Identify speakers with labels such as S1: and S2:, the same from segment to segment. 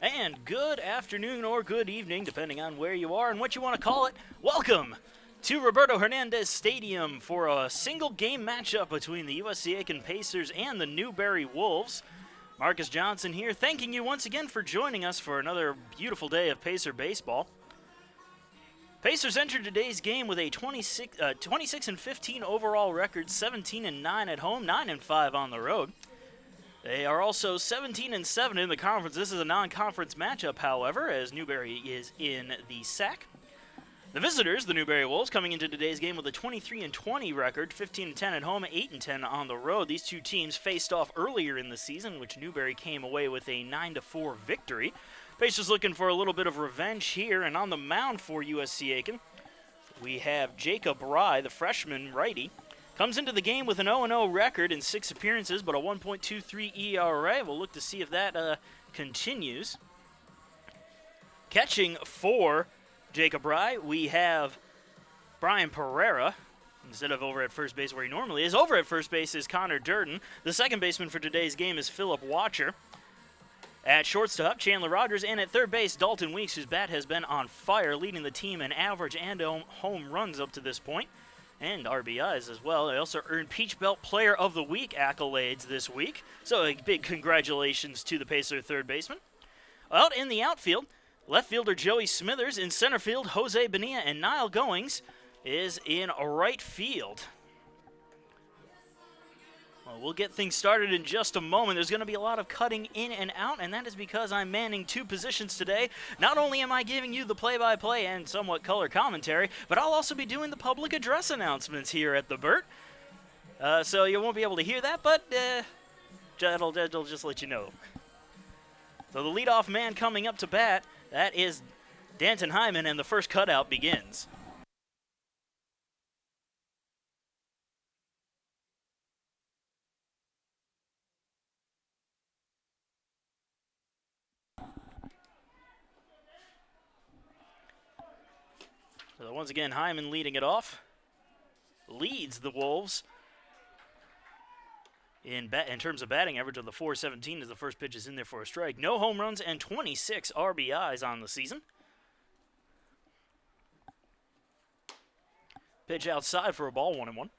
S1: And good afternoon or good evening, depending on where you are and what you want to call it. Welcome to Roberto Hernandez Stadium for a single game matchup between the USC Aiken Pacers and the Newberry Wolves. Marcus Johnson here, thanking you once again for joining us for another beautiful day of Pacer baseball. Pacers entered today's game with a 26-15 overall record, 17-9 at home, 9-5 on the road. They are also 17-7 in the conference. This is a non-conference matchup, however, as Newberry is in the SAC. The visitors, the Newberry Wolves, coming into today's game with a 23-20 record, 15-10 at home, 8-10 on the road. These two teams faced off earlier in the season, which Newberry came away with a 9-4 victory. Pacers looking for a little bit of revenge here, and on the mound for USC Aiken, we have Jacob Rye, the freshman righty. Comes into the game with an 0-0 record in 6 appearances, but a 1.23 ERA. We'll look to see if that continues. Catching for Jacob Rye, we have Brian Pereira. Instead of over at first base where he normally is, over at first base is Connor Durden. The second baseman for today's game is Philip Watcher. At shortstop, Chandler Rogers, and at third base, Dalton Weeks, whose bat has been on fire, leading the team in average and home runs up to this point, and RBIs as well. They also earned Peach Belt Player of the Week accolades this week, so a big congratulations to the Pacer third baseman. Out in the outfield, left fielder Joey Smithers. In center field, Jose Bonilla, and Niall Goings is in right field. Well, we'll get things started in just a moment. There's going to be a lot of cutting in and out, and that is because I'm manning 2 positions today. Not only am I giving you the play-by-play and somewhat color commentary, but I'll also be doing the public address announcements here at the Burt. So you won't be able to hear that, but that'll just let you know. So the leadoff man coming up to bat, that is Danton Hyman, and the first cutout begins. So once again, Hyman leading it off. Leads the Wolves in terms of batting average of the .417 as the first pitch is in there for a strike. No home runs and 26 RBIs on the season. Pitch outside for a ball, 1-1.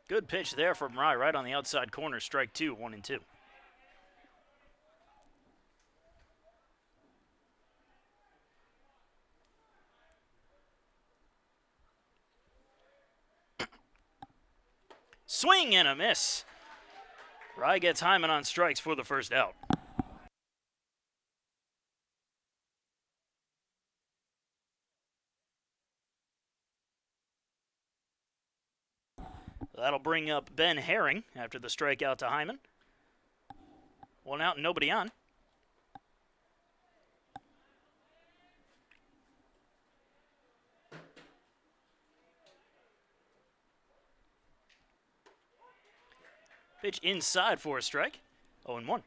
S1: Good pitch there from Rye, right on the outside corner. Strike 2, 1-2. Swing and a miss. Rye gets Hyman on strikes for the first out. That'll bring up Ben Herring after the strikeout to Hyman. 1 out and nobody on. Pitch inside for a strike. 0-1.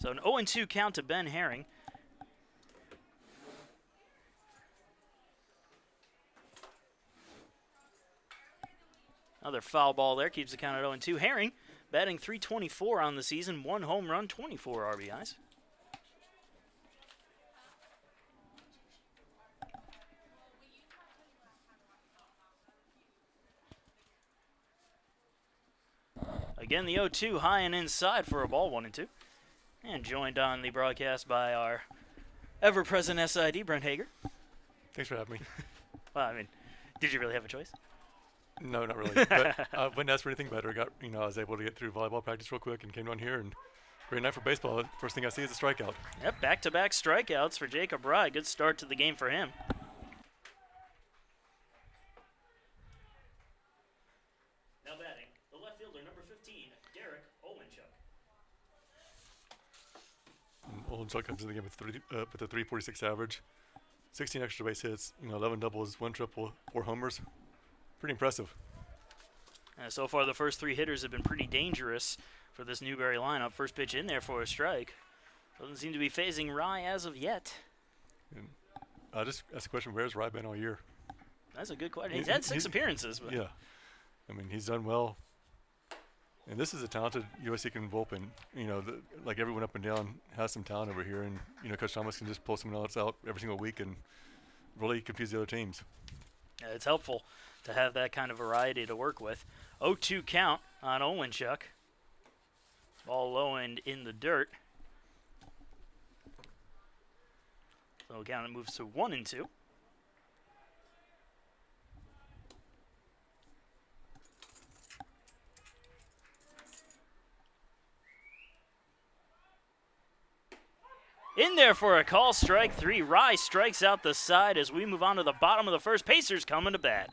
S1: So an 0-2 count to Ben Herring. Another foul ball there, keeps the count at 0-2. Herring batting .324 on the season, 1 home run, 24 RBIs. Again, the 0-2 high and inside for a ball, 1-2. And joined on the broadcast by our ever-present SID, Brent Hager.
S2: Thanks for having me.
S1: Well, I mean, did you really have a choice?
S2: No, not really. But I wouldn't ask for anything better. I was able to get through volleyball practice real quick and came down here, and great night for baseball. First thing I see is a strikeout.
S1: Yep, back-to-back strikeouts for Jacob Rye. Good start to the game for him. Now batting, the left left fielder, number 15, Derek Olenchuk.
S2: Olenchuk comes in the game with a 346 average, 16 extra base hits, 11 doubles, 1 triple, 4 homers. Pretty impressive.
S1: So far, the first 3 hitters have been pretty dangerous for this Newberry lineup. First pitch in there for a strike. Doesn't seem to be phasing Rye as of yet.
S2: And I just asked the question, where's Rye been all year?
S1: That's a good question. He's had 6 appearances. But
S2: yeah. I mean, he's done well. And this is a talented USC bullpen. Like everyone up and down has some talent over here. And, Coach Thomas can just pull someone else out every single week and really confuse the other teams.
S1: Yeah, it's helpful to have that kind of variety to work with. 0-2 count on Olenchuk. Ball low and in the dirt. So count moves to 1-2. In there for a call, strike 3. Rye strikes out the side as we move on to the bottom of the first. Pacers coming to bat.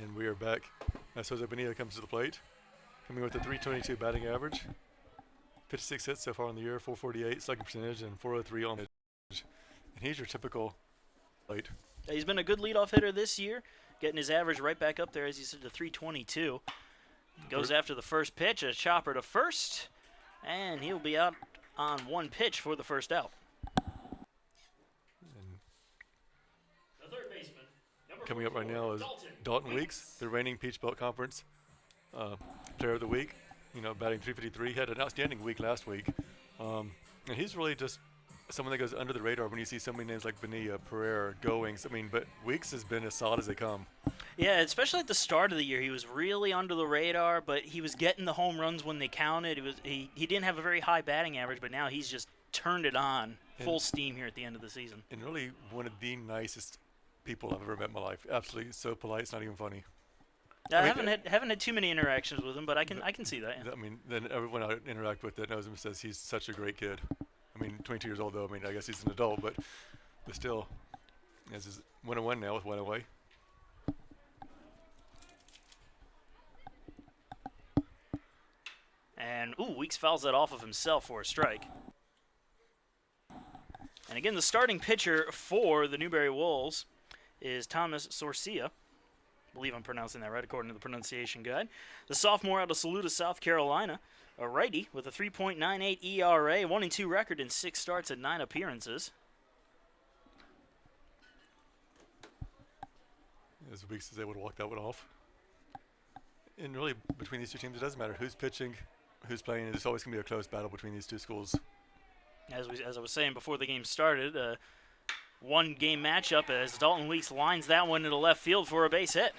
S2: And we are back as Jose Bonilla comes to the plate, coming with a 322 batting average, 56 hits so far in the year, 448 slugging percentage, and 403 on pitch. And he's your typical plate.
S1: He's been a good leadoff hitter this year, getting his average right back up there, as you said, to 322. Goes after the first pitch, a chopper to first, and he'll be out on 1 pitch for the first out. The third baseman,
S2: coming up right now is Dalton Weeks, the reigning Peach Belt Conference Player of the Week. Batting 353. He had an outstanding week last week, and he's really just someone that goes under the radar when you see so many names like Bonilla, Pereira, Goings. But Weeks has been as solid as they come.
S1: Yeah, especially at the start of the year, he was really under the radar, but he was getting the home runs when they counted. He didn't have a very high batting average, but now he's just turned it on full steam here at the end of the season.
S2: And really one of the nicest people I've ever met in my life. Absolutely so polite, it's not even funny.
S1: I haven't had too many interactions with him, but I can see that. Yeah.
S2: Then everyone I interact with that knows him says he's such a great kid. 22 years old though. I guess he's an adult, but still, this is 1-1 now with 1 away.
S1: And Weeks fouls that off of himself for a strike. And again, the starting pitcher for the Newberry Wolves is Thomas Sorcia. I believe I'm pronouncing that right according to the pronunciation guide. The sophomore out of Saluda, South Carolina. A righty with a 3.98 ERA, 1-2 record in 6 starts and 9 appearances.
S2: As Weeks is able to walk that one off. And really, between these two teams, it doesn't matter who's pitching, who's playing. It's always going to be a close battle between these two schools.
S1: As I was saying before the game started, 1-game matchup as Dalton Weeks lines that one into left field for a base hit.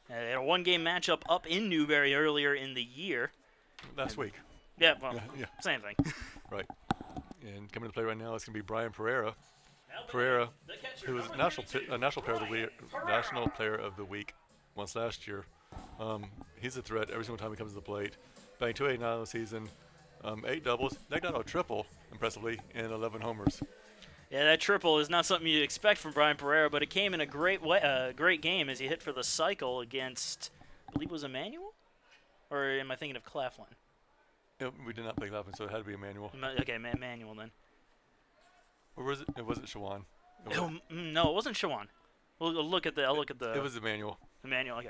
S1: They had a one-game matchup up in Newberry earlier in the year.
S2: Last week.
S1: Yeah, well,
S2: Yeah.
S1: same thing.
S2: Right. And coming to play right now, it's going to be Brian Pereira. Pereira, who was National Player of the Week once last year. He's a threat every single time he comes to the plate. Batting .289 on the season, 8 doubles, knocked out a triple, impressively, and 11 homers.
S1: Yeah, that triple is not something you'd expect from Brian Pereira, but it came in a great game as he hit for the cycle against, I believe it was Emmanuel? Or am I thinking of Claflin?
S2: We did not play Claflin, so it had to be Emmanuel.
S1: Okay, Emmanuel then.
S2: Or was it? It wasn't Shawan.
S1: No, it wasn't Shawan. I'll look at the.
S2: It was Emmanuel.
S1: Emmanuel, okay.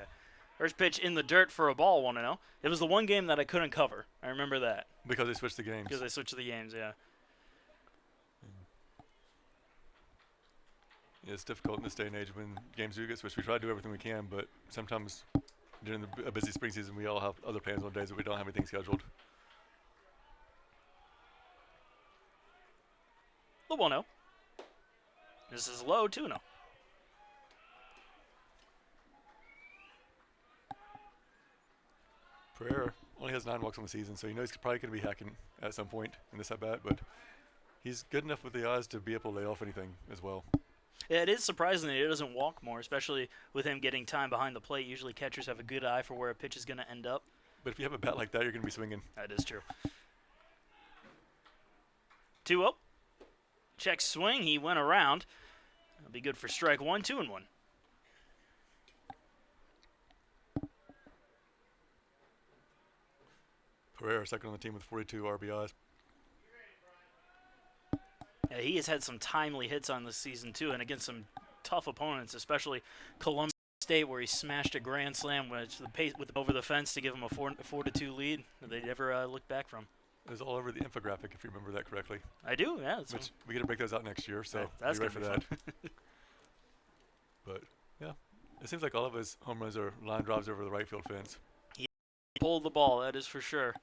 S1: First pitch in the dirt for a ball, 1-0. It was the one game that I couldn't cover. I remember that.
S2: Because they switched the games.
S1: Because they switched the games, yeah.
S2: Yeah, it's difficult in this day and age when games do get switched. We try to do everything we can, but sometimes during a busy spring season, we all have other plans on days that we don't have anything scheduled.
S1: The 1-0. This is low, 2-0.
S2: Pereira only has 9 walks on the season, so you know he's probably going to be hacking at some point in this at-bat, but he's good enough with the eyes to be able to lay off anything as well.
S1: Yeah, it is surprising that he doesn't walk more, especially with him getting time behind the plate. Usually catchers have a good eye for where a pitch is going to end up.
S2: But if you have a bat like that, you're going to be swinging.
S1: That is true. 2-0. Check swing. He went around. That'll be good for strike 1, 2-1.
S2: Pereira second on the team with 42 RBIs.
S1: Yeah, he has had some timely hits on this season, too, and against some tough opponents, especially Columbia State, where he smashed a grand slam over the fence to give him a 4-2 lead that they never looked back from.
S2: It was all over the infographic, if you remember that correctly.
S1: I do, yeah.
S2: Which we got to break those out next year, so
S1: that's
S2: be ready for that.
S1: Fun.
S2: But, yeah, it seems like all of his home runs are line drives over the right field fence.
S1: He pulled the ball, that is for sure.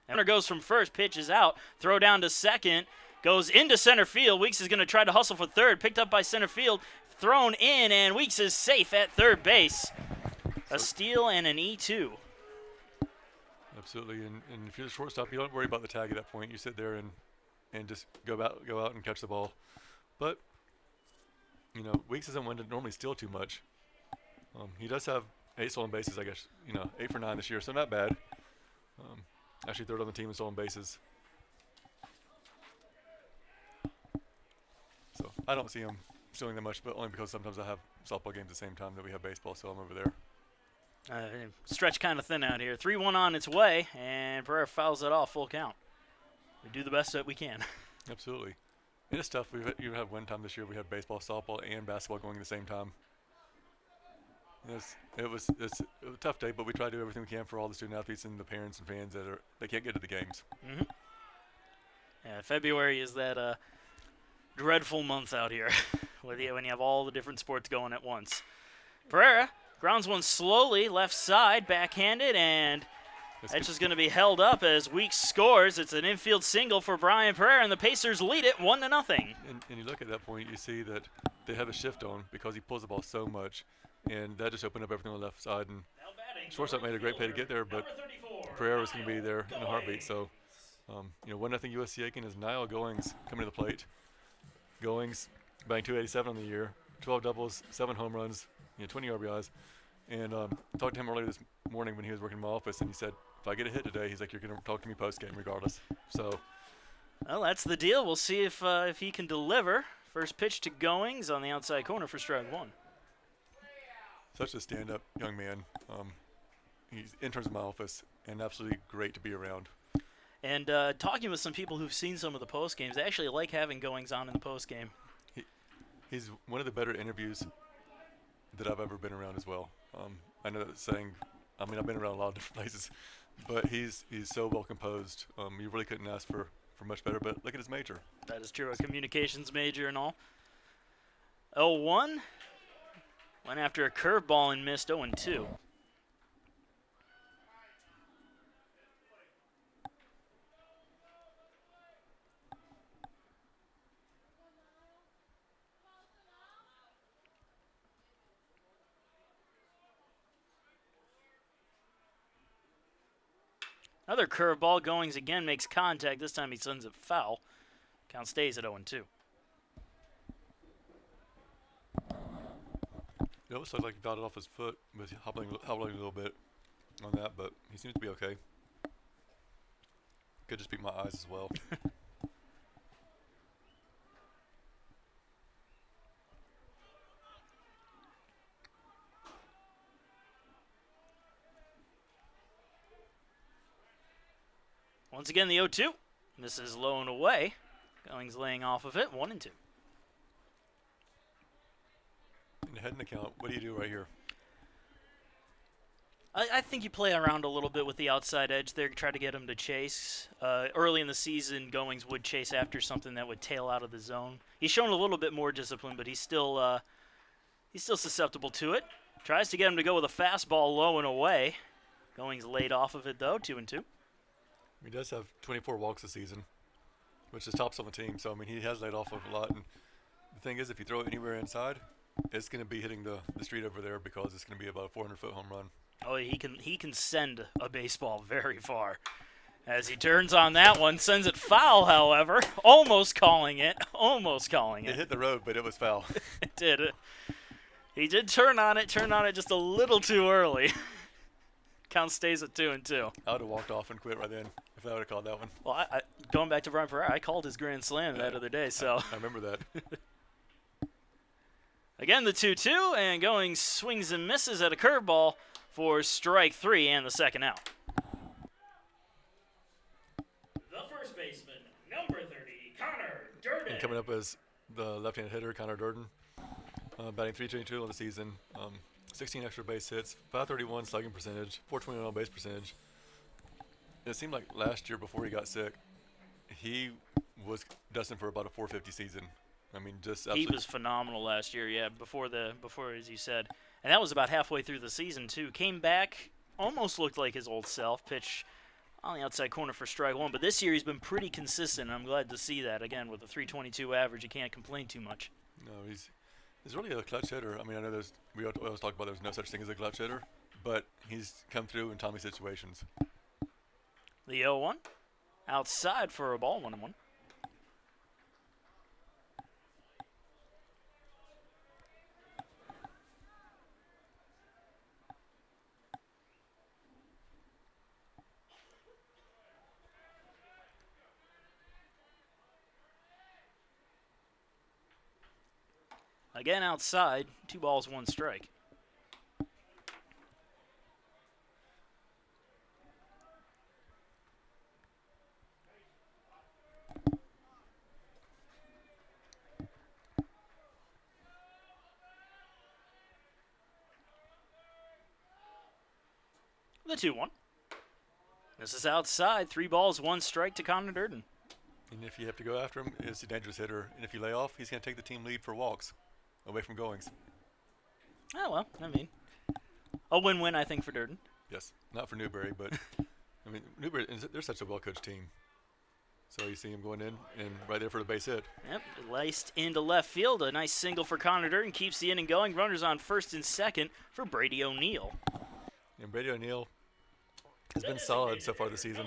S1: Runner goes from first, pitch is out, throw down to second, goes into center field. Weeks is going to try to hustle for third, picked up by center field, thrown in, and Weeks is safe at third base. A steal and an E2.
S2: Absolutely, and if you're the shortstop, you don't worry about the tag at that point. You sit there and just go out and catch the ball. But you know, Weeks isn't one to normally steal too much. He does have 8 stolen bases, I guess. 8 for 9 this year, so not bad. Actually, third on the team in stolen bases. So I don't see him stealing that much, but only because sometimes I have softball games at the same time that we have baseball, so I'm over there.
S1: Stretch kind of thin out here. 3-1 on its way, and Pereira fouls it off, full count. We do the best that we can.
S2: Absolutely. And it's tough. You had one time this year we had baseball, softball, and basketball going at the same time. It's a tough day, but we try to do everything we can for all the student athletes and the parents and fans that can't get to the games.
S1: Mm-hmm. Yeah, February is that dreadful month out here when you have all the different sports going at once. Pereira grounds one slowly, left side, backhanded, and that's just going to be held up as Weeks scores. It's an infield single for Brian Pereira, and the Pacers lead it 1-0.
S2: And you look at that point, you see that they have a shift on because he pulls the ball so much, and that just opened up everything on the left side. And shortstop made a great play to get there, but Pereira was going to be there in a heartbeat. So, 1-0 USC Aiken is Niall Goings coming to the plate. Goings batting .287 on the year, 12 doubles, 7 home runs, 20 RBIs. And talked to him earlier this morning when he was working in my office, and he said, if I get a hit today, he's like, you're going to talk to me post-game regardless. So,
S1: well, that's the deal. We'll see if he can deliver. First pitch to Goings on the outside corner for strike 1.
S2: Such a stand-up young man. He's interns in my office, and absolutely great to be around.
S1: And talking with some people who've seen some of the post games, they actually like having Goings on in the post game.
S2: He's one of the better interviews that I've ever been around as well. I know that saying. I've been around a lot of different places, but he's so well composed. You really couldn't ask for much better. But look at his major.
S1: That is true. A communications major and all. 0-1. Went after a curveball and missed. 0-2. Another curveball. Goings again makes contact. This time he sends it foul. Count stays at 0-2.
S2: It almost looked like he got it off his foot, was hobbling a little bit on that, but he seems to be okay. Could just be my eyes as well.
S1: Once again, the 0-2. This is low and away. Goings laying off of it, 1-2.
S2: Head in the count. What do you do right here?
S1: I think you play around a little bit with the outside edge there, try to get him to chase. Early in the season, Goings would chase after something that would tail out of the zone. He's shown a little bit more discipline, but he's still susceptible to it. Tries to get him to go with a fastball low and away. Goings laid off of it, though, 2-2.
S2: He does have 24 walks this season, which is tops on the team. So, I mean, he has laid off of a lot. And the thing is, if you throw it anywhere inside, it's going to be hitting the street over there because it's going to be about a 400-foot home run.
S1: Oh, he can send a baseball very far. As he turns on that one, sends it foul, however. Almost calling it.
S2: It hit the road, but it was foul.
S1: It did. He did turn on it just a little too early. Count stays at 2-2.
S2: I would have walked off and quit right then if I would have called that one.
S1: Well, going back to Brian Pereira, I called his grand slam that other day, so.
S2: I remember that.
S1: Again, the 2-2, and Goings swings and misses at a curveball for strike 3 and the second out. The first baseman, number 30, Connor Durden.
S2: And coming up as the left-handed hitter, Connor Durden, batting .322 on the season, 16 extra base hits, .531 slugging percentage, .421 on base percentage. It seemed like last year before he got sick, he was destined for about a .450 season. I mean, just absolutely.
S1: He was phenomenal last year, yeah, before as you said. And that was about halfway through the season, too. Came back, almost looked like his old self, pitch on the outside corner for strike 1. But this year he's been pretty consistent, and I'm glad to see that. Again, with a .322 average, you can't complain too much.
S2: No, he's really a clutch hitter. I mean, I know we always talk about there's no such thing as a clutch hitter, but he's come through in timely situations.
S1: The 0-1, outside for a ball, 1-1. Again outside, 2 balls, 1 strike. The 2-1. This is outside, 3 balls, 1 strike to Connor Durden.
S2: And if you have to go after him, it's a dangerous hitter. And if you lay off, he's going to take the team lead for walks away from Goings.
S1: Oh, well, I mean, a win-win, I think, for Durden.
S2: Yes, not for Newberry, but, I mean, Newberry, they're such a well-coached team. So you see him going in and right there for the base hit.
S1: Yep, laced into left field. A nice single for Connor Durden keeps the inning going. Runners on first and second for Brady O'Neill.
S2: And Brady O'Neill has been solid so far this season.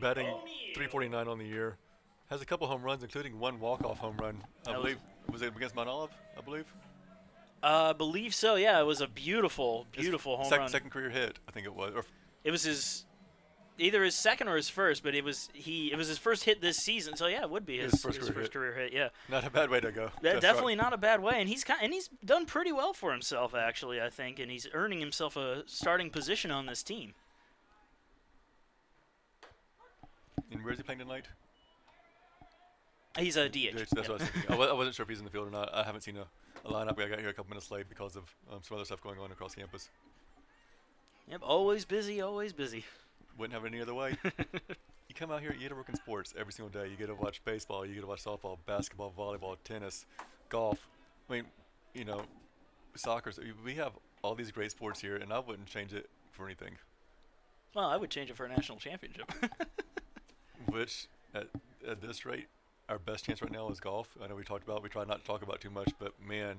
S2: Batting .349 on the year. Has a couple home runs, including 1 walk-off home run. I believe, was it against Mount Olive, I believe?
S1: I believe so, yeah. It was a beautiful home run.
S2: Second career hit, I think it was. Or
S1: it was either his second or his first, but it was his first hit this season. So yeah, it would be his first career hit. Yeah,
S2: not a bad way to go.
S1: Definitely not a bad way, and he's done pretty well for himself actually, I think, and he's earning himself a starting position on this team.
S2: And where is he playing tonight?
S1: He's a DH.
S2: That's what I was thinking. I wasn't sure if he's in the field or not. I haven't seen a lineup. I got here a couple minutes late because of some other stuff going on across campus.
S1: Yep, always busy, always busy.
S2: Wouldn't have it any other way. You come out here, you get to work in sports every single day. You get to watch baseball, you get to watch softball, basketball, volleyball, tennis, golf. I mean, you know, soccer. So we have all these great sports here, and I wouldn't change it for anything.
S1: Well, I would change it for a national championship.
S2: Which, at this rate, our best chance right now is golf. I know we try not to talk about too much, but man,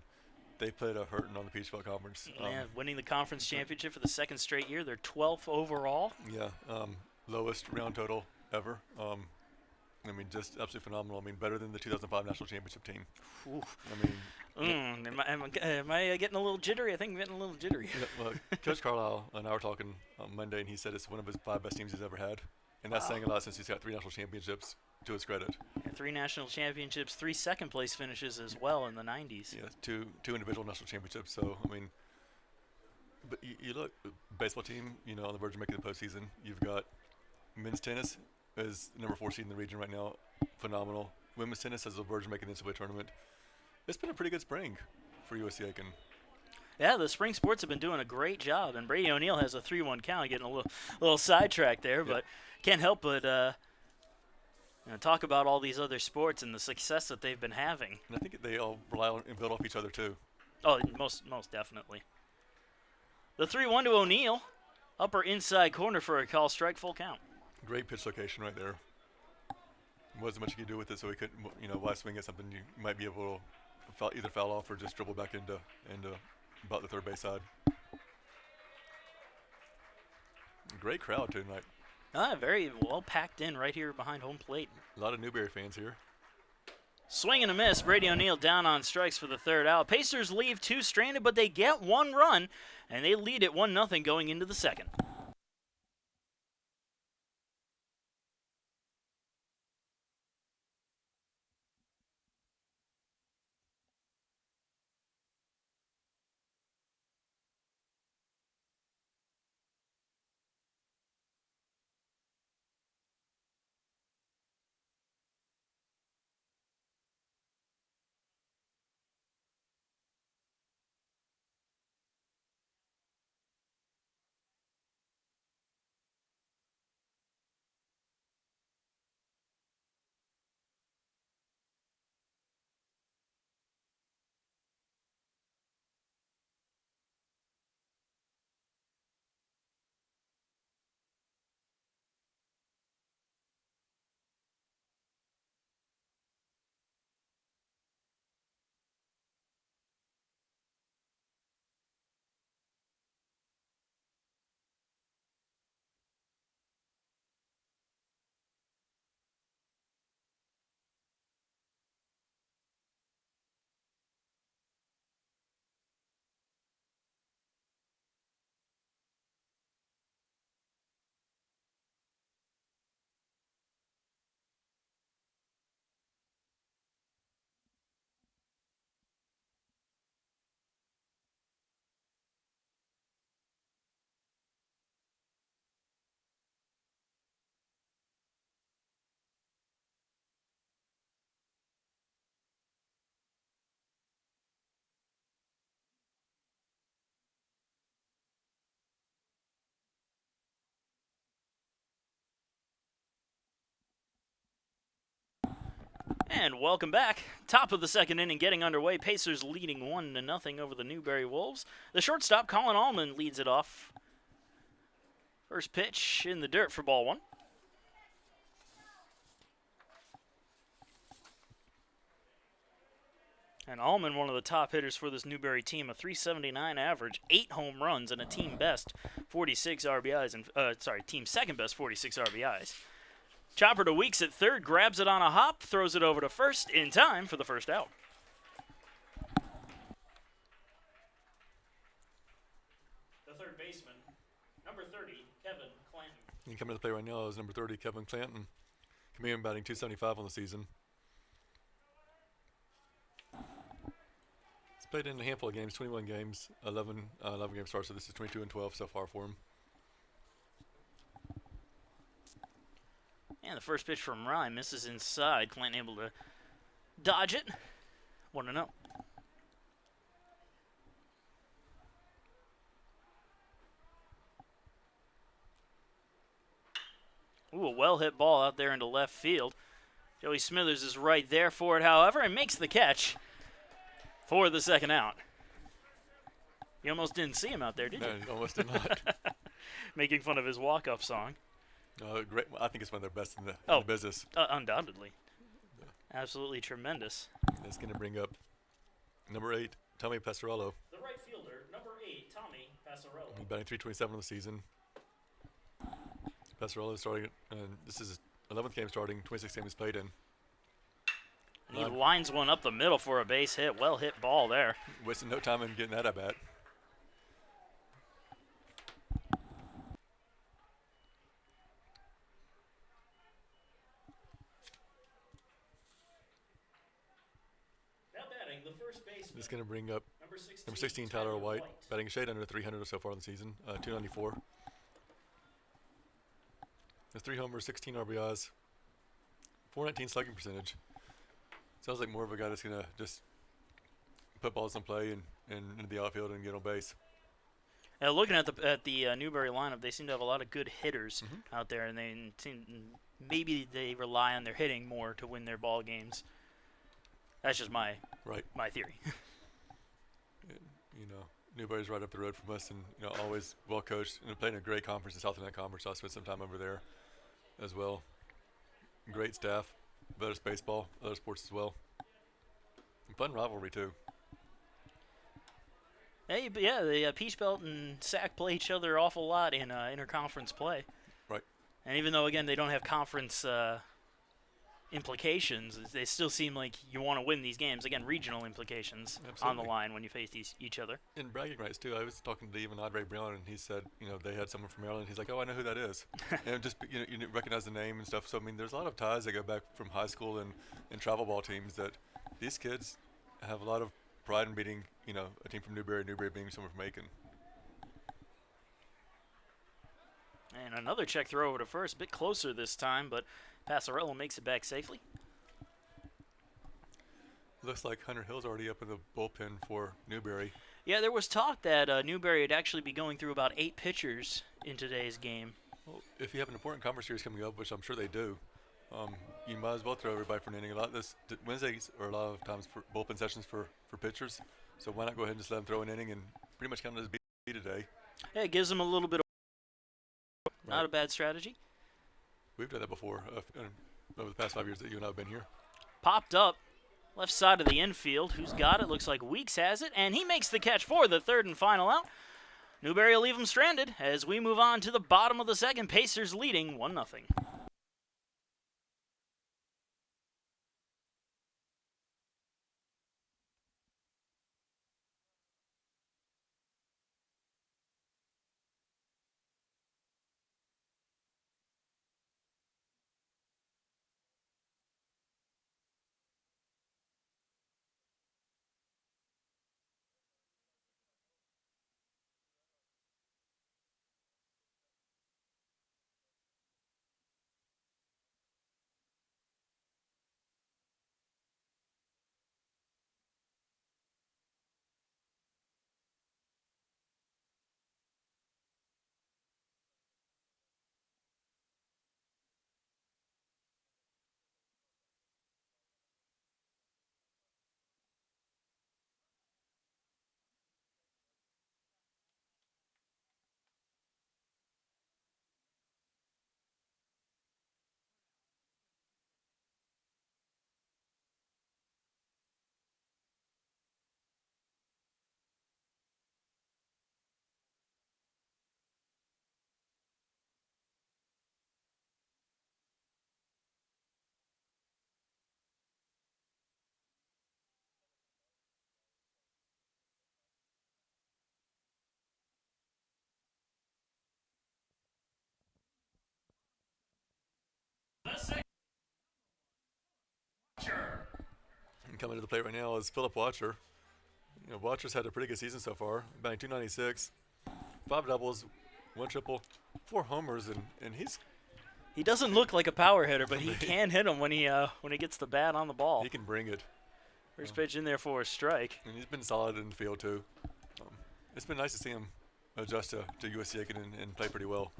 S2: they played a hurting on the Peach Belt Conference.
S1: Man, winning the conference championship for the second straight year. They're 12th overall.
S2: Yeah. lowest round total ever. I mean, just absolutely phenomenal. I mean, better than the 2005 national championship team.
S1: Oof.
S2: I mean,
S1: Am I getting a little jittery? I think I'm getting a little jittery.
S2: yeah, well, Coach Carlisle and I were talking on Monday, and he said it's one of his 5 best teams he's ever had, and that's saying a lot since he's got 3 national championships to his credit.
S1: And 3 national championships, 3 second-place finishes as well in the 90s.
S2: Yeah, two individual national championships. So I mean, but you look, baseball team, on the verge of making the postseason. You've got men's tennis is number 4 seed in the region right now, phenomenal. Women's tennis is the verge of making the NCAA tournament. It's been a pretty good spring for USC Aiken.
S1: Yeah, the spring sports have been doing a great job, and Brady O'Neill has a 3-1 count, getting a little sidetracked there, but can't help but talk about all these other sports and the success that they've been having.
S2: And I think they all rely on and build off each other too.
S1: Oh, most definitely. The 3-1 to O'Neill, upper inside corner for a call strike, full count.
S2: Great pitch location right there. Wasn't much you could do with it, so he couldn't, why swing at something you might be able to either foul off or just dribble back into about the third base side. Great crowd tonight.
S1: Very well packed in right here behind home plate.
S2: A lot of Newberry fans here.
S1: Swing and a miss. Brady O'Neill down on strikes for the third out. Pacers leave 2 stranded, but they get 1 run, and they lead at 1-0 going into the second. And welcome back. Top of the second inning getting underway. Pacers leading 1-0 over the Newberry Wolves. The shortstop, Colin Allman, leads it off. First pitch in the dirt for ball 1. And Allman, one of the top hitters for this Newberry team, a .379 average, 8 home runs, and a team best 46 RBIs. Team second best 46 RBIs. Chopper to Weeks at third, grabs it on a hop, throws it over to first in time for the first out. The third baseman, number 30, Kevin Clanton.
S2: And coming to the play right now is number 30, Kevin Clanton. Coming in batting .275 on the season. He's played in a handful of games, 21 games, 11 game starts, so this is 22-12 so far for him.
S1: And the first pitch from Rye misses inside. Clanton able to dodge it. 1-0. Ooh, a well-hit ball out there into left field. Joey Smithers is right there for it, however, and makes the catch for the second out. You almost didn't see him out there, did you?
S2: No, you almost did not.
S1: Making fun of his walk-up song.
S2: Great. I think it's one of their best in the business.
S1: Undoubtedly. Yeah. Absolutely tremendous.
S2: That's going to bring up number 8, Tommy Passarello.
S1: The right fielder, number 8, Tommy Passarello.
S2: He's batting .327 on the season. Passerella is starting, and this is his 11th game starting, 26th game he's played in.
S1: And he lines one up the middle for a base hit. Well hit ball there.
S2: Wasting no time in getting that at bat. This is going to bring up number 16, Tyler White, batting a shade under 300 so far in the season, 294. Has 3 homers, 16 RBIs, 419 slugging percentage. Sounds like more of a guy that's going to just put balls in play and into the outfield and get on base.
S1: Looking at the Newberry lineup, they seem to have a lot of good hitters out there, and maybe they rely on their hitting more to win their ball games. That's just my theory.
S2: And, Newberry's right up the road from us, and always well coached and playing a great conference, the South Atlantic Conference. I spent some time over there as well. Great staff, better baseball, other sports as well. And fun rivalry too.
S1: Hey, but yeah, the Peach Belt and SAC play each other an awful lot in interconference play.
S2: Right.
S1: And even though, again, they don't have conference implications, they still seem like you want to win these games. Again, regional implications on the line when you face each other.
S2: And bragging rights, too. I was talking to even Andre Brown, and he said, they had someone from Maryland. He's like, oh, I know who that is. And just, you recognize the name and stuff. So, I mean, there's a lot of ties that go back from high school and travel ball teams that these kids have a lot of pride in beating, a team from Newberry being someone from Aiken.
S1: And another check throw over to first, a bit closer this time, but Passerella makes it back safely.
S2: Looks like Hunter Hill's already up in the bullpen for Newberry.
S1: Yeah, there was talk that Newberry would actually be going through about 8 pitchers in today's game.
S2: Well, if you have an important conference series coming up, which I'm sure they do, you might as well throw everybody for an inning. Wednesdays are a lot of times for bullpen sessions for pitchers, so why not go ahead and just let them throw an inning and pretty much count it as B today.
S1: Yeah, it gives them a little bit of not a bad strategy.
S2: We've done that before over the past 5 years that you and I have been here.
S1: Popped up, left side of the infield. Who's got it? Looks like Weeks has it, and he makes the catch for the third and final out. Newberry will leave him stranded as we move on to the bottom of the second. Pacers leading 1-0.
S2: And coming to the plate right now is Philip Watcher. Watcher's had a pretty good season so far, batting 296, 5 doubles, 1 triple, 4 homers, and
S1: he doesn't look like a power hitter, but he can hit him when he gets the bat on the ball.
S2: He can bring it.
S1: First pitch in there for a strike.
S2: And he's been solid in the field too. It's been nice to see him adjust to USC Aiken and play pretty well.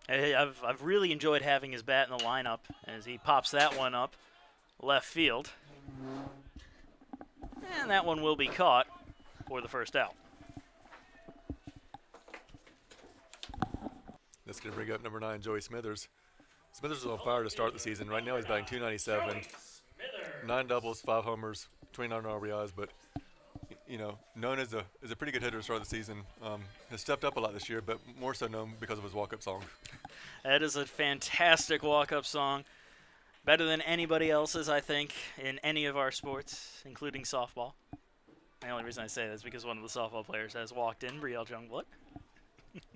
S1: Hey, I've really enjoyed having his bat in the lineup as he pops that one up left field. And that one will be caught for the first out.
S2: That's going to bring up number 9, Joey Smithers. Smithers was on fire to start the season. Right now he's batting 297, 9 doubles, 5 homers, 29 RBIs, but known as a pretty good hitter to start the season. Has stepped up a lot this year, but more so known because of his walk-up song.
S1: That is a fantastic walk-up song. Better than anybody else's, I think, in any of our sports, including softball. The only reason I say that is because one of the softball players has walked in, Brielle Jungblood.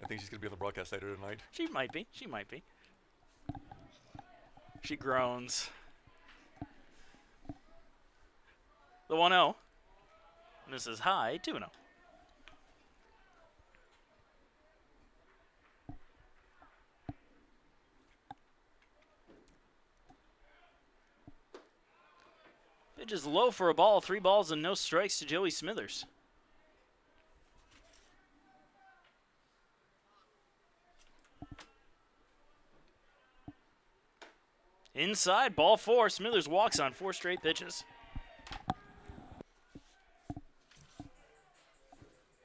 S2: I think she's going to be on the broadcast later tonight.
S1: She might be. She might be. She groans. The 1-0. Misses high, 2-0. Pitch is low for a ball. 3 balls and no strikes to Joey Smithers. Inside, ball 4. Smithers walks on 4 straight pitches.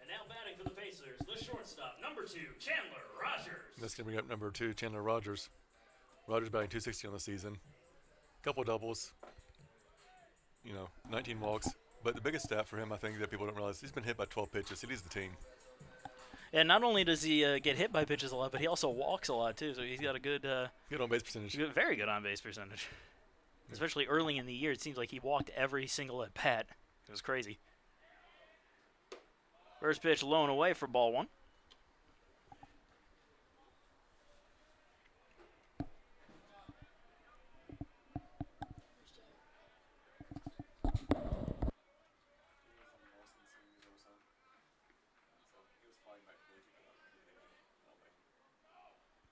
S1: And now batting for the Pacers, the shortstop, number 2, Chandler Rogers.
S2: That's going to bring up number 2, Chandler Rogers. Rogers batting .260 on the season. Couple doubles. 19 walks. But the biggest stat for him, I think, that people don't realize, he's been hit by 12 pitches. He leads the team.
S1: And not only does he get hit by pitches a lot, but he also walks a lot, too. So he's got a good
S2: on-base percentage.
S1: Very good on-base percentage. Especially early in the year, it seems like he walked every single at-bat. It was crazy. First pitch low and away for ball 1.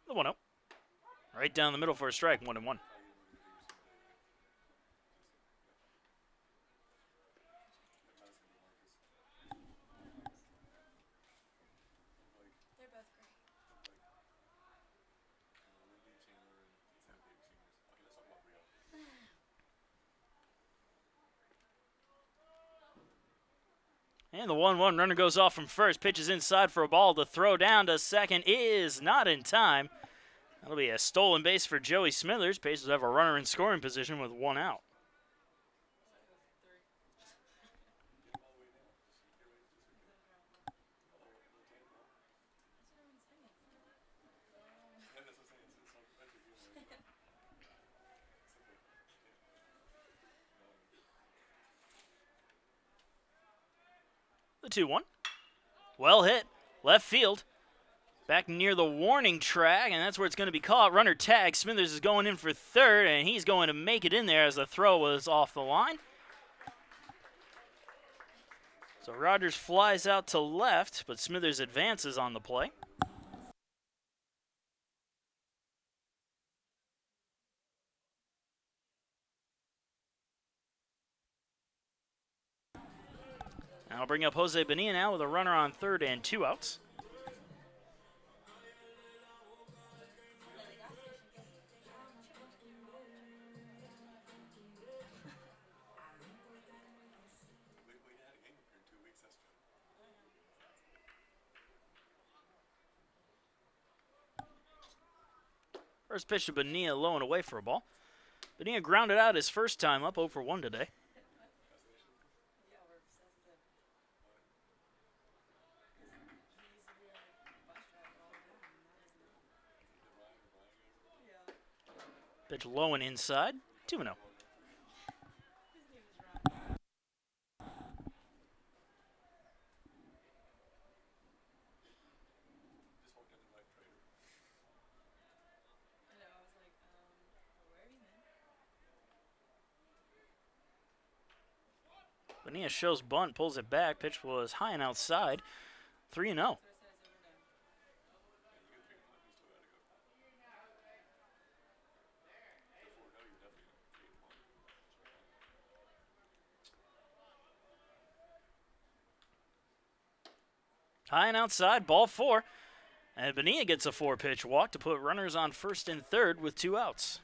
S1: The 1-0. Right down the middle for a strike, 1-1.
S3: They're both great.
S1: And the 1-1 runner goes off from first. Pitches inside for a ball. The throw down to second is not in time. That'll be a stolen base for Joey Smithers. Pacers have a runner in scoring position with 1 out. The 2-1. Well hit. Left field. Back near the warning track, and that's where it's going to be caught. Runner tag. Smithers is going in for third, and he's going to make it in there as the throw was off the line. So Rogers flies out to left, but Smithers advances on the play. And I'll bring up Jose Bonilla now with a runner on third and 2 outs. First pitch to Bonilla, low and away for a ball. Bonilla grounded out his first time up, 0 for 1 today. Pitch low and inside, 2-0. Bonilla shows bunt, pulls it back. Pitch was high and outside, 3-0. High and outside, ball 4. And Bonilla gets a 4-pitch walk to put runners on first and third with 2 outs.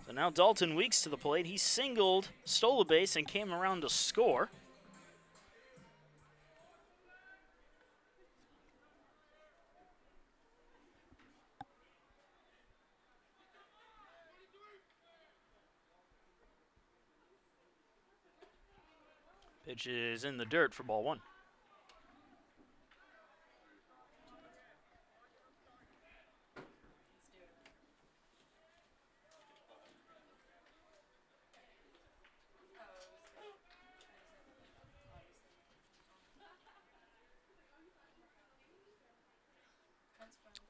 S1: So now Dalton Weeks to the plate. He singled, stole a base, and came around to score. Pitch is in the dirt for ball one.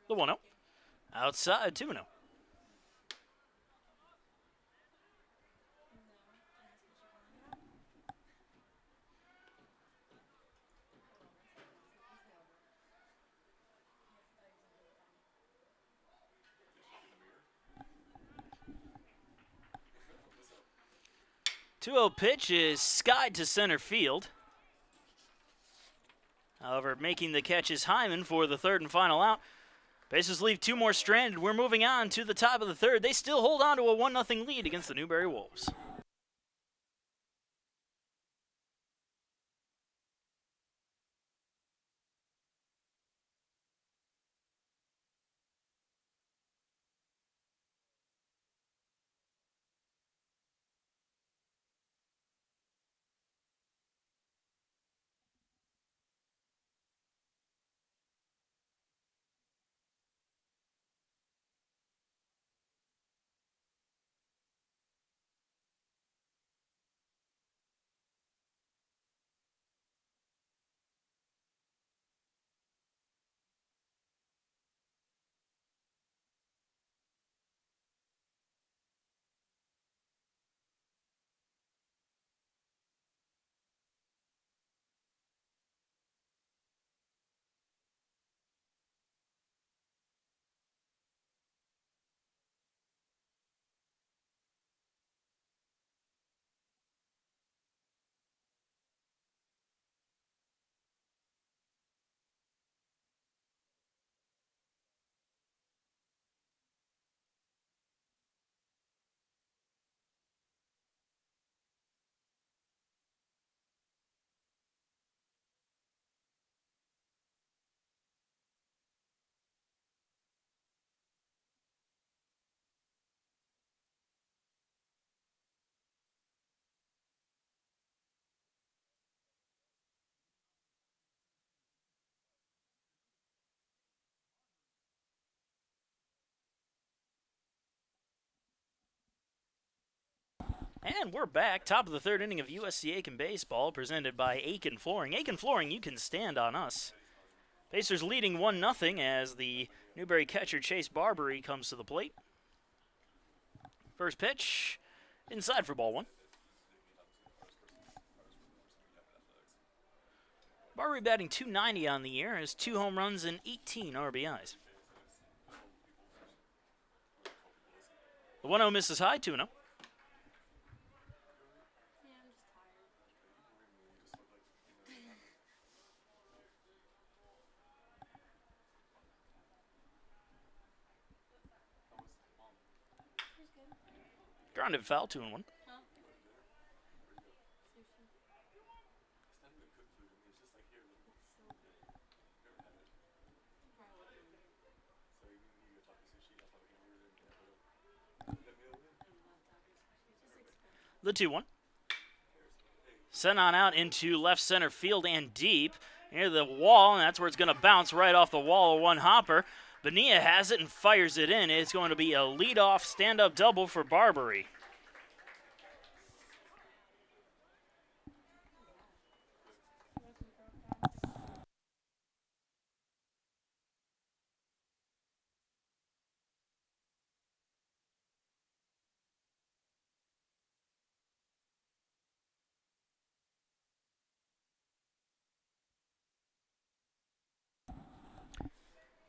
S1: The 1-0. Outside, 2-0. Two-0 pitch is skied to center field. However, making the catch is Hyman for the third and final out. Bases leave two more stranded. We're moving on to the top of the third. They still hold on to a 1-0 lead against the Newberry Wolves. And we're back. Top of the third inning of USC Aiken baseball, presented by Aiken Flooring. Aiken Flooring, you can stand on us. Pacers leading 1-0 as the Newberry catcher Chase Barbary comes to the plate. First pitch, inside for ball one. Barbary batting .290 on the year, has 2 home runs and 18 RBIs. The 1-0 misses high, 2-0. Grounded foul, 2-1. The 2-1. Sent on out into left center field and deep near the wall, and that's where it's going to bounce right off the wall of one hopper. Bonilla has it and fires it in. It's going to be a leadoff stand-up double for Barbary.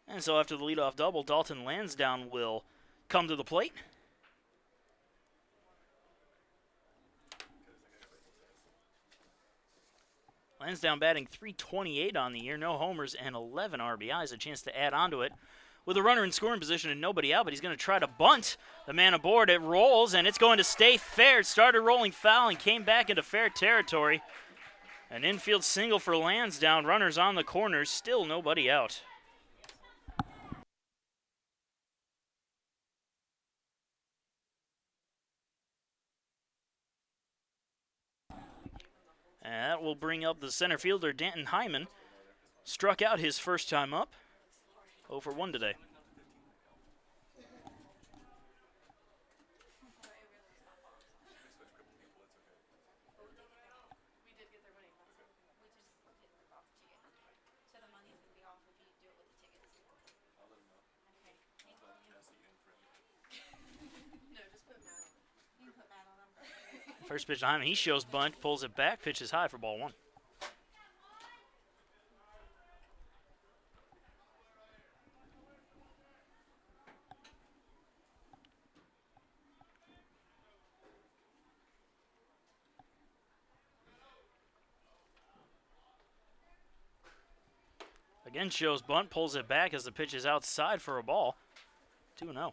S1: And so after the leadoff double, Dalton Lansdowne will come to the plate. Lansdowne batting .328 on the year, no homers and 11 RBIs, a chance to add on to it with a runner in scoring position and nobody out, but he's going to try to bunt the man aboard. It rolls, and it's going to stay fair. It started rolling foul and came back into fair territory. An infield single for Lansdowne. Runners on the corners, still nobody out. And that will bring up the center fielder, Danton Hyman. Struck out his first time up. 0 for 1 today. First pitch to Hyman. He shows bunt, pulls it back, pitches high for ball 1. Again shows bunt, pulls it back as the pitch is outside for a ball. 2-0.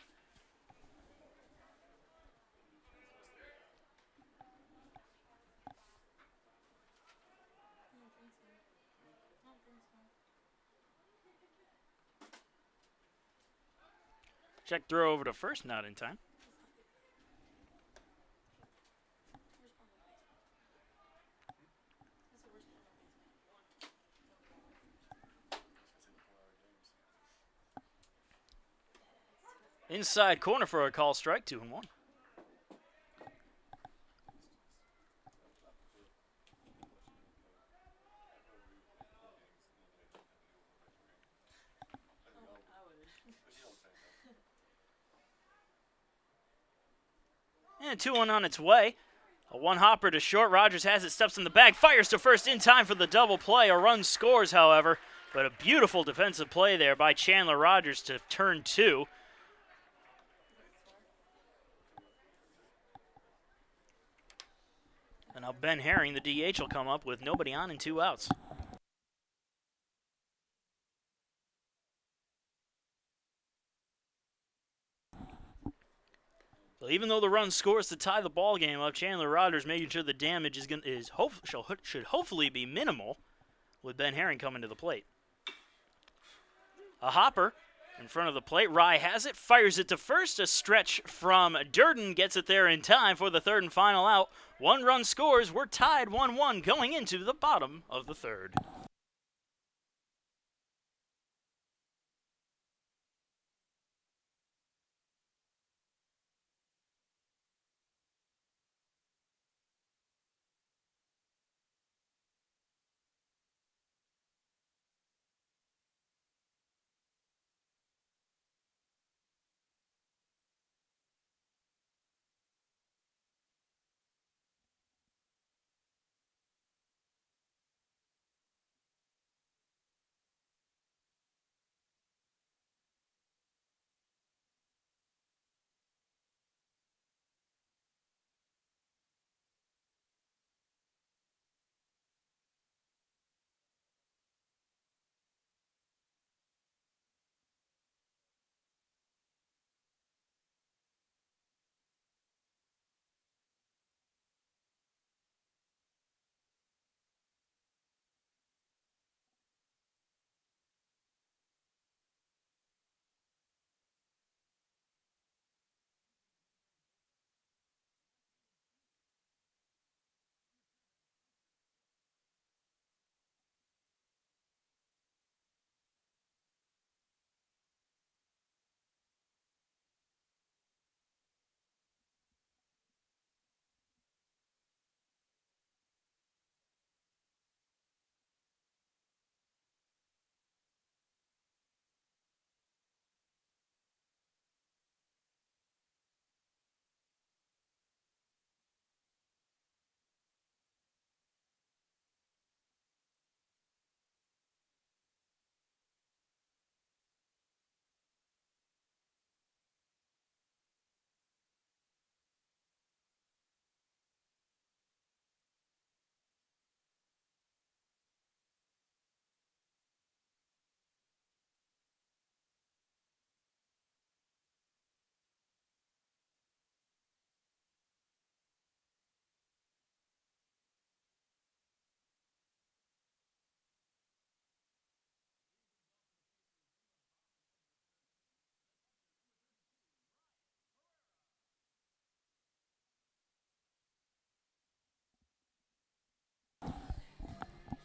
S1: Check throw over to first, not in time. Inside corner for a call strike, 2-1. And 2-1 on its way. A one hopper to short. Rogers has it, steps in the bag, fires to first in time for the double play. A run scores, however, but a beautiful defensive play there by Chandler Rogers to turn 2. And now Ben Herring, the DH, will come up with nobody on and 2 outs. So even though the run scores to tie the ball game up, Chandler Rogers making sure the damage should hopefully be minimal with Ben Herring coming to the plate. A hopper in front of the plate. Rye has it, fires it to first. A stretch from Durden gets it there in time for the third and final out. 1 run scores. We're tied 1-1 going into the bottom of the third.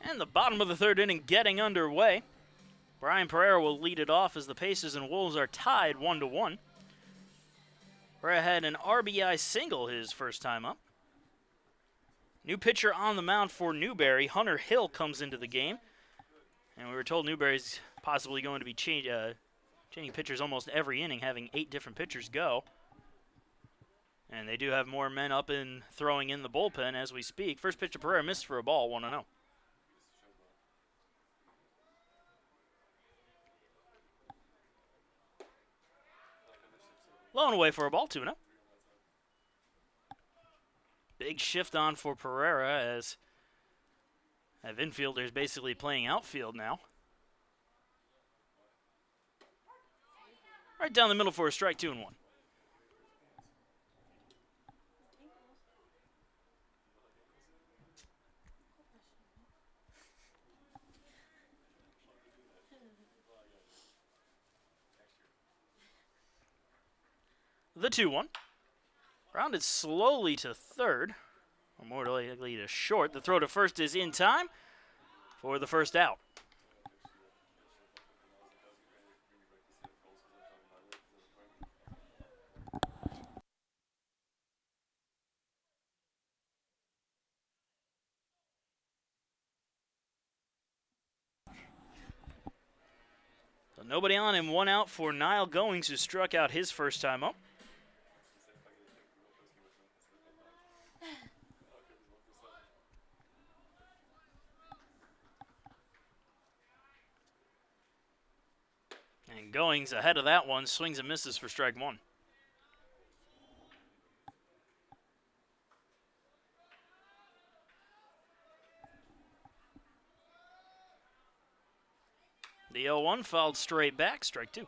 S1: And the bottom of the third inning getting underway. Brian Pereira will lead it off as the Pacers and Wolves are tied 1-1. Pereira had an RBI single his first time up. New pitcher on the mound for Newberry. Hunter Hill comes into the game. And we were told Newberry's possibly going to be changing pitchers almost every inning, having 8 different pitchers go. And they do have more men up and throwing in the bullpen as we speak. First pitch to Pereira missed for a ball, 1-0. Low and away for a ball, 2-0. Big shift on for Pereira as infielders basically playing outfield now. Right down the middle for a strike, 2-1. The 2-1. Grounded slowly to third, or more likely to short. The throw to first is in time for the first out. So nobody on him, 1 out for Niall Goings, who struck out his first time up. And Goings ahead of that one, swings and misses for strike 1. The 0-1 fouled straight back, strike 2.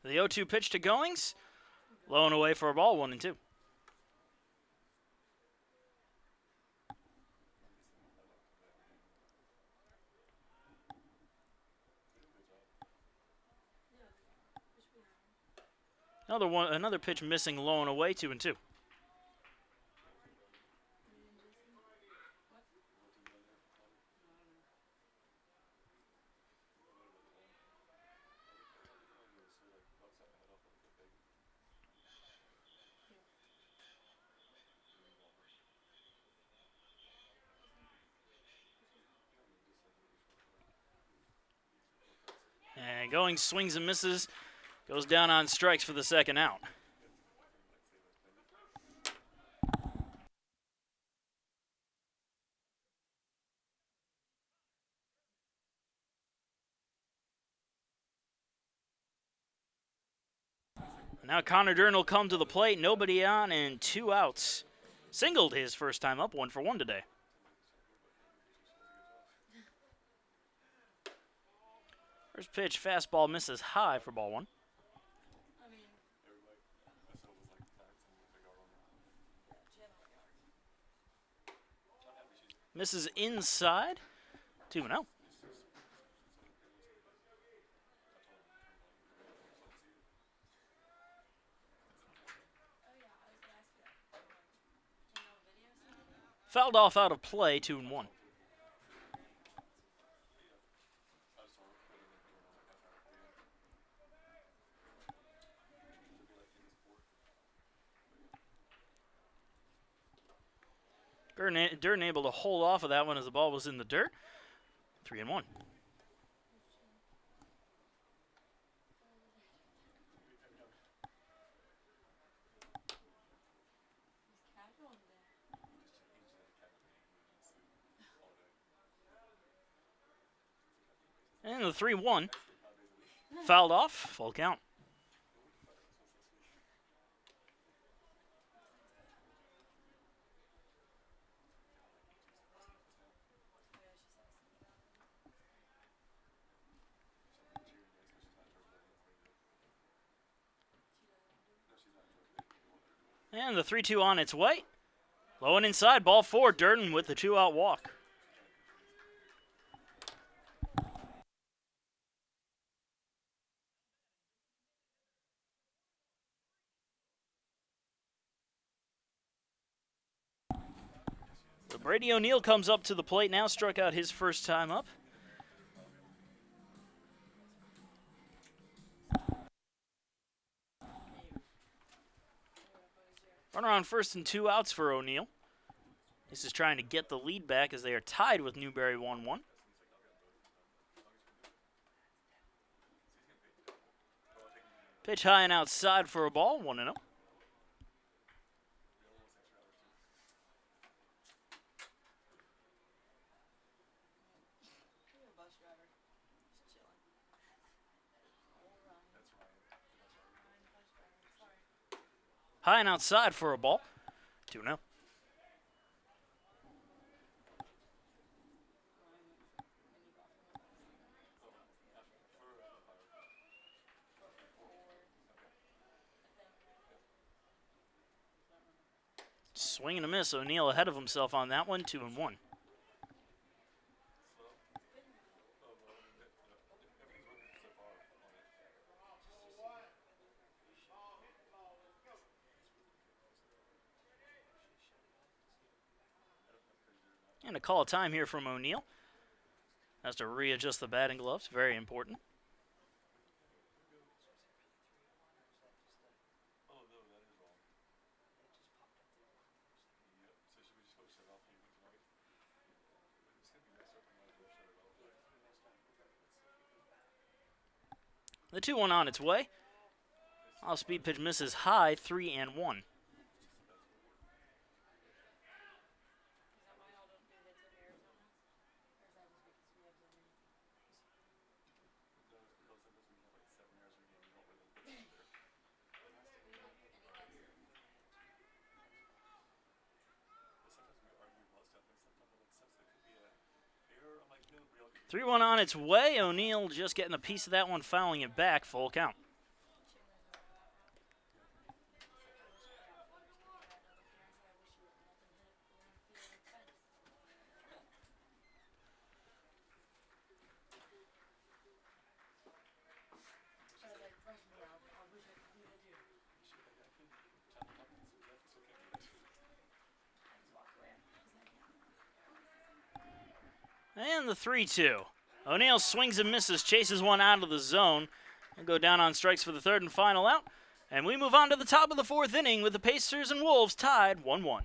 S1: The 0-2 pitch to Goings, low and away for a ball, 1-2. Another pitch missing, low and away, 2-2. And Goings swings and misses, goes down on strikes for the second out. Now Connor Dern will come to the plate, nobody on and 2 outs. Singled his first time up, 1 for 1 today. First pitch, fastball misses high for ball 1. Misses inside, 2-0. Fouled off out of play, 2-1. Durden able to hold off of that one as the ball was in the dirt. 3-1. And the 3-1. Fouled off, full count. And the 3-2 on its way. Low and inside, ball 4. Durden with the 2-out walk. So Brady O'Neill comes up to the plate now, struck out his first time up. Runner on first and 2 outs for O'Neill. This is trying to get the lead back as they are tied with Newberry 1-1. Pitch high and outside for a ball, 1-0. High and outside for a ball, 2-0. Swing and a miss. O'Neill ahead of himself on that one, 2-1. And a call of time here from O'Neill. Has to readjust the batting gloves, very important. The 2-1 on its way. Off-speed pitch misses high, 3-1. Three one on its way. O'Neill just getting a piece of that one, fouling it back. Full count. And the 3-2. O'Neill swings and misses, chases one out of the zone. We'll go down on strikes for the third and final out. And we move on to the top of the fourth inning with the Pacers and Wolves tied 1-1.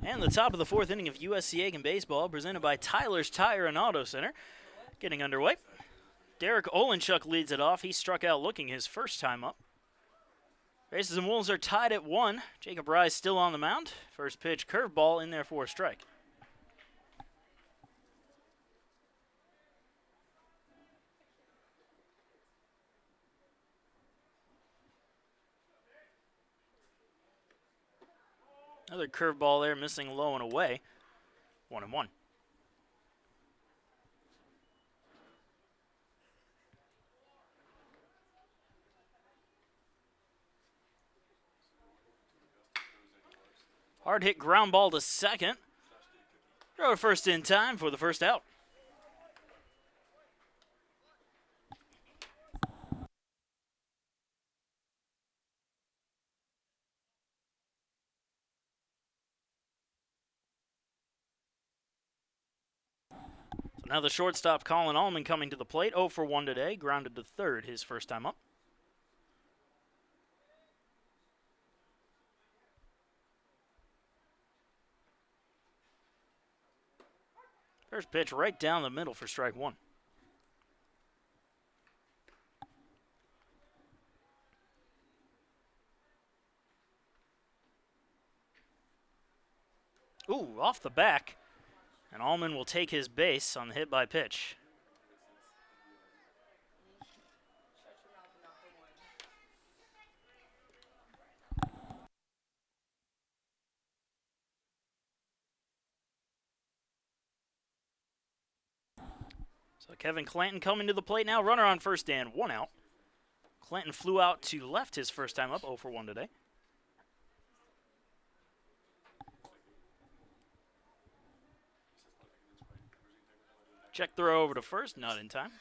S1: And the top of the fourth inning of USC Aiken baseball, presented by Tyler's Tire and Auto Center, getting underway. Derek Olenchuk leads it off. He struck out looking his first time up. Pacers and Wolves are tied at 1. Jacob Rise still on the mound. First pitch, curveball in there for a strike. Another curveball there, missing low and away. 1-1. Hard hit ground ball to second. Throw to first in time for the first out. Now the shortstop, Colin Allman, coming to the plate. 0 for 1 today. Grounded to third his first time up. First pitch right down the middle for strike one. Ooh, off the back. And Allman will take his base on the hit by pitch. So Kevin Clanton coming to the plate now. Runner on first and 1 out. Clanton flew out to left his first time up, 0 for 1 today. Check throw over to first, not in time.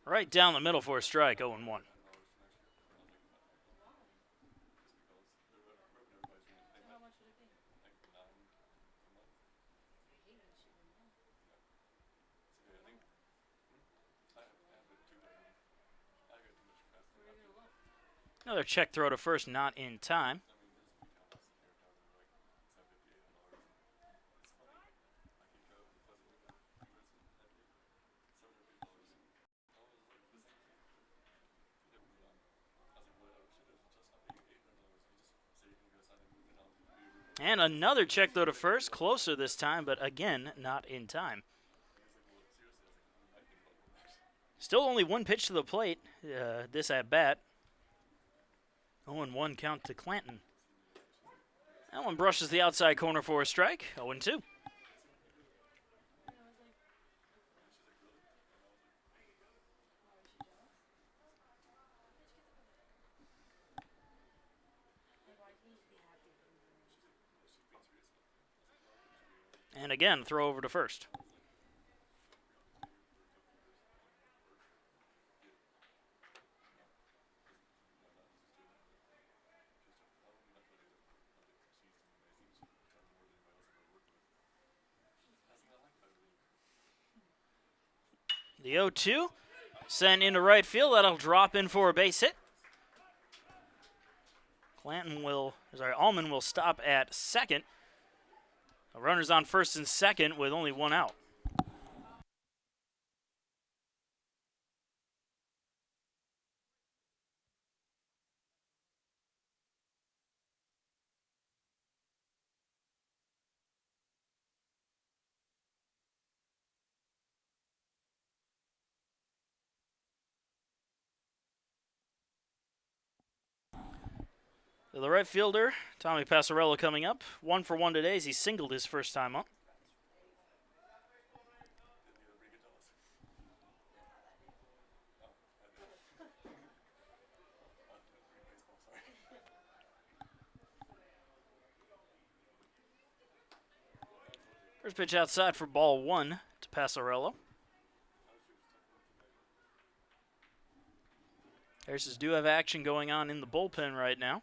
S1: Right down the middle for a strike, 0-1. Another check throw to first, not in time. And another check throw to first, closer this time, but again, not in time. Still only one pitch to the plate, this at bat. 0-1 count to Clanton. That one brushes the outside corner for a strike, 0-2. And again, throw over to first. The 0-2 sent into right field. That'll drop in for a base hit. Allman will stop at second. The runner's on first and second with only 1 out. The right fielder, Tommy Passarello, coming up. 1 for 1 today as he singled his first time up. First pitch outside for ball 1 to Passarello. Harris's do have action going on in the bullpen right now.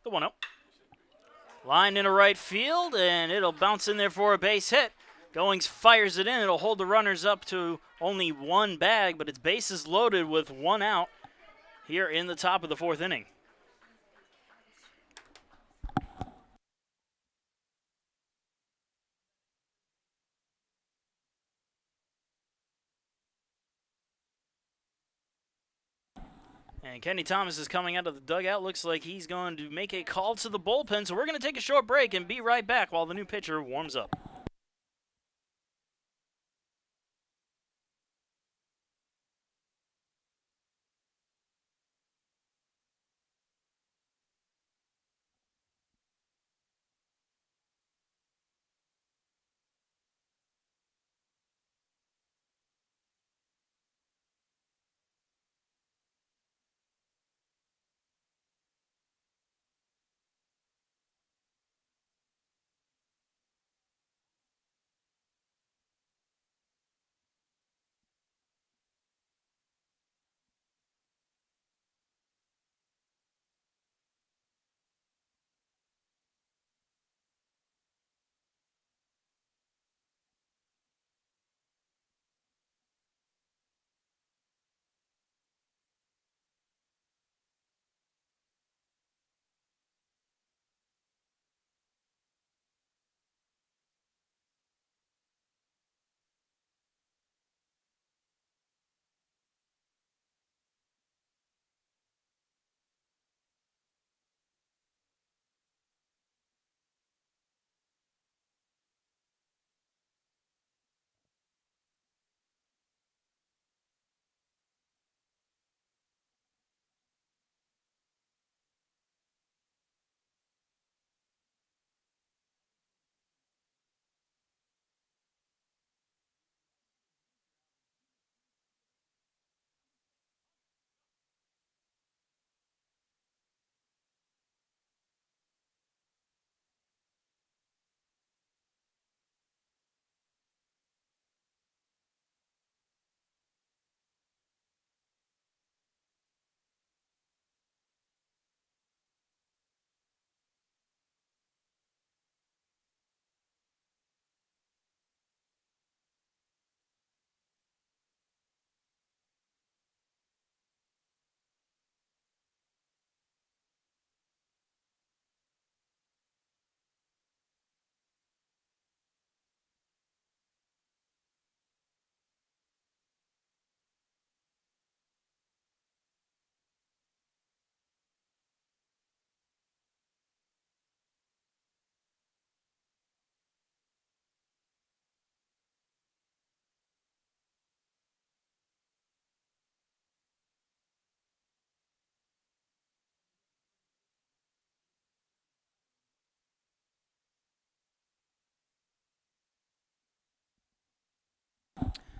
S1: The 1-0. Line into right field, and it'll bounce in there for a base hit. Goings fires it in. It'll hold the runners up to only 1 bag, but it's bases loaded with 1 out here in the top of the 4th inning. And Kenny Thomas is coming out of the dugout. Looks like he's going to make a call to the bullpen. So we're going to take a short break and be right back while the new pitcher warms up.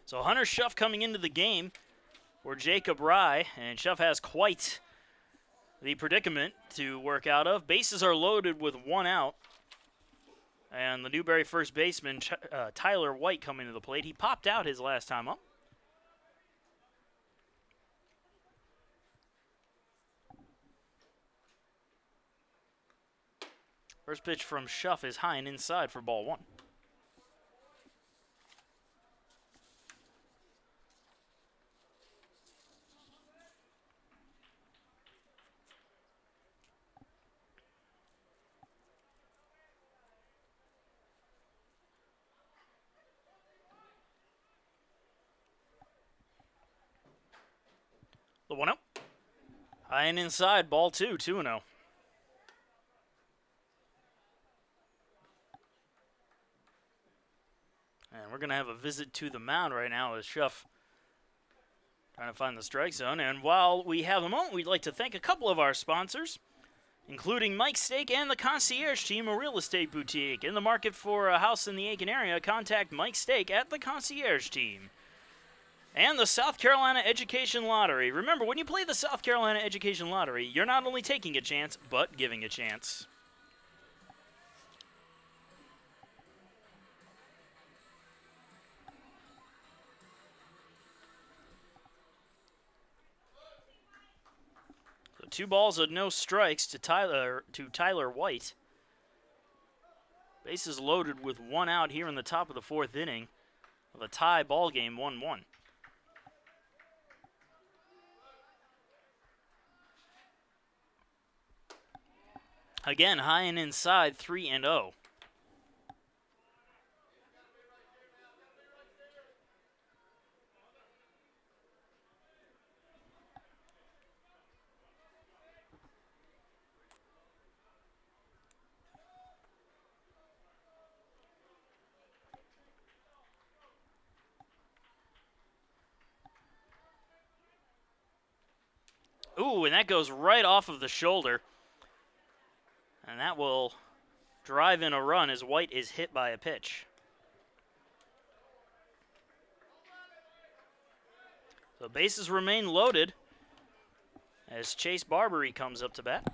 S1: So Hunter Schuff coming into the game for Jacob Rye, and Schuff has quite the predicament to work out of. Bases are loaded with 1 out. And the Newberry first baseman, Tyler White, coming to the plate. He popped out his last time up. First pitch from Schuff is high and inside for ball 1. The 1-0. High and inside, ball 2, 2-0. And we're going to have a visit to the mound right now as Schuff trying to find the strike zone. And while we have a moment, we'd like to thank a couple of our sponsors, including Mike's Steak and the Concierge Team, a real estate boutique. In the market for a house in the Aiken area, contact Mike's Steak at the Concierge Team. And the South Carolina Education Lottery. Remember, when you play the South Carolina Education Lottery, you're not only taking a chance, but giving a chance. So 2 balls and no strikes to Tyler White. Bases loaded with 1 out here in the top of the 4th inning of a tie ball game, 1-1. Again, high and inside, 3-0. Ooh, and that goes right off of the shoulder. And that will drive in a run as White is hit by a pitch. So bases remain loaded as Chase Barbary comes up to bat.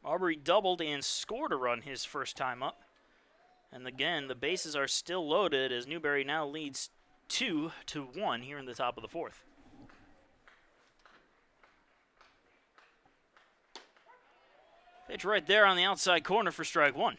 S1: Barbary doubled and scored a run his first time up. And again, the bases are still loaded as Newberry now leads 2-1 here in the top of the 4th. Pitch right there on the outside corner for strike 1.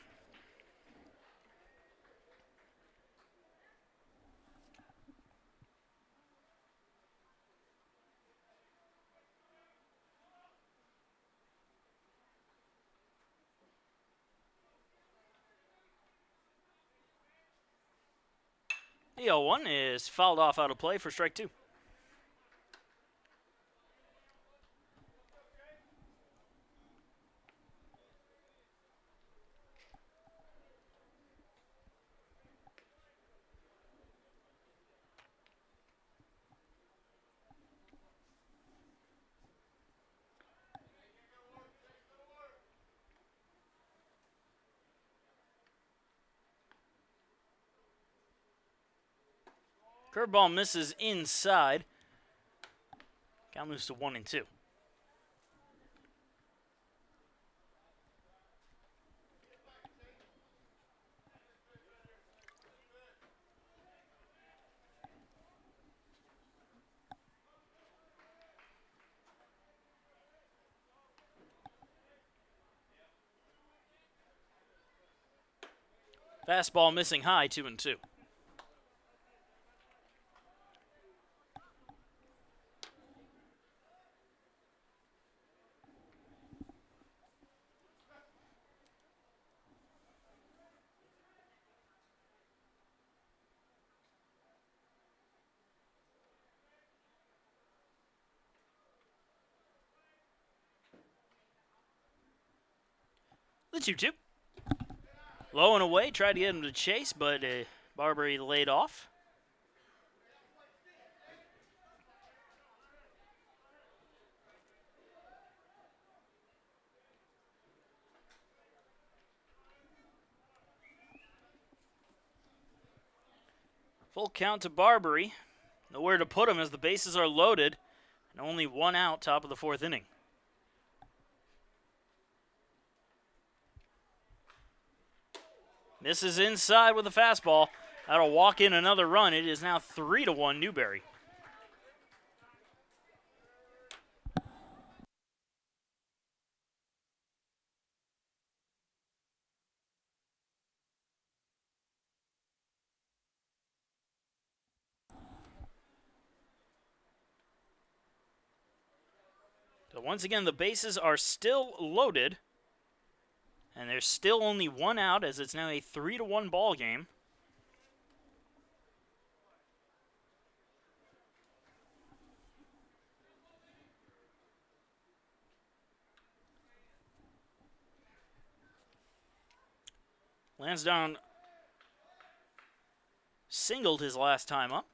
S1: The 0-1 is fouled off out of play for strike 2. Curveball misses inside. Count moves to 1-2. Fastball missing high, 2-2. The 2-2. Low and away, tried to get him to chase, but Barbary laid off. Full count to Barbary. Nowhere to put him as the bases are loaded. And only one out, top of the fourth inning. Misses inside with a fastball. That'll walk in another run. It is now 3-1 Newberry. So once again, the bases are still loaded. And there's still only one out as it's now a 3-1 ball game. Lansdowne singled his last time up.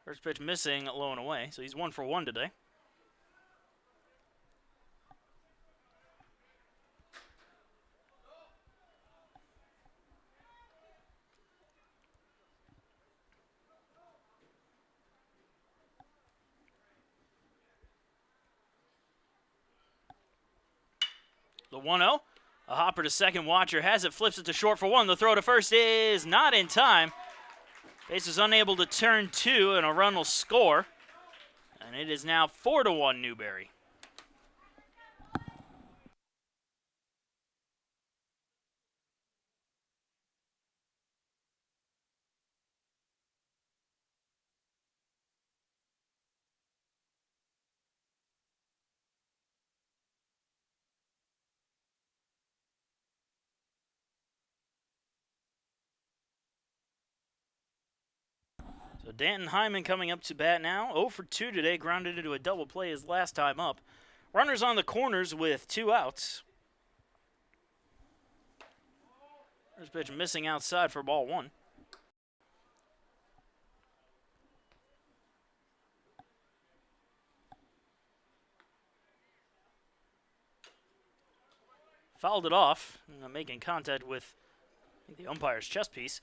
S1: First pitch missing, low and away, so he's 1 for 1 today. The 1-0. A hopper to second. Watcher has it, flips it to short for 1. The throw to first is not in time. Base is unable to turn 2, and a run will score. And it is now 4-1 Newberry. So Danton Hyman coming up to bat now. 0 for 2 today, grounded into a double play his last time up. Runners on the corners with 2 outs. First pitch missing outside for ball 1. Fouled it off, making contact with the umpire's chest piece.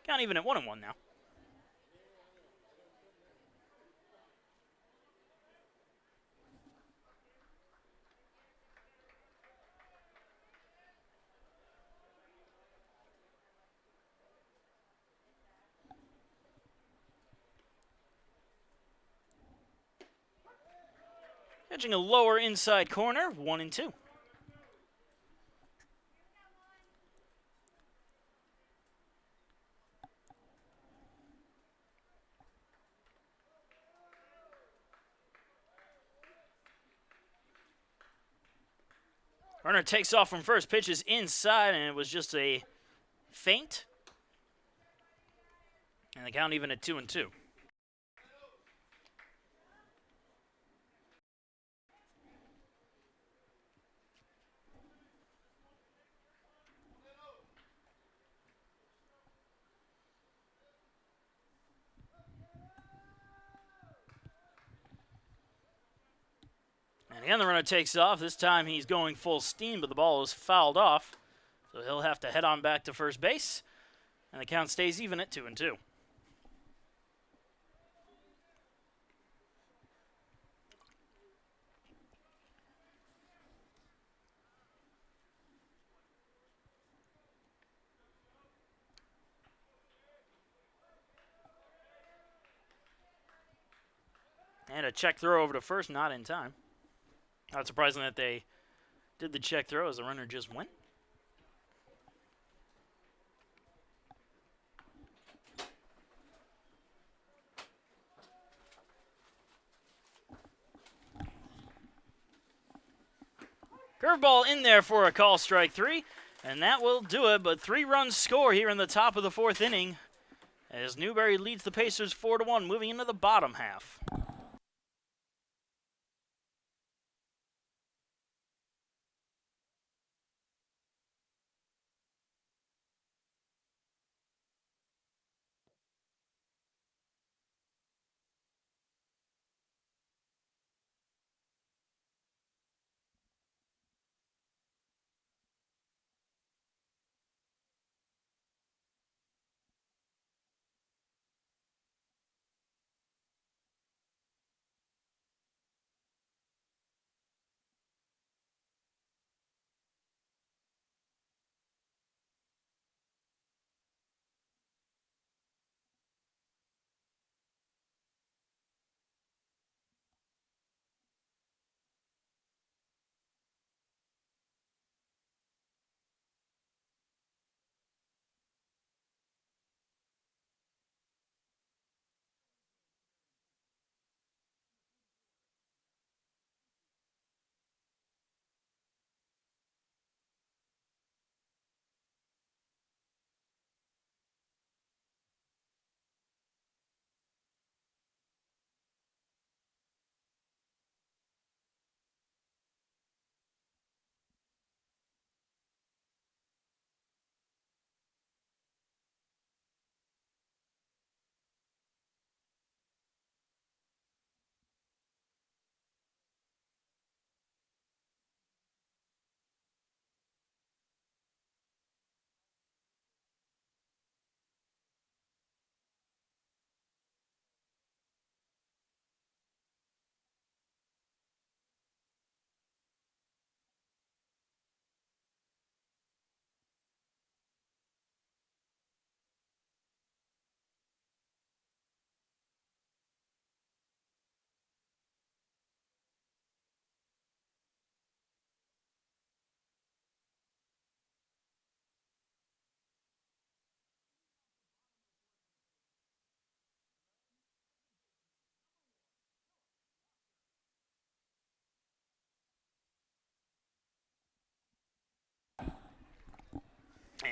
S1: Count even at 1-1 now. Pitching a lower inside corner, 1-2. Runner takes off from first, pitches inside, and it was just a feint. And the count even at 2-2. And again, the runner takes off. This time he's going full steam, but the ball is fouled off. So he'll have to head on back to first base. And the count stays even at 2-2. And a check throw over to first, not in time. Not surprising that they did the check throw as the runner just went. Curveball in there for a call, strike 3, and that will do it. But 3 runs score here in the top of the 4th inning as Newberry leads the Pacers 4-1, moving into the bottom half.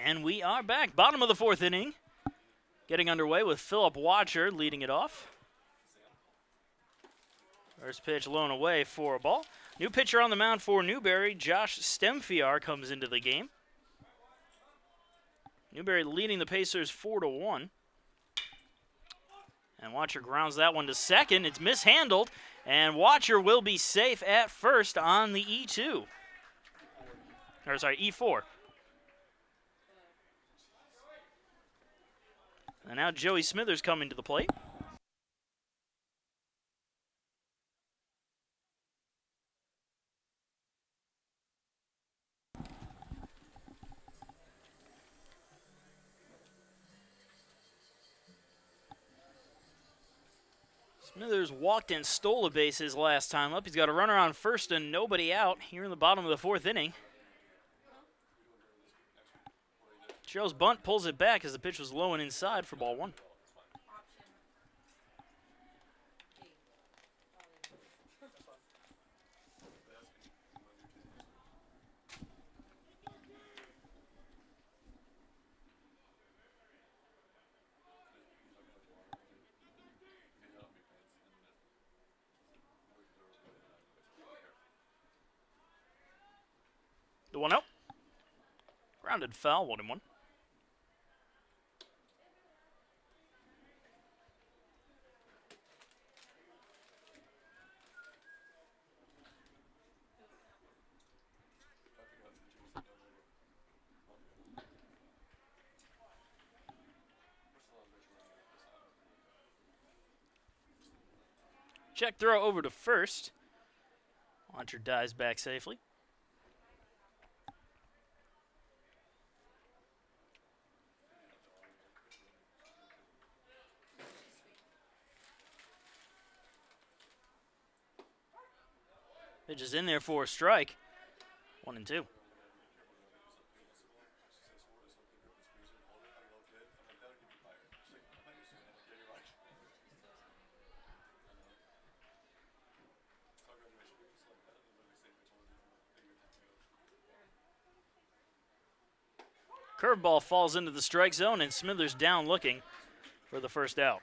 S1: And we are back. Bottom of the fourth inning. Getting underway with Philip Watcher leading it off. First pitch low and away for a ball. New pitcher on the mound for Newberry, Josh Stemfiar, comes into the game. Newberry leading the Pacers 4-1. And Watcher grounds that one to second. It's mishandled, and Watcher will be safe at first on the E2. Or sorry, E4. And now Joey Smithers coming to the plate. Smithers walked and stole a base his last time up. He's got a runner on first and nobody out here in the bottom of the fourth inning. Cheryl's bunt pulls it back as the pitch was low and inside for ball one. The 1-0. Grounded foul, 1-1. Check throw over to first. Watcher dives back safely. Pitch is in there for a strike. 1-2. Curveball falls into the strike zone, and Smithers down looking for the first out.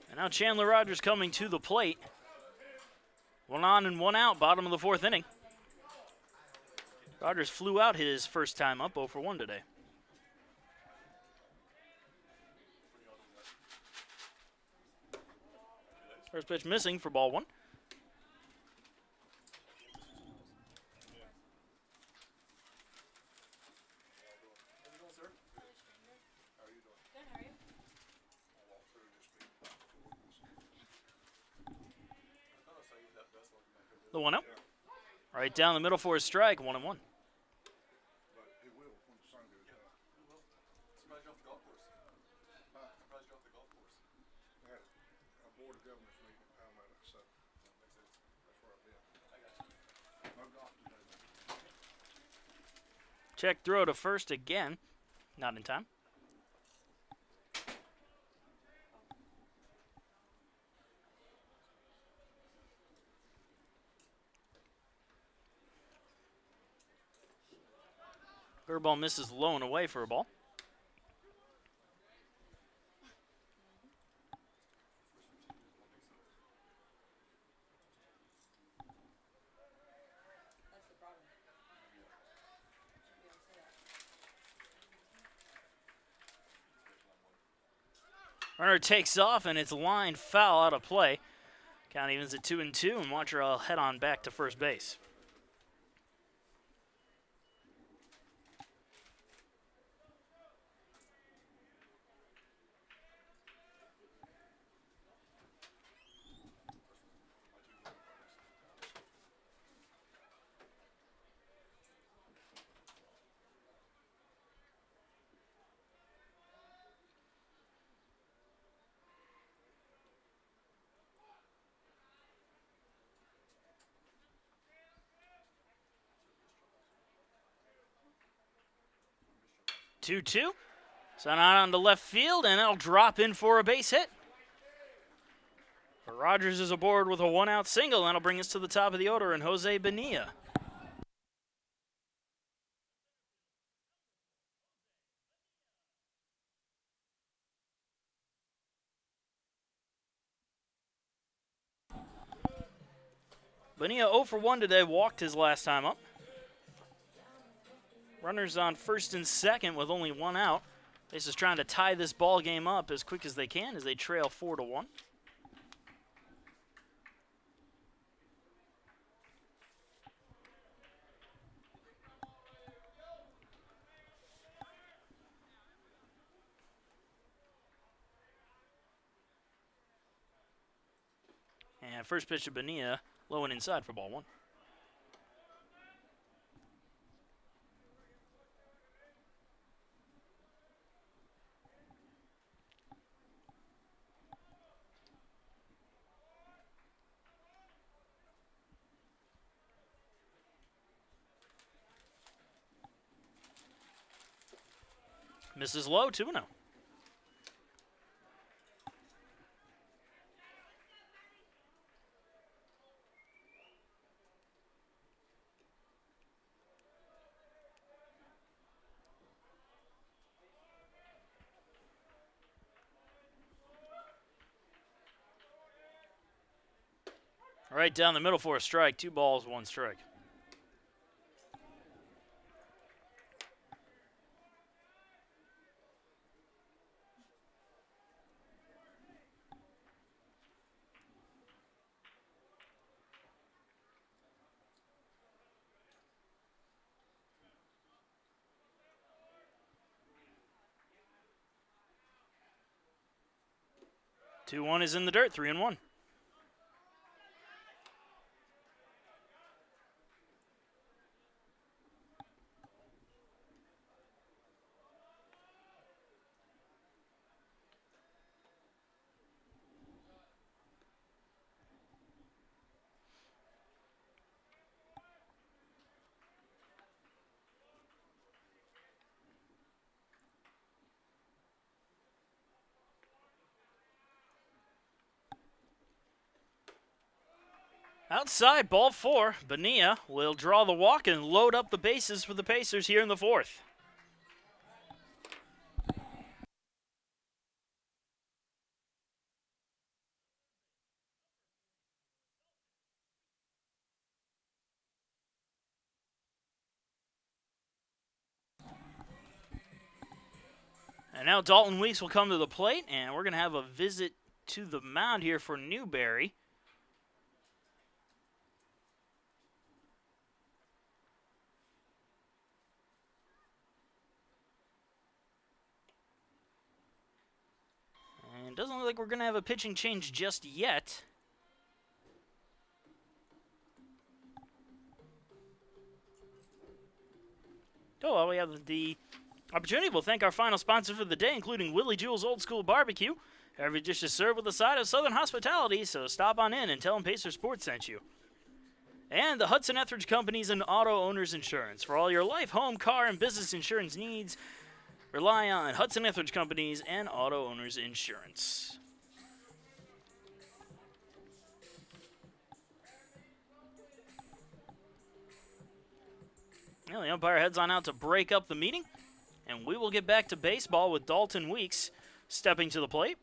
S1: And now Chandler Rogers coming to the plate. 1 on and 1 out, bottom of the fourth inning. Rogers flew out his first time up, 0 for 1 today. First pitch missing for ball one. The 1-0. Right down the middle for a strike, 1-1. Check throw to first again. Not in time. Curveball misses low and away for a ball. Runner takes off, and it's lined foul out of play. Count evens at 2-2, and Watcher will head on back to first base. Two-two. So not on to left field, and that'll drop in for a base hit. Rogers is aboard with a one-out single. That'll bring us to the top of the order and Jose Bonilla. Bonilla 0 for 1 today, walked his last time up. Runners on first and second with only one out. This is trying to tie this ball game up as quick as they can as they trail 4-1. And first pitch to Bonilla, low and inside for ball one. Misses low, 2-0. Right down the middle for a strike. 2 balls, 1 strike. Two one is in the dirt, 3-1. Outside, ball 4. Bonilla will draw the walk and load up the bases for the Pacers here in the 4th. And now Dalton Weeks will come to the plate, and we're going to have a visit to the mound here for Newberry. And it doesn't look like we're going to have a pitching change just yet. Oh, well, we have the opportunity. We'll thank our final sponsor for the day, including Willie Jewell's Old School Barbecue. Every dish is served with a side of Southern hospitality, so stop on in and tell them Pacer Sports sent you. And the Hudson Etheridge Companies and Auto Owners Insurance. For all your life, home, car, and business insurance needs, rely on Hudson Etheridge Companies and Auto Owners Insurance. Well, the umpire heads on out to break up the meeting, and we will get back to baseball with Dalton Weeks stepping to the plate.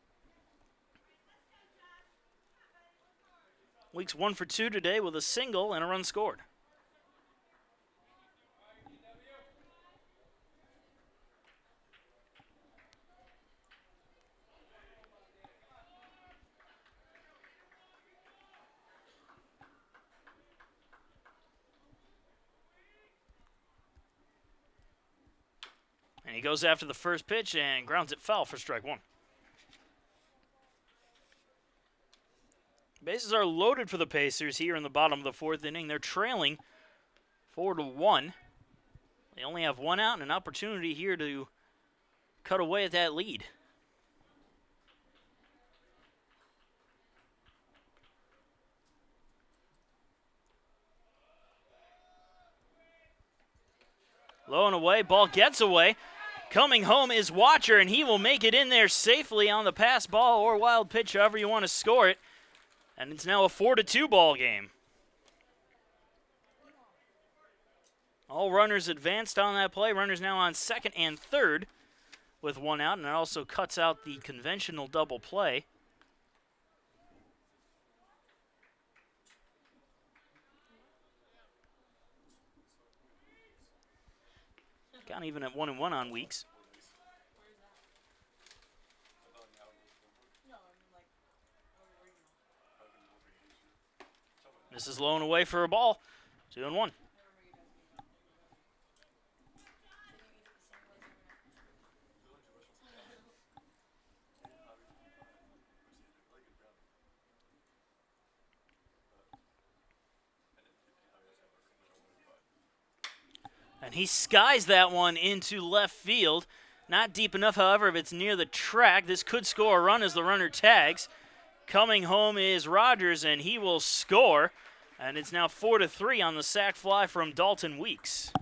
S1: Weeks 1 for 2 today with a single and a run scored. And he goes after the first pitch and grounds it foul for strike 1. Bases are loaded for the Pacers here in the bottom of the 4th inning. They're trailing 4-1. They only have one out and an opportunity here to cut away at that lead. Low and away, ball gets away. Coming home is Watcher, and he will make it in there safely on the pass ball or wild pitch, however you want to score it. And it's now a 4-2 ball game. All runners advanced on that play. Runners now on second and third with one out, and it also cuts out the conventional double play. Got even at 1-1 on Weeks. This is low and away for a ball. 2-1. And he skies that one into left field. Not deep enough, however, if it's near the track. This could score a run as the runner tags. Coming home is Rogers, and he will score. And it's now 4-3 on the sac fly from Dalton Weeks.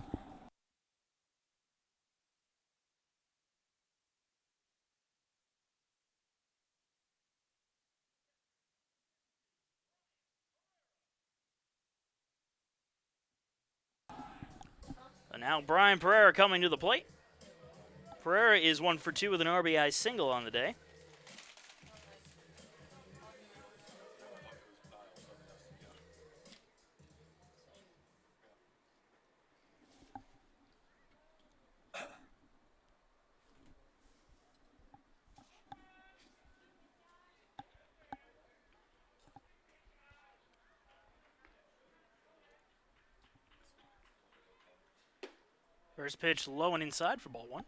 S1: And now Brian Pereira coming to the plate. Pereira is 1 for 2 with an RBI single on the day. First pitch low and inside for ball 1.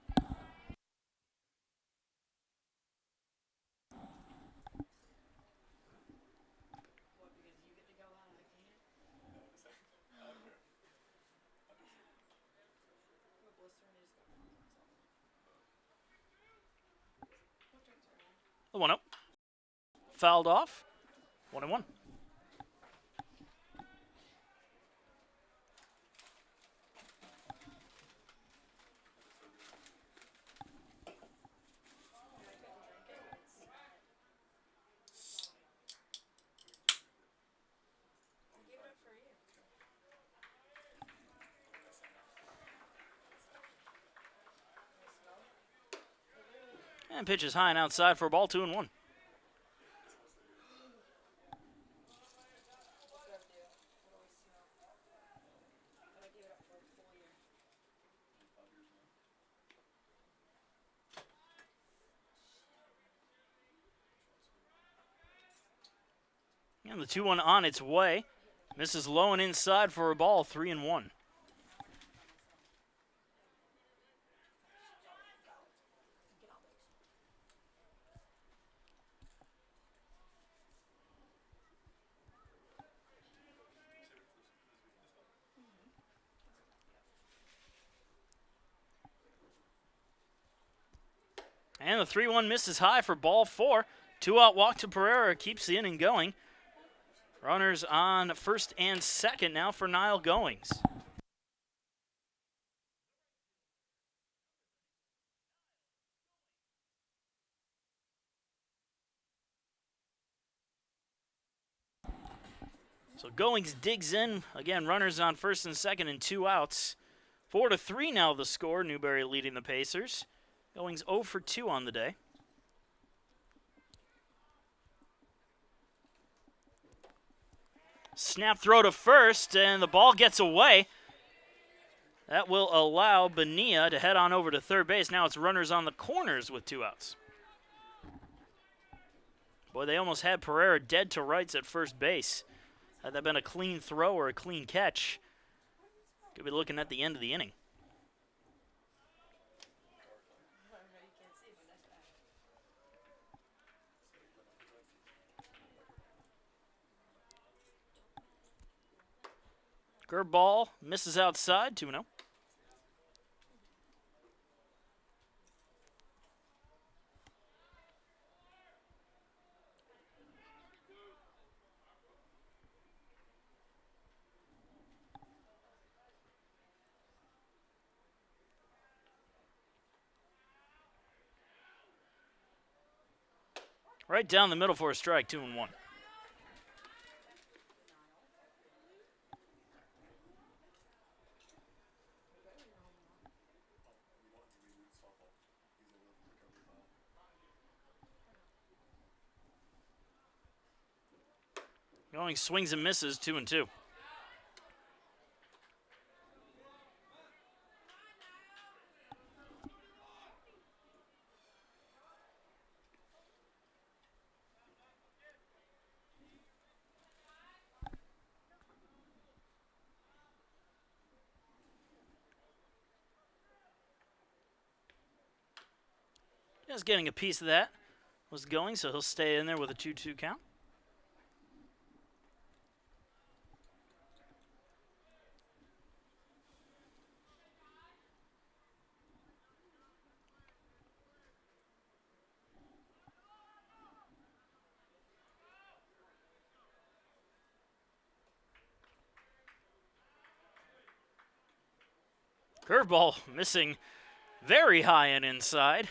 S1: The 1-0. Fouled off. 1-1. And pitches high and outside for a ball, 2-1. And the 2-1 on its way. Misses low and inside for a ball, 3-1. And the 3-1 misses high for ball 4. 2-out walk to Pereira keeps the inning going. Runners on first and second now for Niall Goings. So Goings digs in. Again, runners on first and second and 2 outs. 4-3 now the score. Newberry leading the Pacers. Goings 0 for 2 on the day. Snap throw to first, and the ball gets away. That will allow Bonilla to head on over to third base. Now it's runners on the corners with 2 outs. Boy, they almost had Pereira dead to rights at first base. Had that been a clean throw or a clean catch, could be looking at the end of the inning. Curveball misses outside, 2-0. Right down the middle for a strike, 2-1. Going swings and misses, 2-2. Just getting a piece of that was going, so he'll stay in there with a 2-2 count. Curveball missing very high and inside.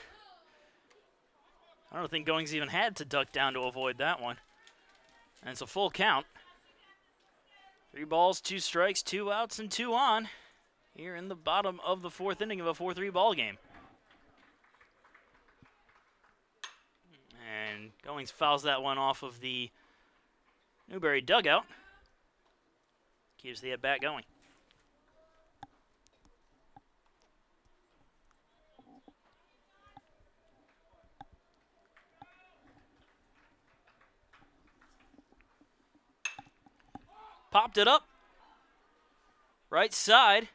S1: I don't think Goings even had to duck down to avoid that one. And it's a full count. 3 balls, 2 strikes, 2 outs, and 2 on here in the bottom of the 4th inning of a 4-3 ball game. And Goings fouls that one off of the Newberry dugout. Keeps the at-bat going. Popped it up. Right side.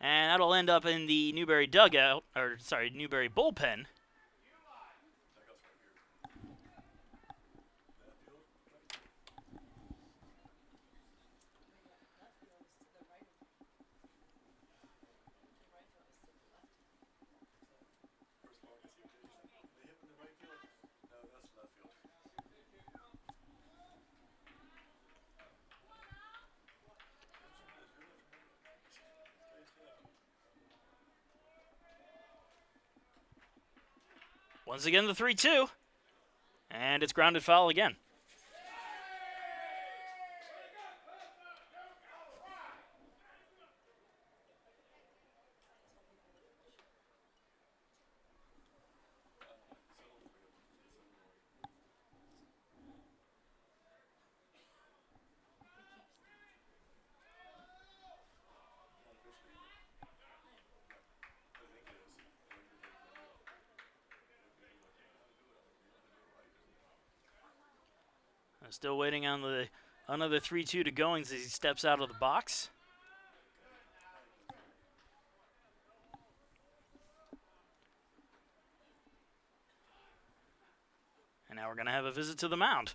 S1: And that'll end up in the Newberry dugout, or sorry, Newberry bullpen. Once again, the 3-2. And it's grounded foul again. Still waiting on the another 3-2 to Goings as he steps out of the box. And now we're going to have a visit to the mound.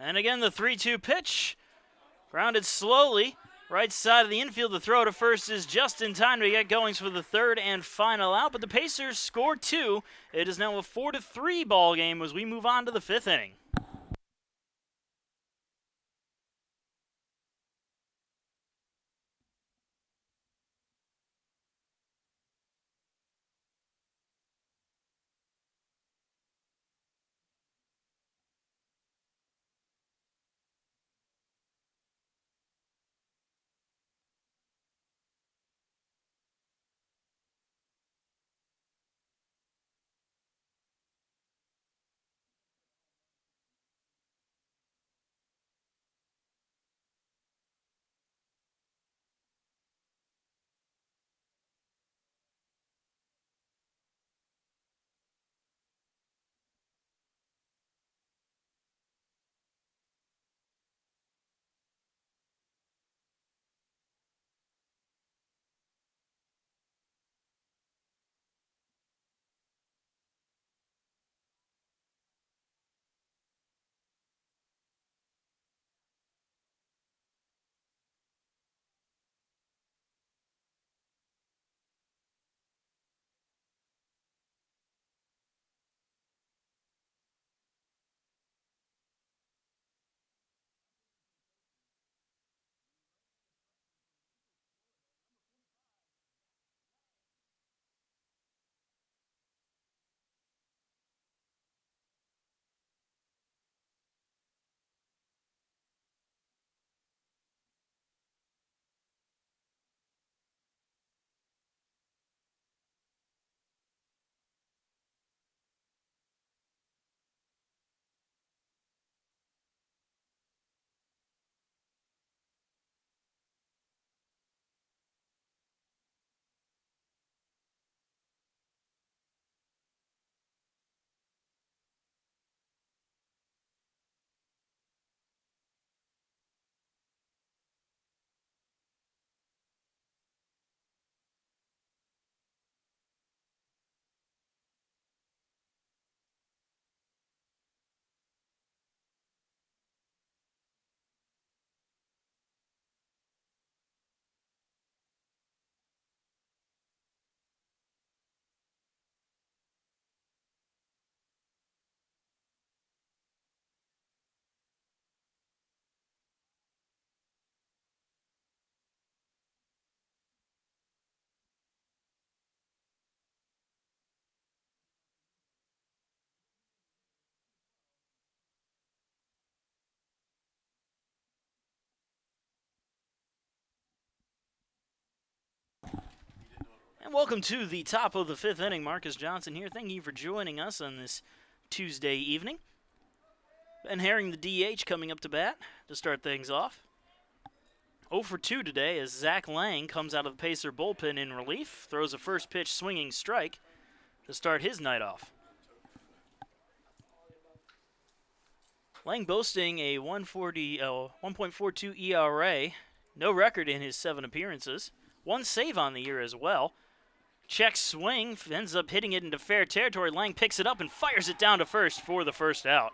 S1: And again, the 3-2 pitch. Grounded slowly. Right side of the infield. The throw to first is just in time to get Goings for the 3rd and final out. But the Pacers score 2. It is now a 4-3 ball game as we move on to the 5th inning. And welcome to the top of the fifth inning. Marcus Johnson here. Thank you for joining us on this Tuesday evening. Ben Herring, the DH, coming up to bat to start things off. 0 for 2 today as Zach Lang comes out of the Pacer bullpen in relief. Throws a first pitch swinging strike to start his night off. Lang boasting a 1.42 ERA. No record in his 7 appearances. 1 save on the year as well. Check swing, ends up hitting it into fair territory. Lang picks it up and fires it down to first for the first out.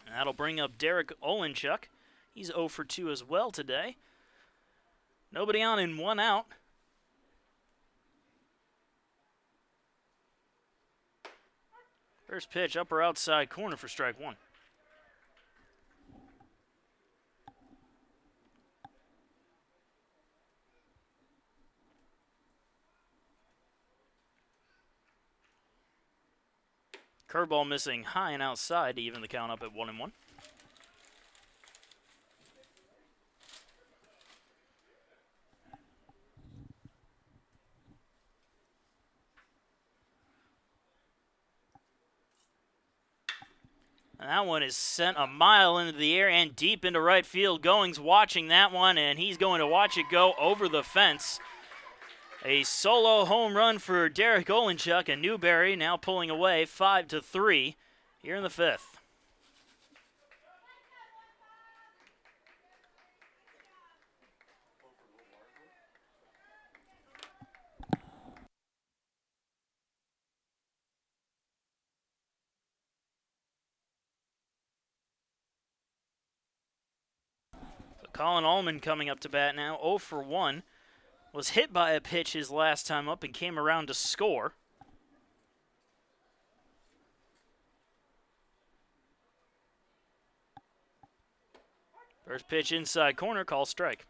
S1: And that'll bring up Derek Olenchuk. He's 0 for 2 as well today. Nobody on and 1 out. First pitch, upper outside corner for strike 1. Curveball missing high and outside to even the count up at 1-1. And that one is sent a mile into the air and deep into right field. Goings watching that one, and he's going to watch it go over the fence. A solo home run for Derek Olenchuk, and Newberry now pulling away 5-3 here in the 5th. Colin Allman coming up to bat now, 0 for 1. Was hit by a pitch his last time up and came around to score. First pitch inside corner, call strike.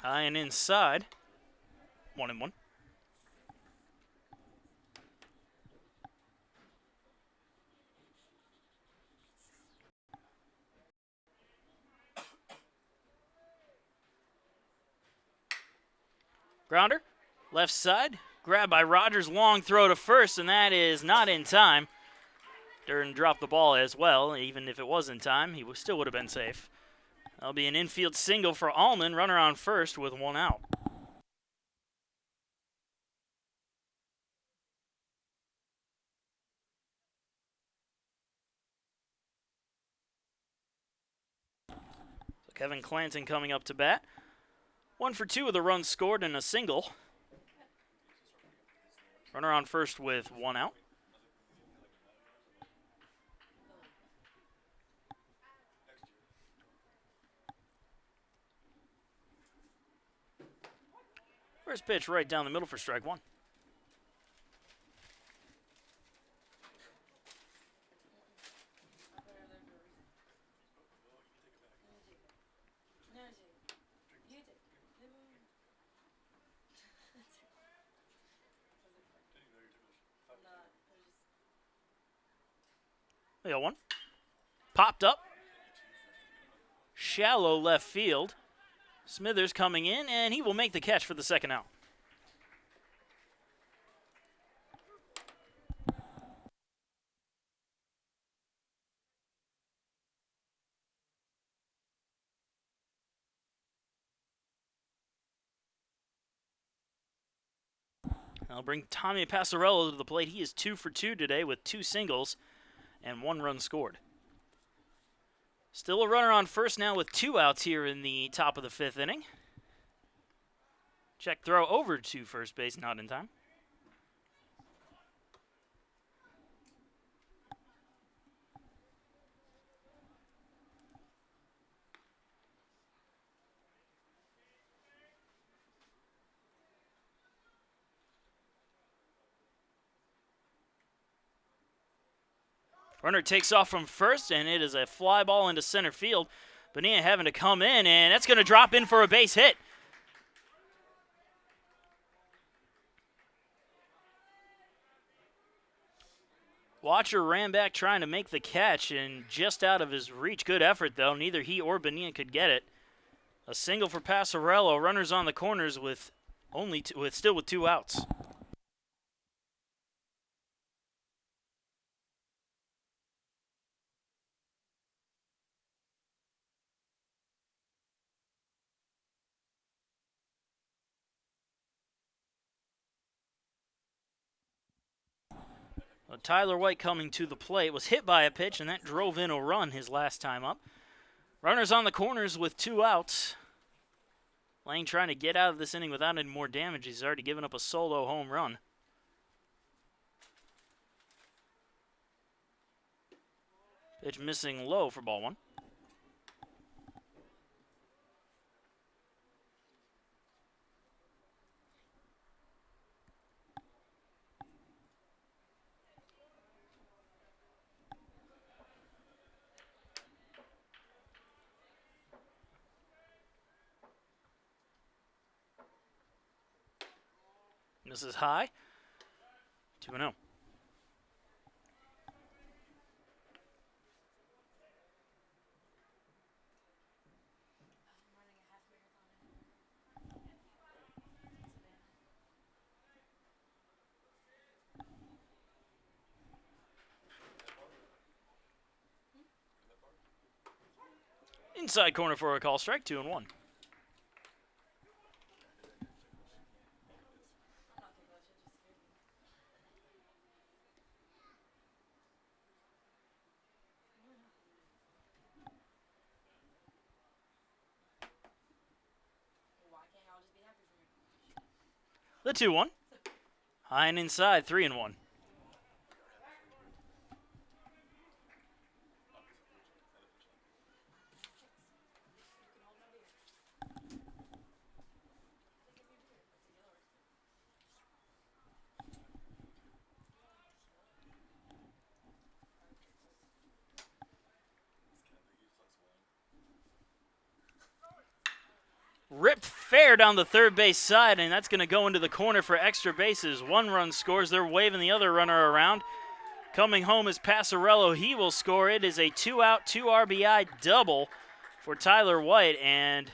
S1: High and inside, 1-1. Grounder, left side, grabbed by Rogers, long throw to first, and that is not in time. Durden dropped the ball as well. Even if it was in time, he still would have been safe. That'll be an infield single for Allman, runner on first with 1 out. So Kevin Clanton coming up to bat. 1 for 2 with a run scored and a single. Runner on first with 1 out. First pitch right down the middle for strike 1. We got 1. Popped up. Shallow left field. Smithers coming in, and he will make the catch for the second out. I'll bring Tommy Passarello to the plate. He is 2 for 2 today with 2 singles and 1 run scored. Still a runner on first now with 2 outs here in the top of the 5th inning. Check throw over to first base, not in time. Runner takes off from first, and it is a fly ball into center field. Bonilla having to come in, and that's going to drop in for a base hit. Watcher ran back trying to make the catch, and just out of his reach. Good effort, though. Neither he or Bonilla could get it. A single for Passarello. Runners on the corners with still with 2 outs. Tyler White coming to the plate was hit by a pitch, and that drove in a run his last time up. Runners on the corners with 2 outs. Lang trying to get out of this inning without any more damage. He's already given up a solo home run. Pitch missing low for ball 1. This is high. 2-0. Inside corner for a call strike, 2-1. The 2-1. High and inside, 3-1. Ripped fair down the third base side, and that's going to go into the corner for extra bases. 1 run scores. They're waving the other runner around. Coming home is Passarello. He will score. It is a 2-out, 2 RBI double for Tyler White, and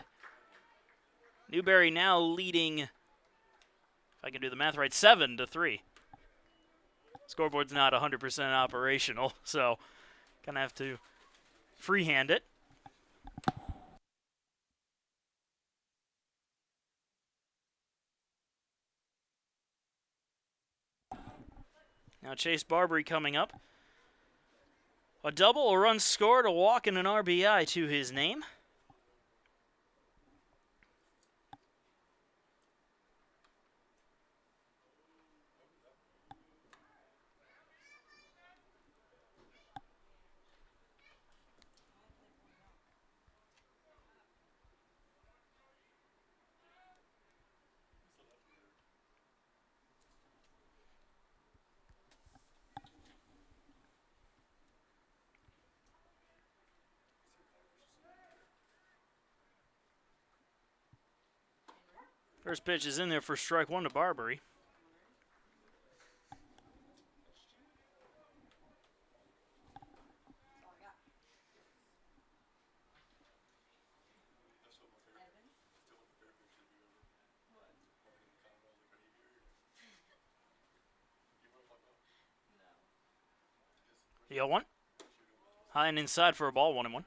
S1: Newberry now leading, if I can do the math right, 7-3. Scoreboard's not 100% operational, so gonna have to freehand it. Now Chase Barbary coming up. A double, a run scored, a walk, and an RBI to his name. First pitch is in there for strike 1 to Barbary. The 0-1. High and inside for a ball, 1-1.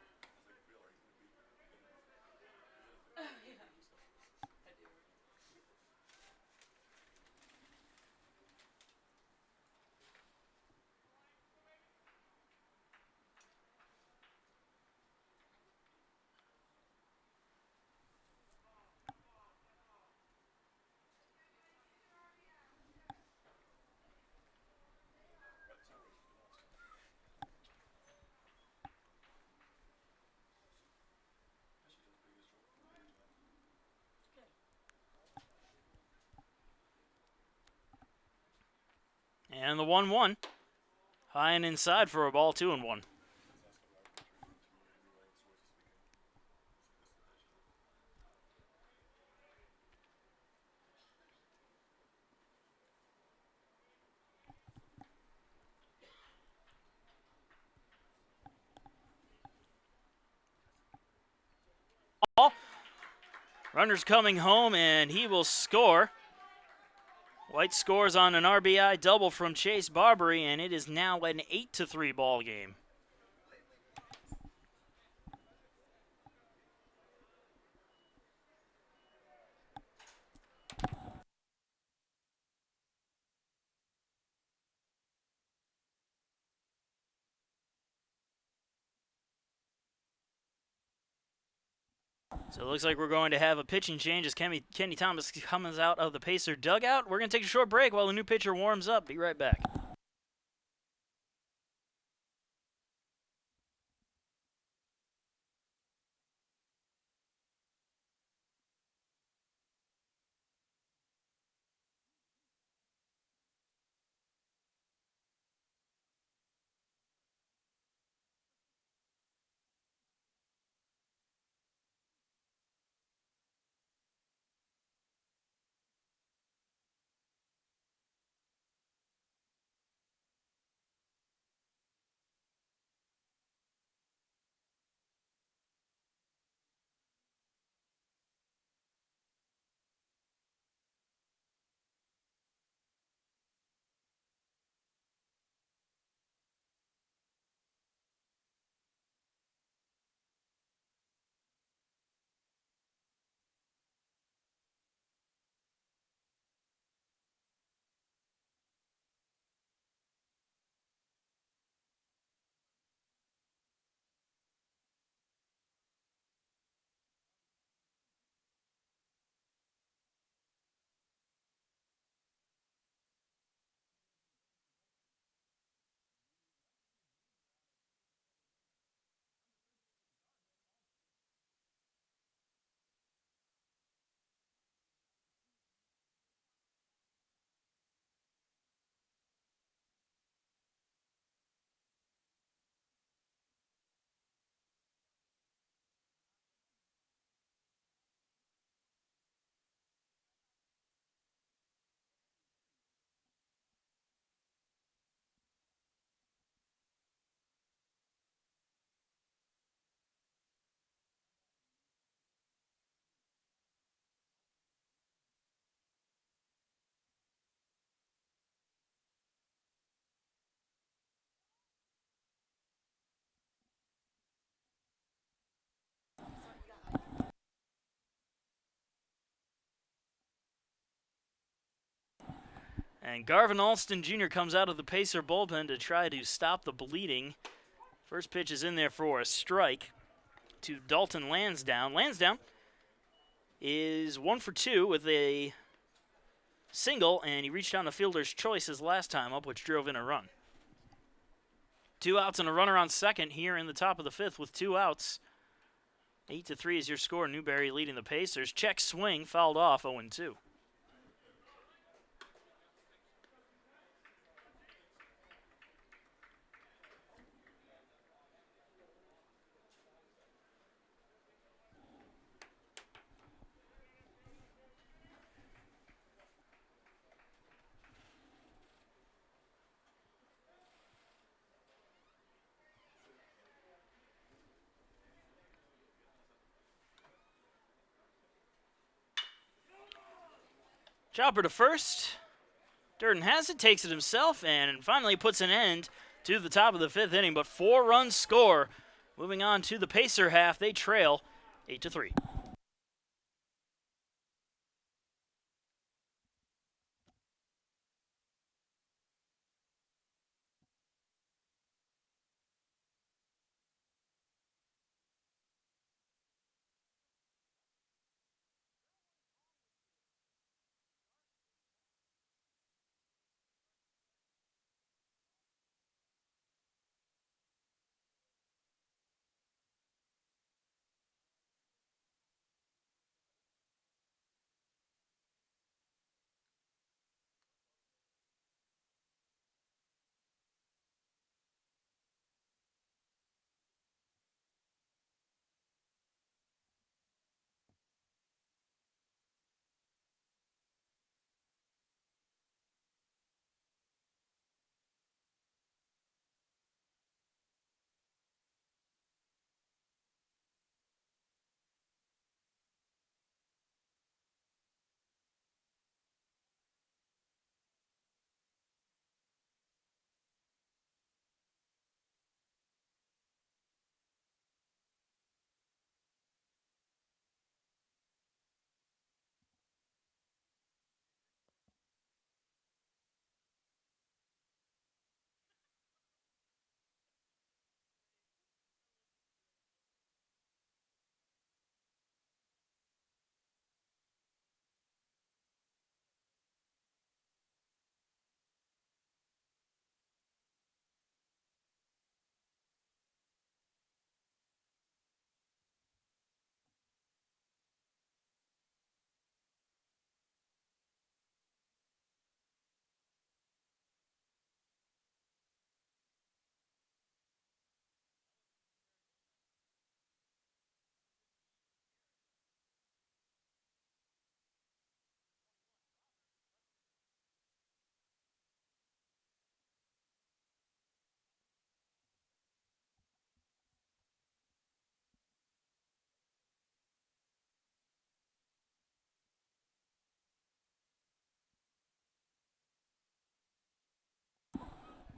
S1: And the 1-1. High and inside for a ball, 2-1. Runner's coming home, and he will score. White scores on an RBI double from Chase Barbary, and it is now an 8-3 ball game. So it looks like we're going to have a pitching change as Kenny Thomas comes out of the Pacer dugout. We're going to take a short break while the new pitcher warms up. Be right back. And Garvin Alston Jr. comes out of the Pacer bullpen to try to stop the bleeding. First pitch is in there for a strike to Dalton Lansdowne. Lansdowne is 1 for 2 with a single, and he reached down the fielder's choice his last time up, which drove in a run. 2 outs and a runner on second here in the top of the 5th with 2 outs. 8-3 is your score. Newberry leading the Pacers. Check swing, fouled off, 0-2. Chopper to first. Durden has it, takes it himself, and finally puts an end to the top of the 5th inning. But 4 runs score. Moving on to the Pacer half, they trail 8-3.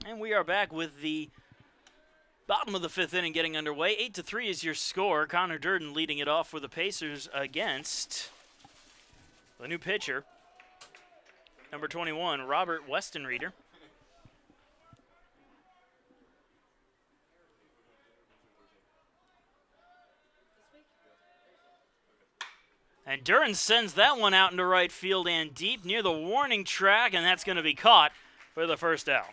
S1: And we are back with the bottom of the fifth inning getting underway. 8-3 is your score. Connor Durden leading it off for the Pacers against the new pitcher, number 21, Robert Westenrieder. And Durden sends that one out into right field and deep near the warning track, and that's going to be caught for the first out.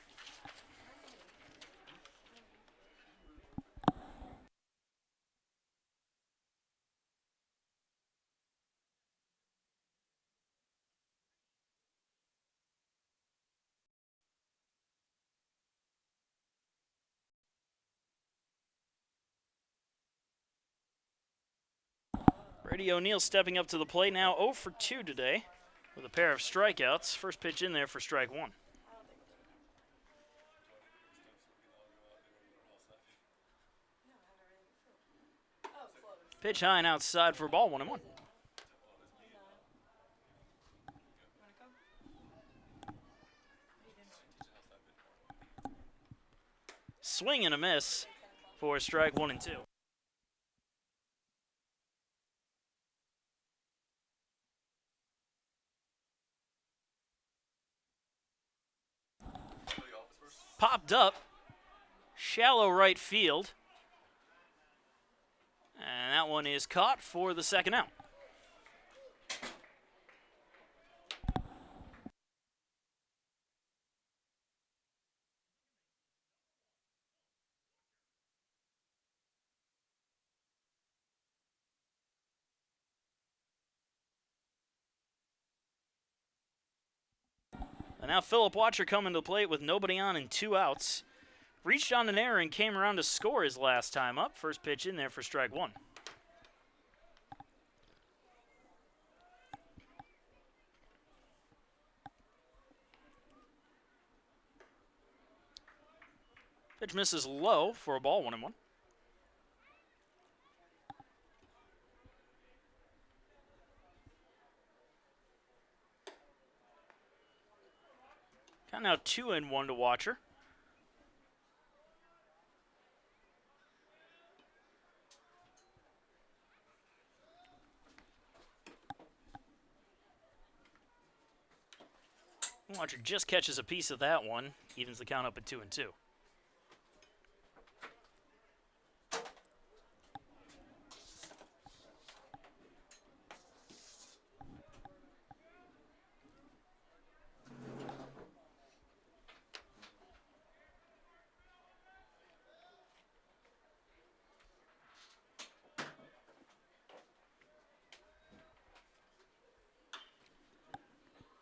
S1: Brady O'Neill stepping up to the plate now, 0 for 2 today with a pair of strikeouts. First pitch in there for strike one. Pitch high and outside for ball, 1-1. Swing and a miss for strike 1 and 2. Popped up, shallow right field. And that one is caught for the second out. And now Philip Watcher coming to the plate with nobody on and 2 outs. Reached on an error and came around to score his last time up. First pitch in there for strike 1. Pitch misses low for a ball, 1-1. Count now 2-1 to Watcher. Watcher just catches a piece of that one, evens the count up at 2-2.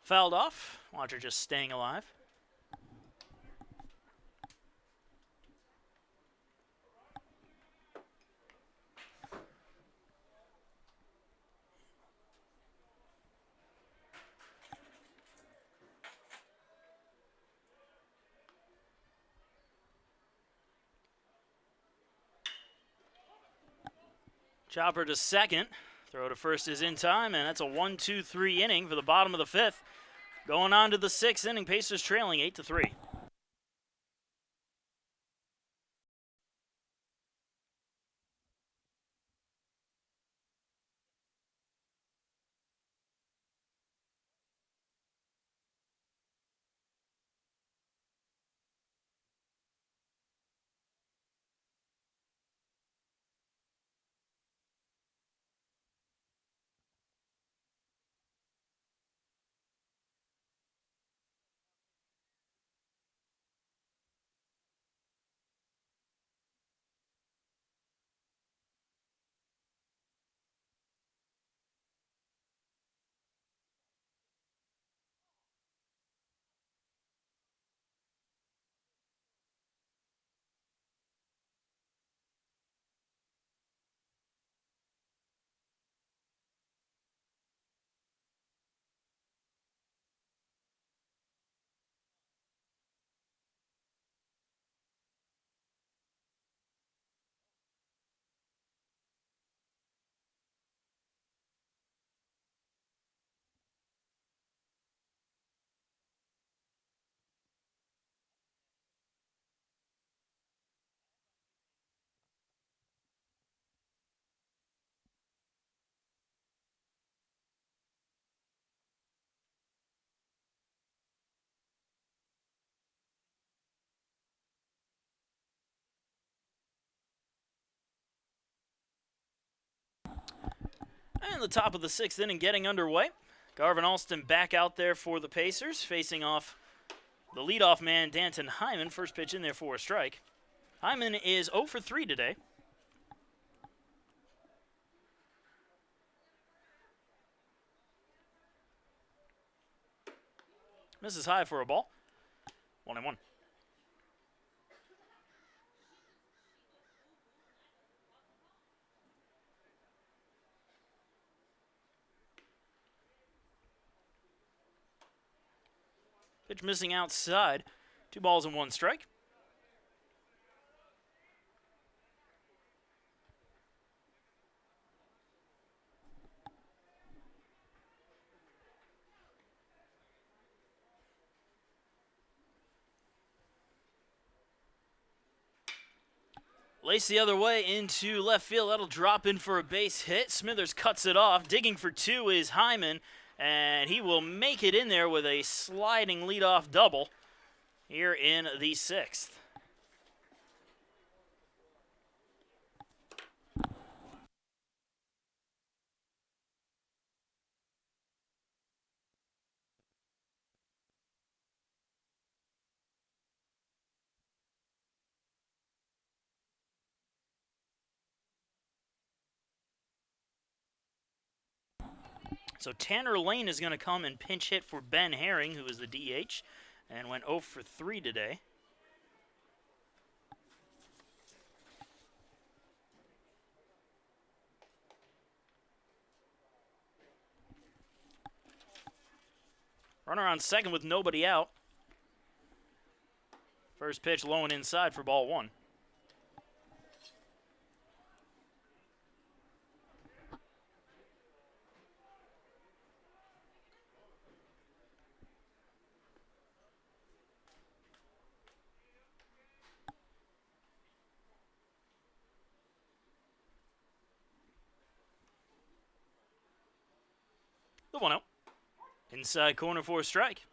S1: Fouled off. Watcher just staying alive. Chopper to second. Throw to first is in time, and that's a 1-2-3 inning for the bottom of the fifth. Going on to the sixth inning, Pacers trailing 8-3. And the top of the 6th inning getting underway. Garvin Alston back out there for the Pacers, facing off the leadoff man, Danton Hyman. First pitch in there for a strike. Hyman is 0 for 3 today. Misses high for a ball. 1-1. Pitch missing outside. 2 balls and 1 strike. Lace the other way into left field. That'll drop in for a base hit. Smithers cuts it off. Digging for 2 is Hyman, and he will make it in there with a sliding leadoff double here in the 6th. So Tanner Lane is going to come and pinch hit for Ben Herring, who is the DH, and went 0 for 3 today. Runner on second with nobody out. First pitch low and inside for ball 1. The 1-0. Inside corner for a strike.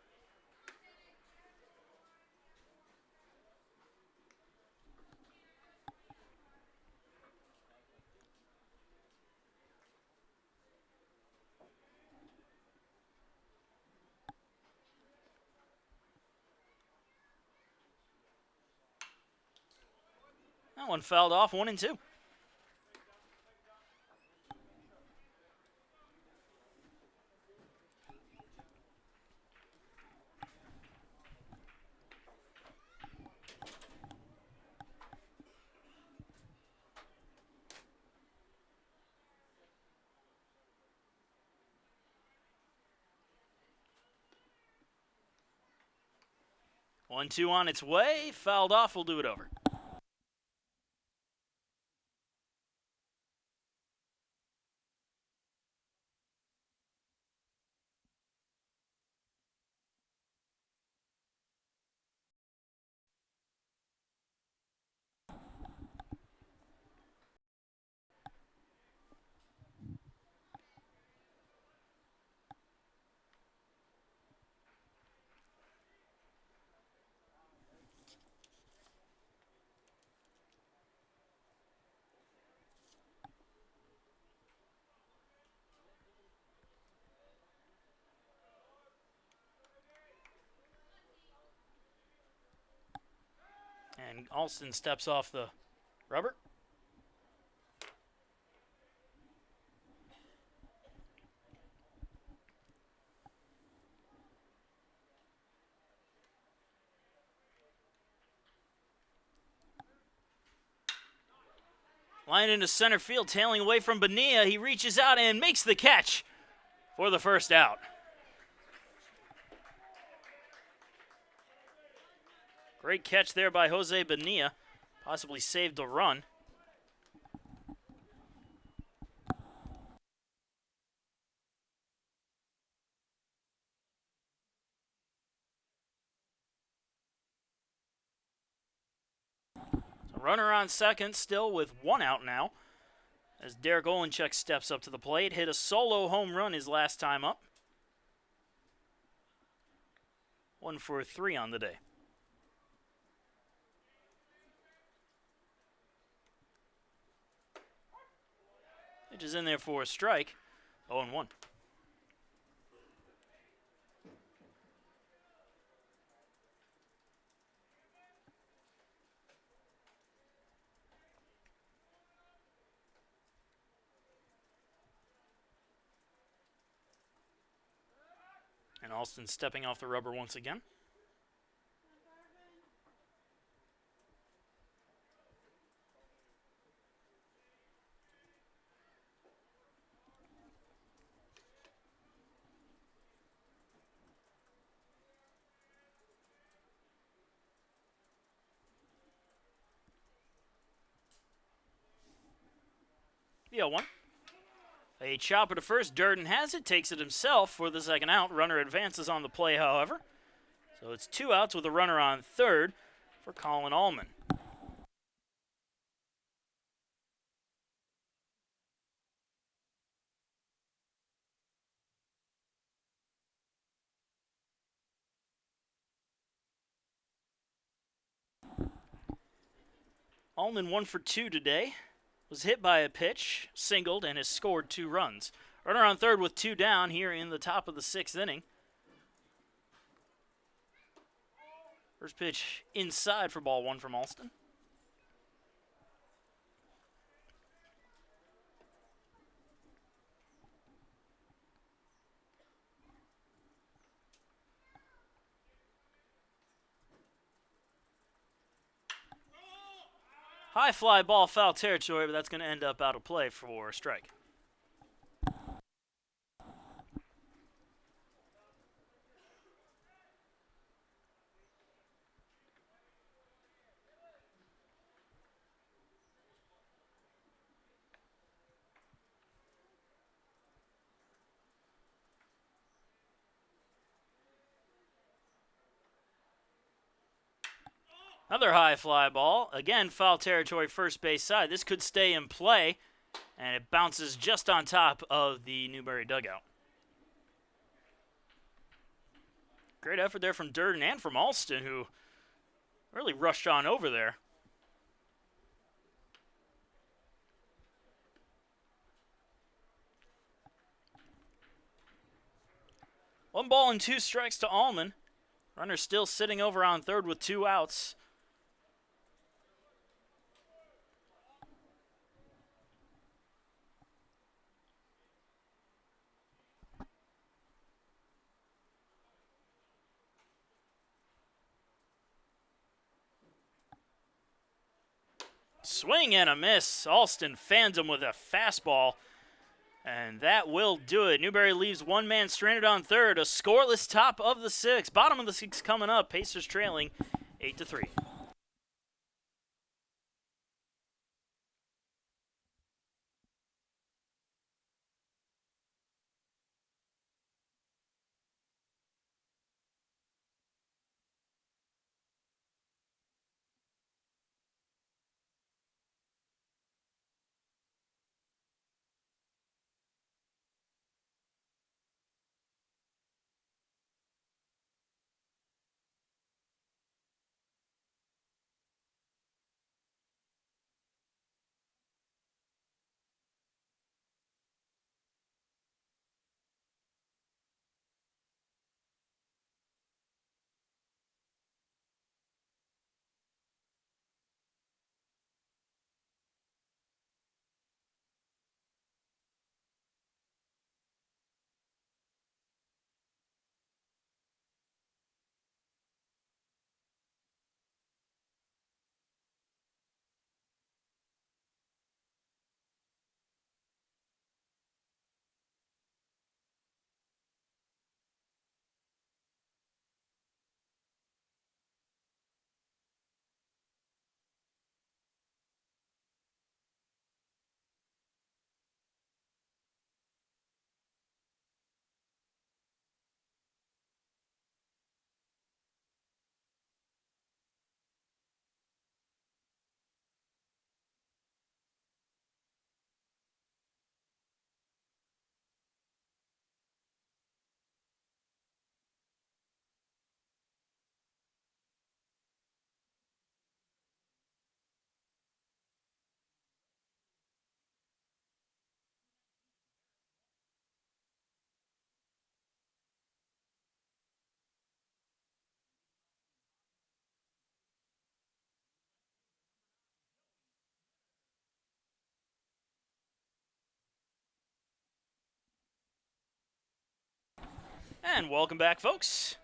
S1: That one fouled off, 1-2. One, 2 on its way. Fouled off. We'll do it over. And Alston steps off the rubber. Line into center field, tailing away from Bonilla. He reaches out and makes the catch for the first out. Great catch there by Jose Bonilla. Possibly saved a run. So runner on second, still with 1 out now. As Derek Olenchuk steps up to the plate. Hit a solo home run his last time up. 1 for 3 on the day. Pitch is in there for a strike. 0-1. And Alston stepping off the rubber once again. The 0-1. A chopper to first. Durden has it, takes it himself for the second out. Runner advances on the play, however. So it's 2 outs with a runner on third for Colin Allman. Allman 1 for 2 today. Was hit by a pitch, singled, and has scored 2 runs. Runner on third with 2 down here in the top of the 6th inning. First pitch inside for ball 1 from Alston. High fly ball, foul territory, but that's going to end up out of play for a strike. Another high fly ball. Again, foul territory, first base side. This could stay in play, and it bounces just on top of the Newberry dugout. Great effort there from Durden and from Alston, who really rushed on over there. 1 ball and 2 strikes to Allman. Runner still sitting over on third with 2 outs. Swing and a miss. Alston fans him with a fastball, and that will do it. Newberry leaves 1 man stranded on third. A scoreless top of the 6th. Bottom of the 6th coming up. Pacers trailing 8-3. And welcome back, folks.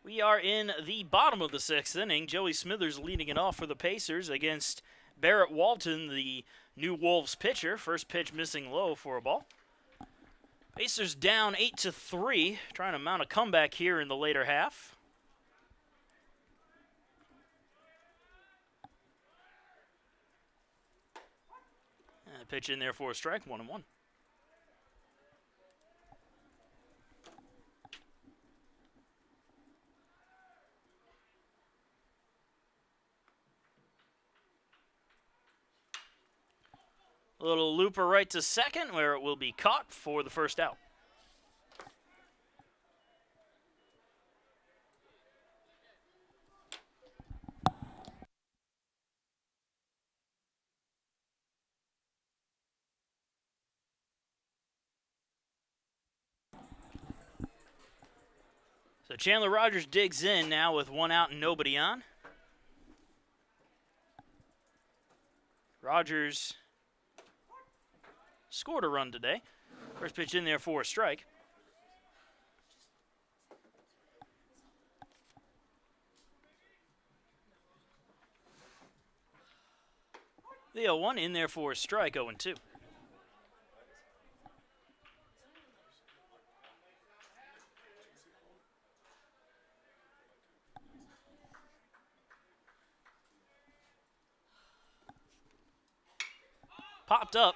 S1: We are in the bottom of the sixth inning. Joey Smithers leading it off for the Pacers against Barrett Walton, the new Wolves pitcher. First pitch missing low for a ball. Pacers down 8-3, trying to mount a comeback here in the later half. And a pitch in there for a strike, 1-1. A little looper right to second, where it will be caught for the first out. So Chandler Rogers digs in now with one out and nobody on. Rogers scored a run today. First pitch in there for a strike. The 0-1 in there for a strike, 0-2. Popped up.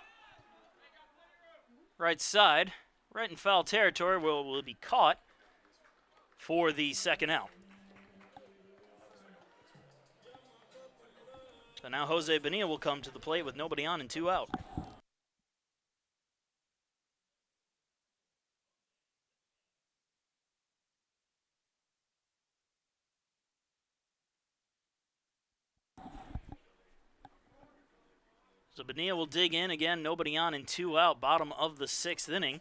S1: Right side. Right in foul territory will be caught for the second out. So now Jose Bonilla will come to the plate with nobody on and two out. So Bonilla will dig in again, nobody on and two out, bottom of the sixth inning.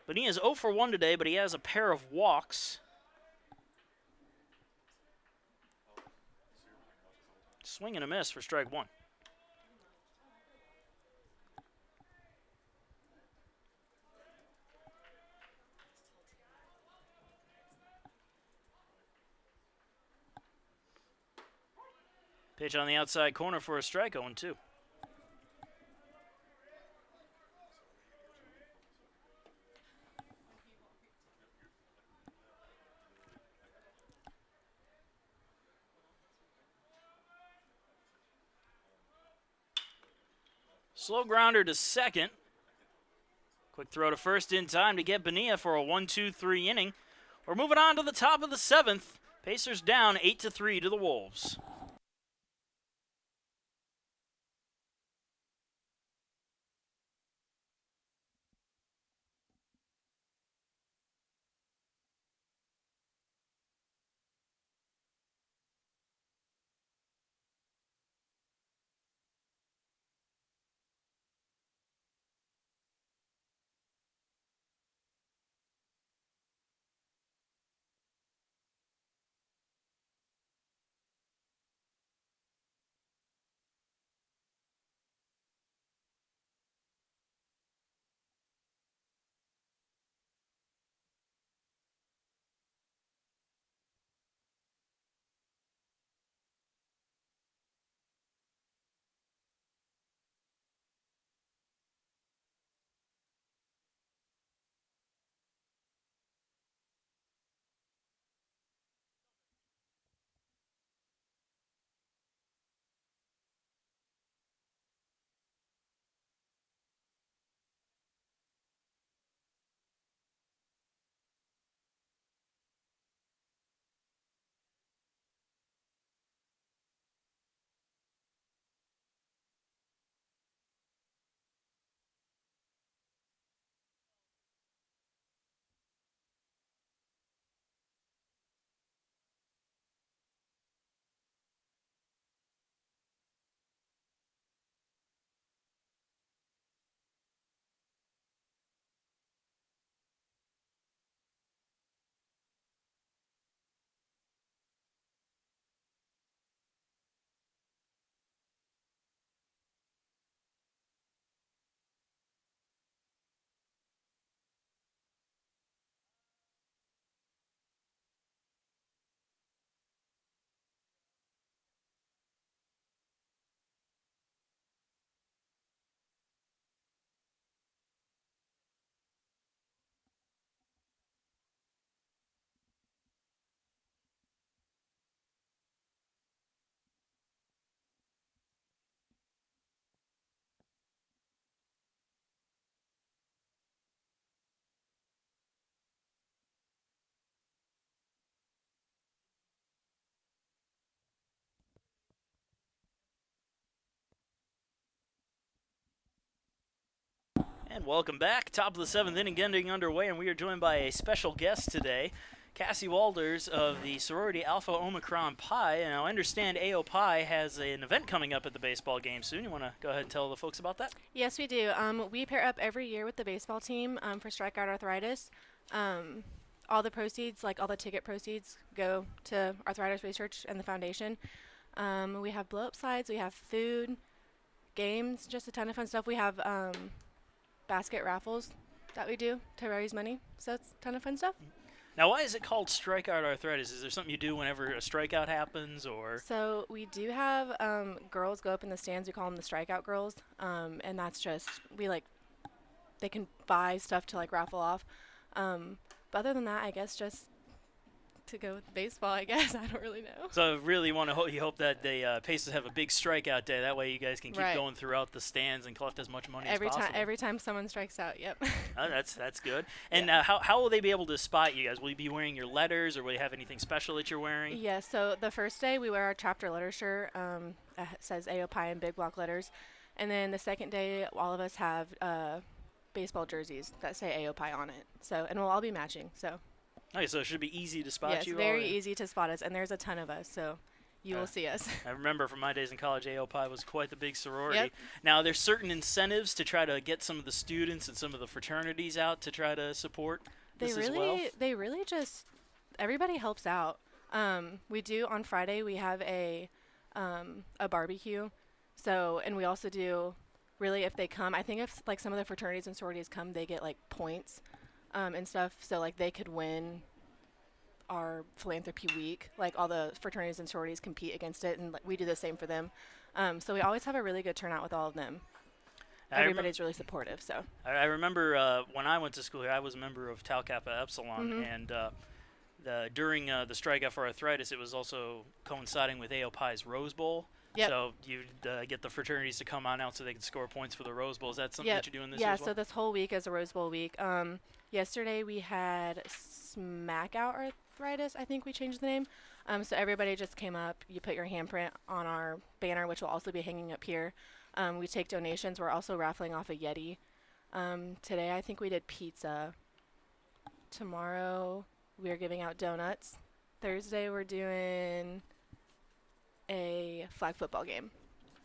S1: Bonilla's 0 for 1 today, but he has a pair of walks. Swing and a miss for strike one. Pitch on the outside corner for a strike, 0-2. Slow grounder to second. Quick throw to first in time to get Bonilla for a 1-2-3 inning. We're moving on to the top of the seventh. Pacers down 8-3 to the Wolves. And welcome back. Top of the seventh inning getting underway, and we are joined by a special guest today, Cassie Walders of the sorority Alpha Omicron Pi. And I understand AO Pi has an event coming up at the baseball game soon. You want to go ahead and tell the folks about that?
S3: Yes, we do. We pair up every year with the baseball team for strikeout arthritis. All the proceeds, like all the ticket proceeds, go to arthritis research and the foundation. We have blow-up slides, we have food, games, just a ton of fun stuff. We have basket raffles that we do to raise money, so it's a ton of fun stuff.
S1: Now, why is it called strikeout arthritis? Is there something you do whenever a strikeout happens, or?
S3: So we do have girls go up in the stands. We call them the strikeout girls, and that's just they can buy stuff to raffle off. But other than that, I guess just to go with baseball. I guess I don't really know.
S1: So really want to you hope that the Pacers have a big strikeout day. That way you guys can keep
S3: Right.
S1: going throughout the stands and collect as much money
S3: Every
S1: as possible.
S3: every time someone strikes out. Yep.
S1: Oh, that's good. And
S3: Yeah.
S1: how will they be able to spot you guys? Will you be wearing your letters, or will you have anything special that you're wearing?
S3: Yeah, so the first day we wear our chapter letter shirt. It says AOPI in big block letters. And then the second day, all of us have baseball jerseys that say AOPI on it. So, and we'll all be matching. So,
S1: Okay, so it should be easy to spot
S3: yeah, it's
S1: you.
S3: very easy to spot us. And there's a ton of us, so you will see us.
S1: I remember from my days in college, AOPI was quite the big sorority.
S3: Yep.
S1: Now, there's certain incentives to try to get some of the students and some of the fraternities out to try to support this as well.
S3: They really just, everybody helps out. We do on Friday, we have a barbecue. So, and we also do, really, if they come, I think if some of the fraternities and sororities come, they get points and stuff. So they could win our philanthropy week. All the fraternities and sororities compete against it, and we do the same for them. So we always have a really good turnout with all of them. Everybody's really supportive. So
S1: I remember when I went to school here, I was a member of Tau Kappa Epsilon, and during the strikeout for arthritis, it was also coinciding with AOPI's Rose Bowl.
S3: Yep.
S1: So you'd get the fraternities to come on out so they could score points for the Rose Bowl. Is that something
S3: Yep.
S1: that you're doing this year
S3: Yeah,
S1: as well?
S3: so this whole week is a Rose Bowl week. Yesterday we had Smack Out Arthritis, I think we changed the name. So everybody just came up. You put your handprint on our banner, which will also be hanging up here. We take donations. We're also raffling off a Yeti. Today I think we did pizza. Tomorrow we are giving out donuts. Thursday we're doing a flag football game.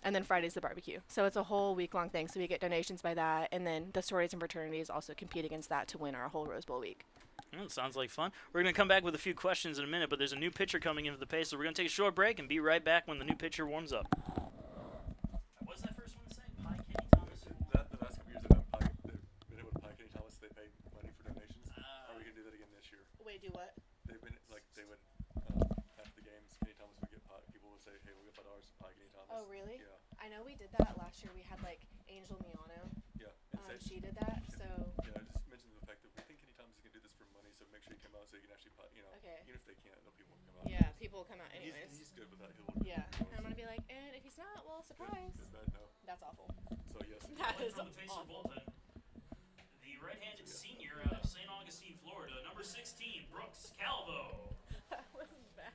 S3: And then Friday's the barbecue. So it's a whole week-long thing. So we get donations by that. And then the sororities and fraternities also compete against that to win our whole Rose Bowl week.
S1: Sounds like fun. We're going to come back with a few questions in a minute, but there's a new pitcher coming into the Pacers. So we're going to take a short break and be right back when the new pitcher warms up. What's that first one to say? Pi Kenny Thomas?
S2: The last couple years they've been able to pie Kenny Thomas. They pay money for donations. Are we gonna do that again this year?
S3: Wait, do what?
S2: They've been they would after the games, Kenny Thomas would get pie. People would say, "Hey, we'll get $5 to pie Kenny Thomas."
S3: Oh, really?
S2: Yeah.
S3: I know we did that last year. We had Angel Miano.
S2: Yeah. And say,
S3: She did that. So
S2: yeah, just mention the fact that we think Kenny Thomas is gonna do this for money, so make sure you come out so you can actually pie.
S3: Okay.
S2: Even if they can't, no people will come out.
S3: yeah, people will come out
S2: And
S3: anyways.
S2: he's good with that.
S3: Yeah. And I'm gonna be like, and if he's not, well, surprise.
S2: Is that no?
S3: That's awful.
S2: So yes.
S3: That is
S1: From the Pacer
S3: awful.
S1: bullpen, the right-handed senior out of St. Augustine, Florida, number 16, Brooks Calvo.
S3: That was bad.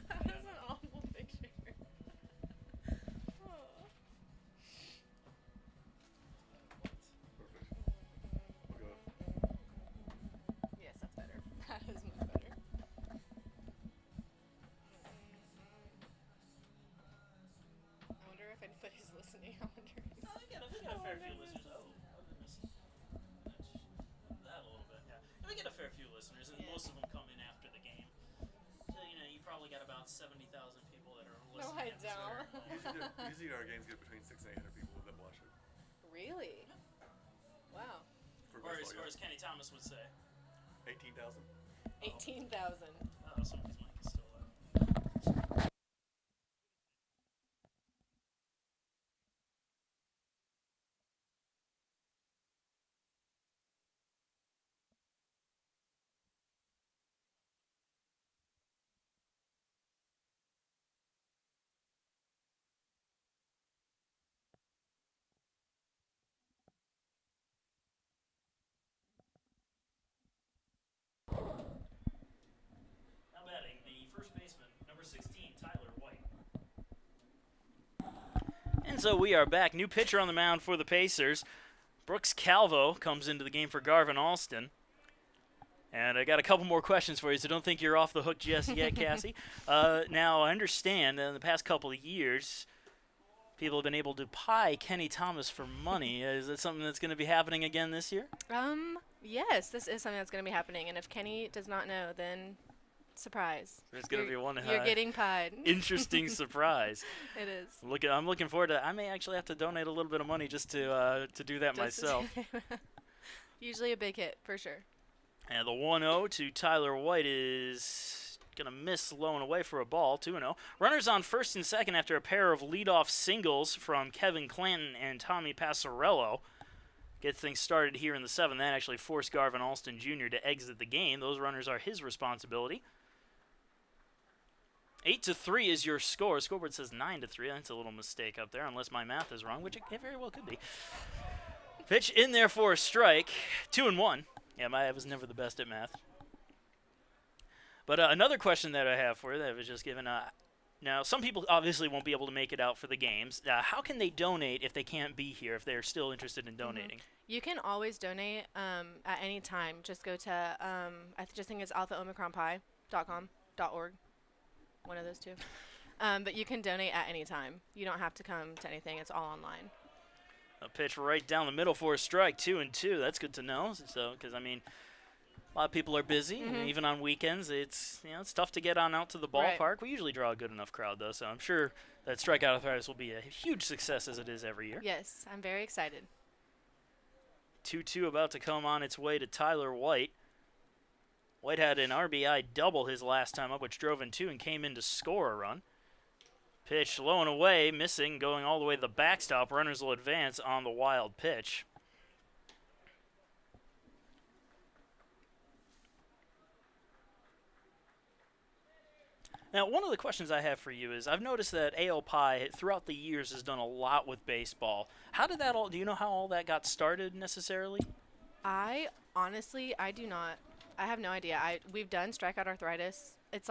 S3: That was an awful picture. Oh.
S2: Perfect. We'll go.
S3: Yes, that's better. That is much better. I wonder if anybody's listening. I wonder.
S1: We got a fair few listeners. Oh, goodness. That a little bit, yeah. We get a fair few listeners, and most of them come in after the game. So, you probably got about 70,000 people that are listening.
S3: No, I
S1: at this very
S3: don't.
S1: moment.
S2: Usually our games get between 600 and 800 people that watch it.
S3: Really? Wow.
S2: For
S1: Or
S2: baseball,
S1: as Kenny Thomas would say.
S2: 18,000.
S3: 18,000.
S1: Oh, somebody's mic is still low. Now batting And so we are back. New pitcher on the mound for the Pacers. Brooks Calvo comes into the game for Garvin Alston. And I got a couple more questions for you, so don't think you're off the hook just yet, Cassie. Now, I understand that in the past couple of years, people have been able to pie Kenny Thomas for money. Is that something that's going to be happening again this year?
S3: Yes, this is something that's going to be happening. And if Kenny does not know, then surprise.
S1: There's going to be one
S3: you're getting pied.
S1: Interesting surprise.
S3: It is.
S1: I'm looking forward to. I may actually have to donate a little bit of money just to do that myself.
S3: Usually a big hit for sure.
S1: And the 1-0 to Tyler White is going to miss low and away for a ball, 2-0. Runners on first and second after a pair of leadoff singles from Kevin Clanton and Tommy Passarello. Gets things started here in the 7th. That actually forced Garvin Alston Jr. to exit the game. Those runners are his responsibility. 8-3 is your score. Scoreboard says 9-3. That's a little mistake up there, unless my math is wrong, which it very well could be. Pitch in there for a strike. 2-1. Yeah, I was never the best at math. But another question that I have for you that I was just given. Now, some people obviously won't be able to make it out for the games. How can they donate if they can't be here, if they're still interested in donating?
S3: You can always donate at any time. Just go to, I just think it's alphaomicronpi.com.org. One of those two. But you can donate at any time. You don't have to come to anything. It's all online.
S1: A pitch right down the middle for a strike, 2-2. That's good to know. So, because I mean, a lot of people are busy, and even on weekends, it's tough to get on out to the ballpark. Right. We usually draw a good enough crowd, though, so I'm sure that strikeout arthritis will be a huge success as it is every year.
S3: Yes, I'm very excited.
S1: 2-2 about to come on its way to Tyler White. White had an RBI double his last time up, which drove in 2 and came in to score a run. Pitch low and away, missing, going all the way to the backstop. Runners will advance on the wild pitch. Now, one of the questions I have for you is, I've noticed that A.O. Pie throughout the years has done a lot with baseball. How did that all, do you know how all that got started necessarily?
S3: Honestly, I do not. I have no idea. We've done strikeout arthritis. It's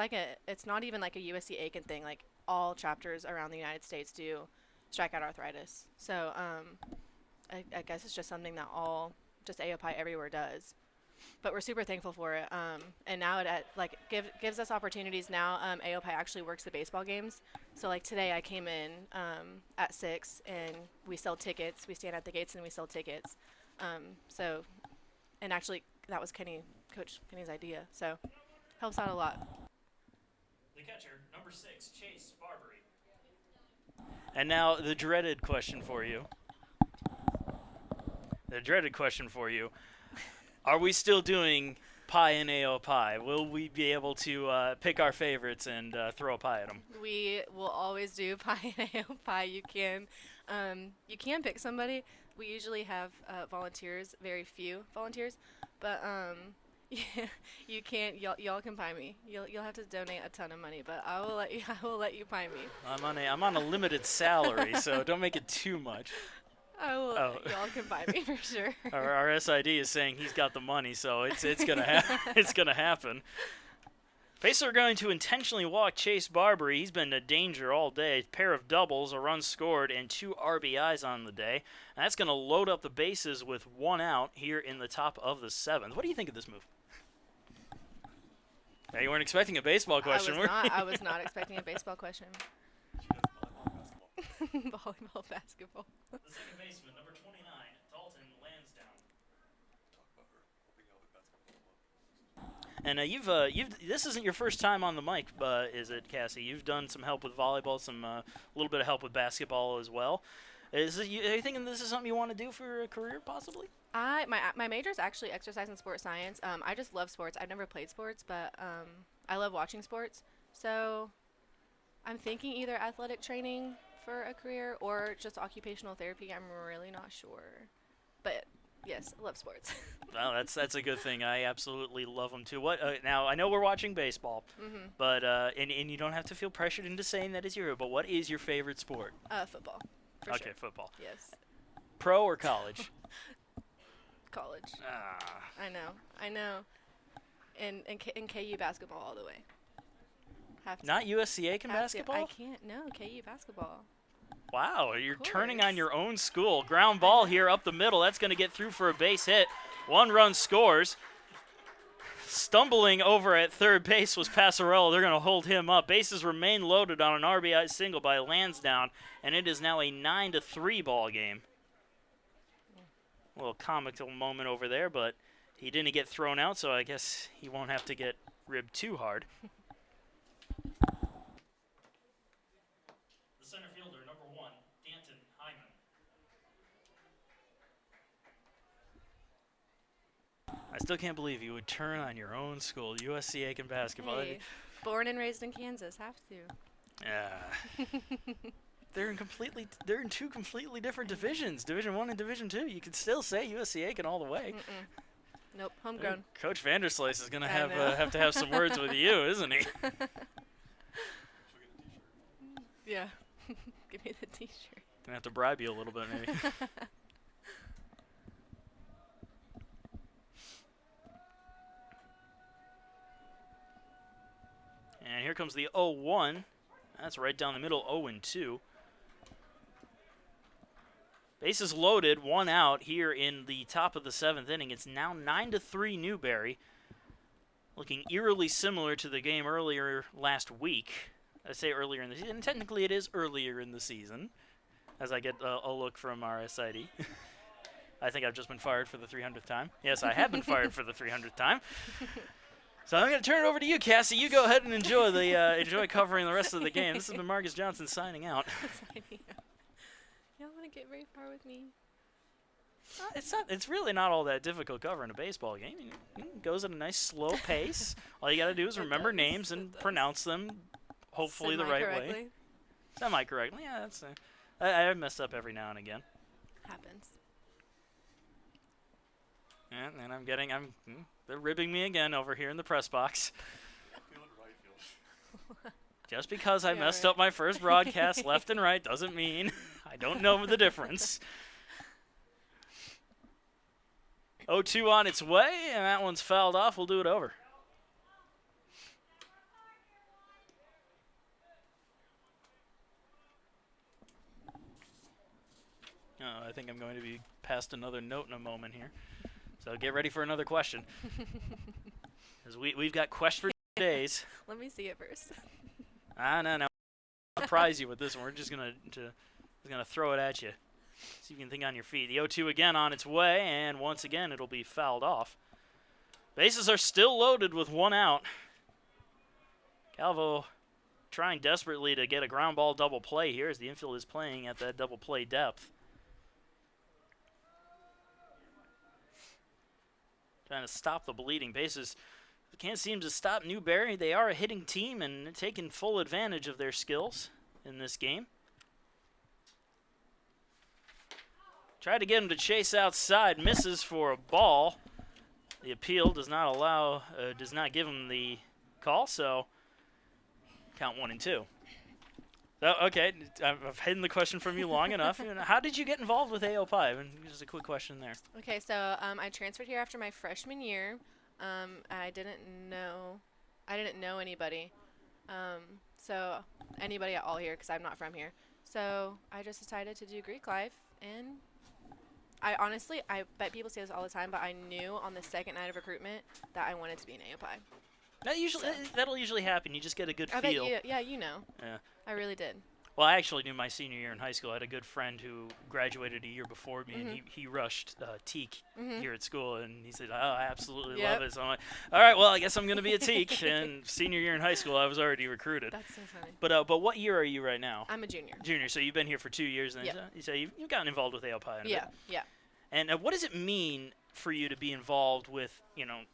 S3: not even like a USC Aiken thing. Like, all chapters around the United States do strikeout arthritis. So I guess it's just something that just AOPI everywhere does. But we're super thankful for it. And now it gives us opportunities now. AOPI actually works the baseball games. So like today I came in at 6 and we sell tickets. We stand at the gates and we sell tickets. And actually that was Coach Kenny's idea. So helps out a lot.
S1: The catcher, number 6, Chase Barbary. And now the dreaded question for you. Are we still doing pie and AO pie? Will we be able to pick our favorites and throw a pie at them?
S3: We will always do pie and AO pie. You can pick somebody. We usually have volunteers, very few volunteers, but you can't. Y'all can pie me. You'll have to donate a ton of money, but I will let you pie me.
S1: I'm on a limited salary, so don't make it too much.
S3: Y'all can buy me for sure.
S1: Our SID is saying he's got the money, so it's gonna it's gonna happen. Pacers are going to intentionally walk Chase Barbary. He's been a danger all day. A pair of doubles, a run scored, and 2 RBIs on the day. And that's going to load up the bases with 1 out here in the top of the 7th. What do you think of this move? Now, you weren't expecting a baseball question, were you?
S3: I was not expecting a baseball question. Volleyball, basketball.
S1: The second baseman, number 29, Dalton Lansdowne. And this isn't your first time on the mic, is it, Cassie? You've done some help with volleyball, a little bit of help with basketball as well. Are you thinking this is something you want to do for a career, possibly?
S3: My major is actually exercise and sports science. I just love sports. I've never played sports, but I love watching sports. So I'm thinking either athletic training for a career or just occupational therapy. I'm really not sure. But yes, I love sports.
S1: Well, that's a good thing. I absolutely love them too. What now? I know we're watching baseball, but and you don't have to feel pressured into saying that is your. But what is your favorite sport?
S3: Football.
S1: Okay,
S3: sure.
S1: Football.
S3: Yes.
S1: Pro or college?
S3: College. I know. And KU basketball all the way.
S1: Not USC Aiken basketball?
S3: I can't. No, KU basketball.
S1: Wow, you're turning on your own school. Ground ball here up the middle. That's going to get through for a base hit. 1 run scores. Stumbling over at third base was Passarello. They're going to hold him up. Bases remain loaded on an RBI single by Lansdowne, and it is now a 9-3 ball game. A little comical moment over there, but he didn't get thrown out, so I guess he won't have to get ribbed too hard. The center fielder, number 1, Danton Hyman. I still can't believe you would turn on your own school, USC Aiken basketball.
S3: Hey, born and raised in Kansas, have to.
S1: Yeah. They're in 2 completely different divisions, Division 1 and Division 2. You can still say USC Aiken all the way.
S3: Nope, homegrown.
S1: Coach Vanderslice is going to have to have some words with you, isn't he?
S3: Yeah. Give me the T-shirt.
S1: Gonna have to bribe you a little bit, maybe. And here comes the 0-1. That's right down the middle, 0-2. Bases loaded, 1 out here in the top of the 7th inning. It's now 9-3 Newberry. Looking eerily similar to the game earlier last week. I say earlier in the season. Technically, it is earlier in the season, as I get a look from our SID. I think I've just been fired for the 300th time. Yes, I have been fired for the 300th time. So I'm going to turn it over to you, Cassie. You go ahead and enjoy covering the rest of the game. This has been Marcus Johnson signing out.
S3: You don't want to get very far with me.
S1: It's really not all that difficult covering a baseball game. It goes at a nice slow pace. All you got to do is remember names and pronounce them, hopefully the right way. Semi-correctly. Yeah, that's. I mess up every now and again.
S3: Happens.
S1: And they're ribbing me again over here in the press box. Just because I messed up my first broadcast left and right doesn't mean I don't know the difference. 0-2 on its way, and that one's fouled off. We'll do it over. I think I'm going to be past another note in a moment here. So get ready for another question. Because we've got questions for days.
S3: Let me see it first.
S1: No. I'll surprise you with this one. We're just gonna throw it at you. See if you can think on your feet. The 0-2 again on its way, and once again it'll be fouled off. Bases are still loaded with 1 out. Calvo trying desperately to get a ground ball double play here as the infield is playing at that double play depth. Trying to stop the bleeding. Bases can't seem to stop Newberry. They are a hitting team and taking full advantage of their skills in this game. Tried to get him to chase outside, misses for a ball. The appeal does not give him the call, so count 1-2. So, okay, I've hidden the question from you long enough. How did you get involved with AOPI? Just a quick question there.
S3: Okay, so I transferred here after my freshman year. I didn't know anybody. So anybody at all here, because I'm not from here. So I just decided to do Greek life, and I bet people say this all the time, but I knew on the second night of recruitment that I wanted to be an AOPI.
S1: That'll usually happen. You just get a good feel.
S3: You know. Yeah. I really did.
S1: Well, I actually knew my senior year in high school. I had a good friend who graduated a year before me, and he rushed teak here at school, and he said, "Oh, I absolutely love it." So I'm like, "All right, well, I guess I'm going to be a teak." And senior year in high school, I was already recruited.
S3: That's so funny.
S1: But what year are you right now?
S3: I'm a junior.
S1: Junior. So you've been here for 2 years, and so you've gotten involved with AOPI.
S3: Yeah.
S1: And what does it mean for you to be involved with,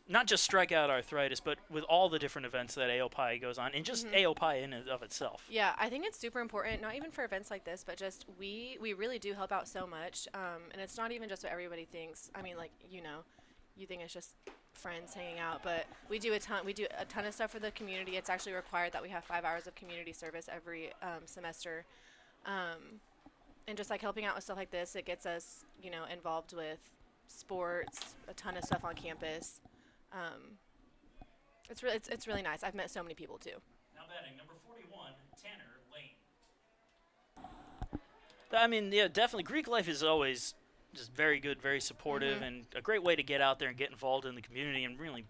S1: not just strikeout arthritis, but with all the different events that AOPI goes on, and just AOPI in and of itself?
S3: Yeah, I think it's super important, not even for events like this, but just we really do help out so much, and it's not even just what everybody thinks. I mean, you think it's just friends hanging out, but we do a ton of stuff for the community. It's actually required that we have 5 hours of community service every semester. And just helping out with stuff like this, it gets us, involved with sports, a ton of stuff on campus. It's really nice. I've met so many people too.
S1: Now batting number 41, Tanner Lane. I mean, yeah, definitely. Greek life is always just very good, very supportive, and a great way to get out there and get involved in the community and really,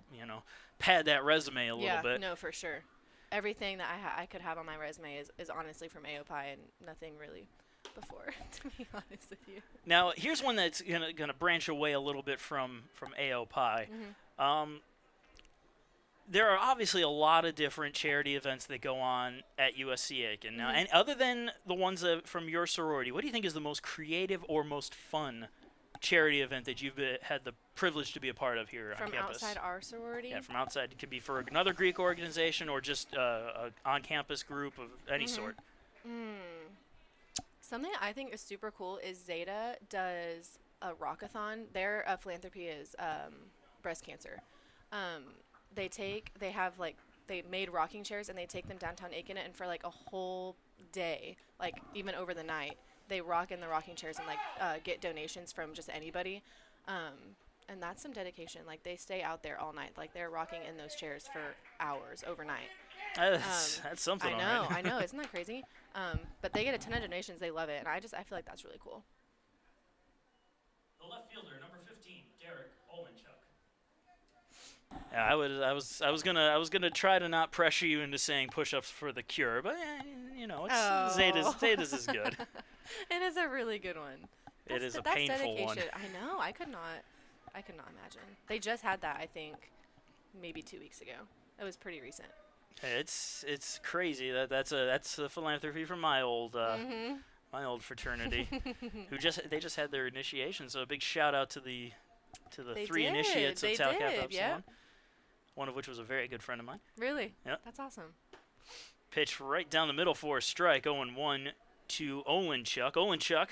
S1: pad that resume a little bit.
S3: No, for sure. Everything that I could have on my resume is honestly from AOPI and nothing really before, to be honest with you.
S1: Now, here's one that's gonna branch away a little bit from AOPI. There are obviously a lot of different charity events that go on at USC Aiken. Now, and other than the ones from your sorority, what do you think is the most creative or most fun charity event that you've had the privilege to be a part of here on campus?
S3: From outside our sorority?
S1: Yeah, from outside. It could be for another Greek organization or just a on-campus group of any sort.
S3: Something I think is super cool is Zeta does a rockathon. Their philanthropy is breast cancer. They made rocking chairs and they take them downtown Aiken, and for like a whole day, like even over the night, they rock in the rocking chairs and get donations from just anybody. And that's some dedication. Like they stay out there all night. Like they're rocking in those chairs for hours overnight.
S1: That's something.
S3: I know. Isn't that crazy? But they get a ton of donations. They love it, and I feel like that's really cool.
S1: The left fielder, number 15, Derek Olenchuk. Yeah, I was gonna try to not pressure you into saying push-ups for the cure, but Zeta's is good.
S3: It is a really good one.
S1: It is a painful one.
S3: I know. I could not imagine. They just had that, I think, maybe 2 weeks ago. It was pretty recent.
S1: It's crazy that's a philanthropy from my old fraternity, they just had their initiation. So a big shout out to the three initiates of Tau Kappa Epsilon, one of which was a very good friend of mine.
S3: Really?
S1: Yep.
S3: That's awesome.
S1: Pitch right down the middle for a strike. 0-1 to Olenchuk. Olenchuk,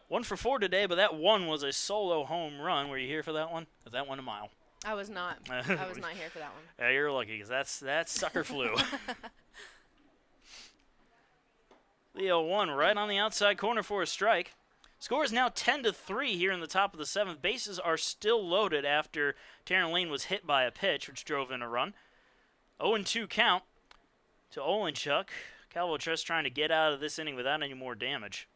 S1: 1 for 4 today, but that one was a solo home run. Were you here for that one? That one a mile.
S3: I was not. I was not here for that one.
S1: Yeah, you're lucky because that sucker flew. Leo 1 right on the outside corner for a strike. Score is now 10-3 here in the top of the 7th. Bases are still loaded after Taryn Lane was hit by a pitch, which drove in a run. 0-2 count to Olenchuk. Calvo just trying to get out of this inning without any more damage.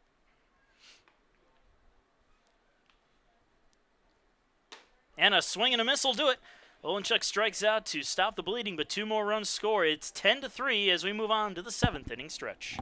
S1: And a swing and a miss will do it. Olenchuk strikes out to stop the bleeding, but 2 more runs score. It's 10-3 as we move on to the 7th inning stretch.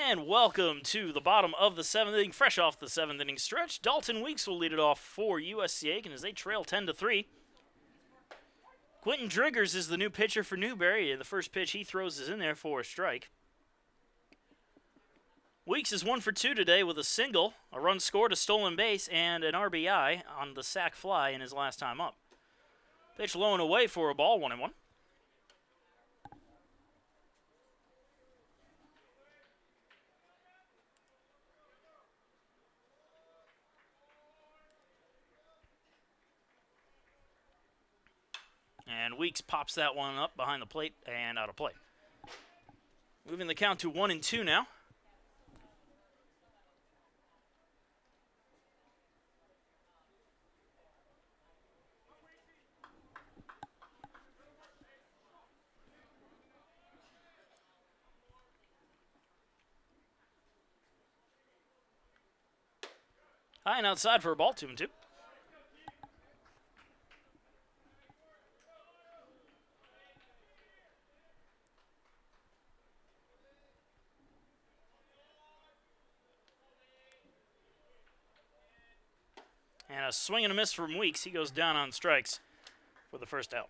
S1: And welcome to the bottom of the 7th inning, fresh off the 7th inning stretch. Dalton Weeks will lead it off for USC Aiken as they trail 10-3. Quentin Driggers is the new pitcher for Newberry, and the first pitch he throws is in there for a strike. Weeks is 1 for 2 today with a single, a run scored, a stolen base, and an RBI on the sac fly in his last time up. Pitch low and away for a ball, 1-1. And Weeks pops that one up behind the plate and out of play. Moving the count to 1-2 now. High and outside for a ball, 2-2. And a swing and a miss from Weeks. He goes down on strikes for the first out.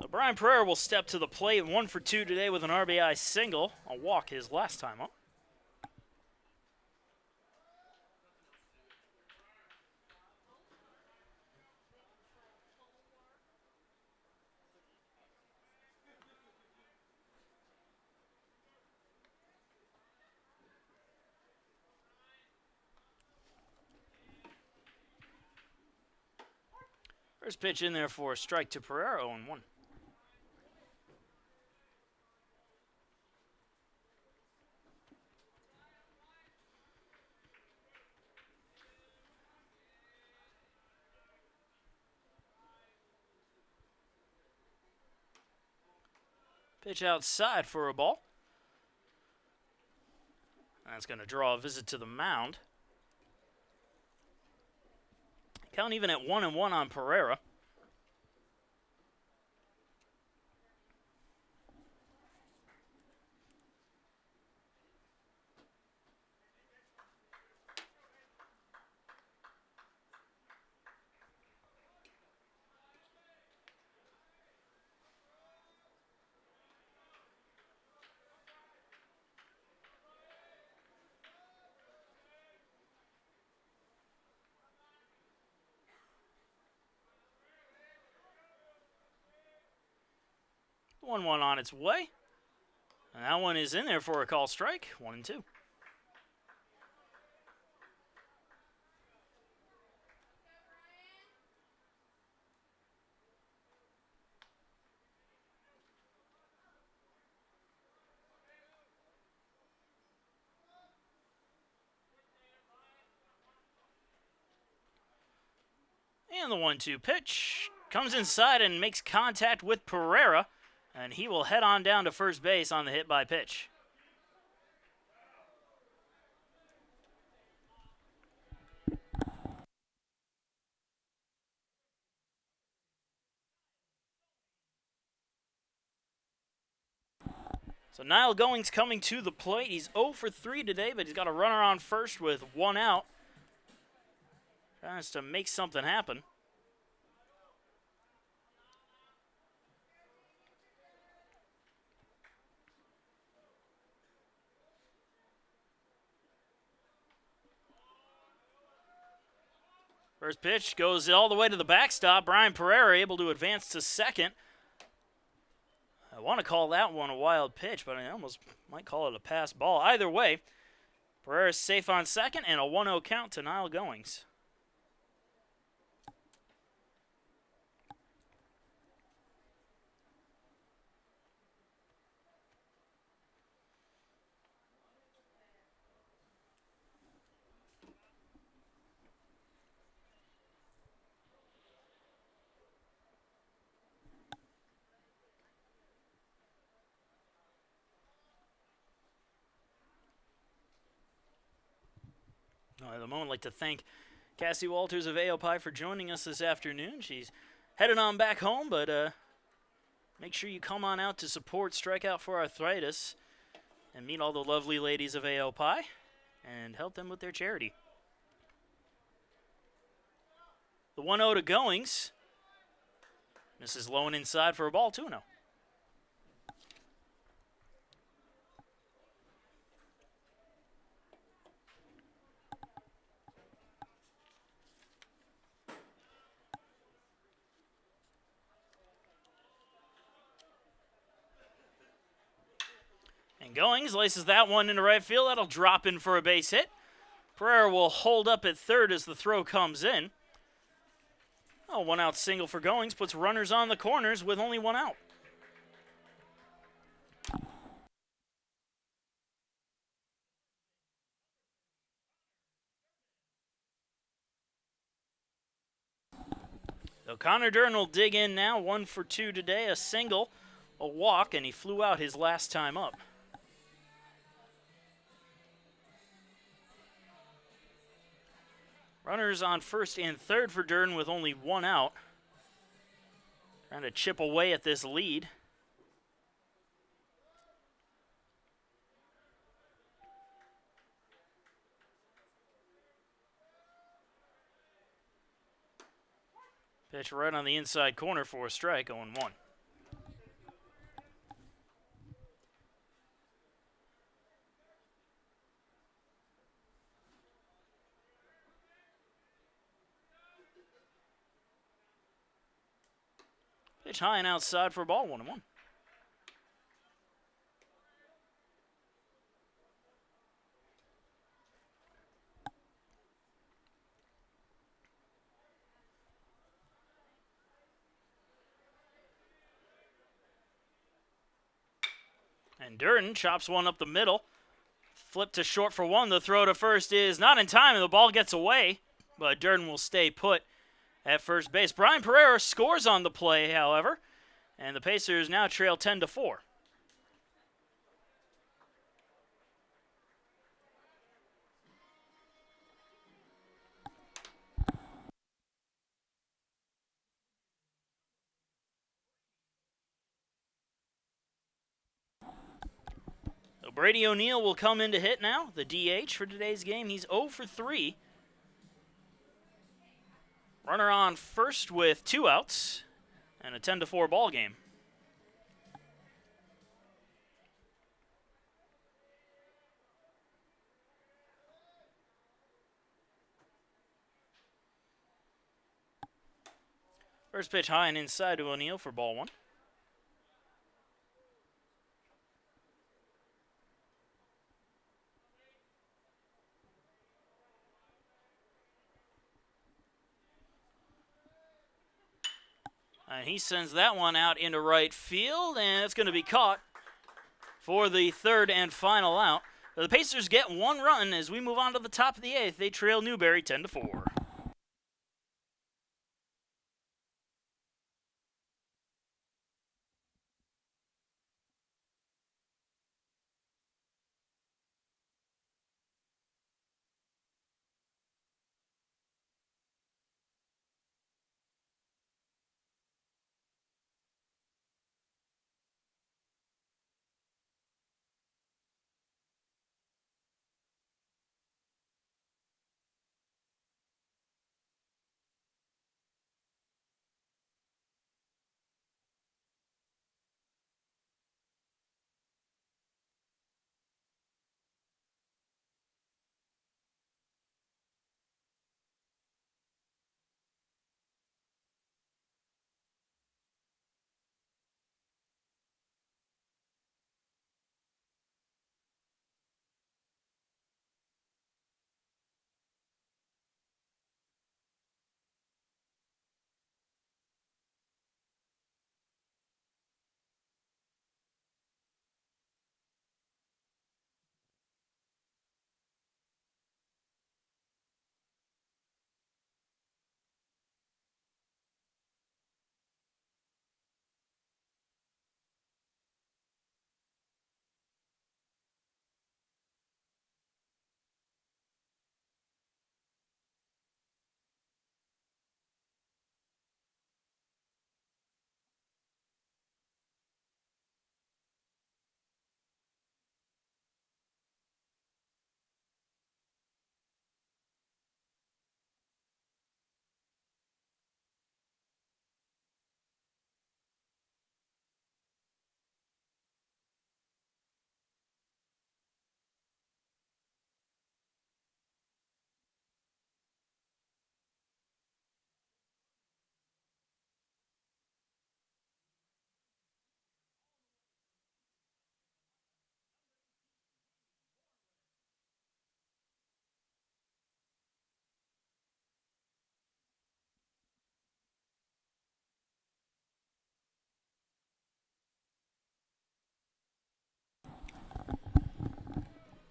S1: So Brian Pereira will step to the plate, 1 for 2 today with an RBI single, a walk his last time up. First pitch in there for a strike to Pereira, 0-1. Pitch outside for a ball. That's going to draw a visit to the mound. Count even at 1-1 on Pereira. One on its way. And that one is in there for a call strike, 1-2. And the 1-2 pitch comes inside and makes contact with Pereira. And he will head on down to first base on the hit by pitch. So Niall Goings coming to the plate. He's 0 for 3 today, but he's got a runner on first with 1 out. Tries to make something happen. First pitch goes all the way to the backstop. Brian Pereira able to advance to second. I want to call that one a wild pitch, but I almost might call it a pass ball. Either way, Pereira's safe on second and a 1-0 count to Niall Goings. At the moment, I'd like to thank Cassie Walters of AOPI for joining us this afternoon. She's headed on back home, but make sure you come on out to support Strikeout for Arthritis and meet all the lovely ladies of AOPI and help them with their charity. The 1-0 to Goings. This is low and inside for a ball, 2-0. And Goings laces that one into right field. That'll drop in for a base hit. Pereira will hold up at third as the throw comes in. Oh, 1-out single for Goings puts runners on the corners with only 1 out. So Connor Dern will dig in now, 1 for 2 today, a single, a walk, and he flew out his last time up. Runners on first and third for Durden with only 1 out. Trying to chip away at this lead. Pitch right on the inside corner for a strike, 0-1. Pitch high and outside for a ball, 1-1. And Durden chops one up the middle. Flip to short for 1. The throw to first is not in time, and the ball gets away. But Durden will stay put at first base. Brian Pereira scores on the play, however. And the Pacers now trail 10-4. So Brady O'Neill will come in to hit now, the DH for today's game. He's 0 for 3. Runner on first with 2 outs and a 10-4 ball game. First pitch high and inside to O'Neill for ball 1. And he sends that one out into right field, and it's going to be caught for the third and final out. The Pacers get 1 run as we move on to the top of the 8th. They trail Newberry 10-4.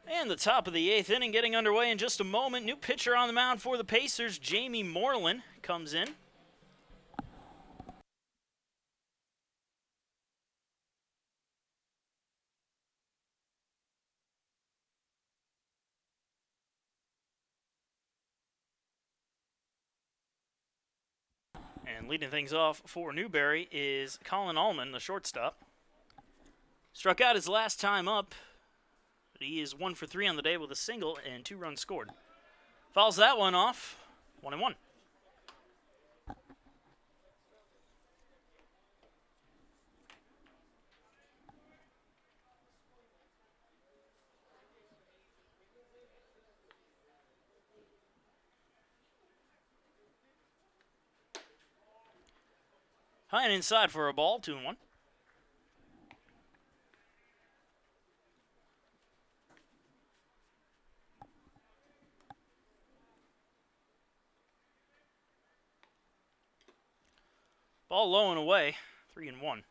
S1: And the top of the 8th inning getting underway in just a moment. New pitcher on the mound for the Pacers, Jamie Moreland, comes in. And leading things off for Newberry is Colin Allman, the shortstop. Struck out his last time up. He is 1 for 3 on the day with a single and 2 runs scored. Fouls that one off, 1-1. High and inside for a ball, 2-1. Ball low and away, 3-1.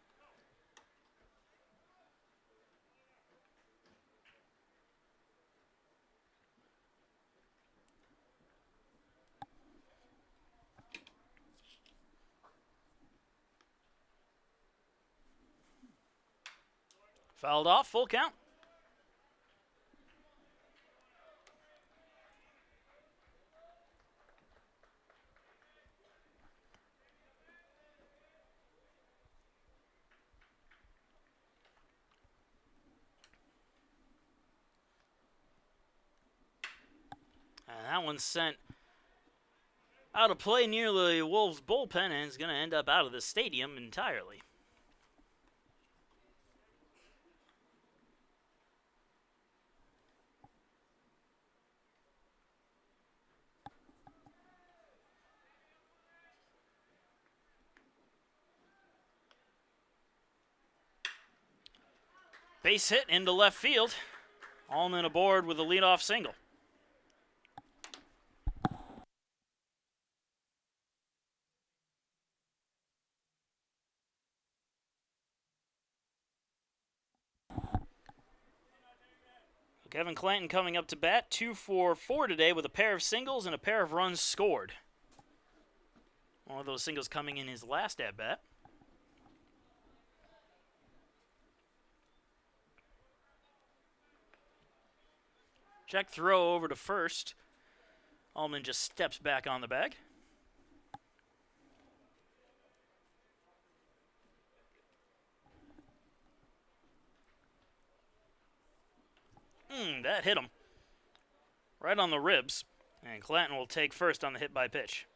S1: Fouled off, full count. And that one's sent out of play near the Wolves bullpen and is going to end up out of the stadium entirely. Base hit into left field. Allman aboard with a leadoff single. Kevin Clanton coming up to bat, 2 for 4 today with a pair of singles and a pair of runs scored. One of those singles coming in his last at-bat. Check throw over to first. Allman just steps back on the bag. That hit him right on the ribs, and Clanton will take first on the hit by pitch.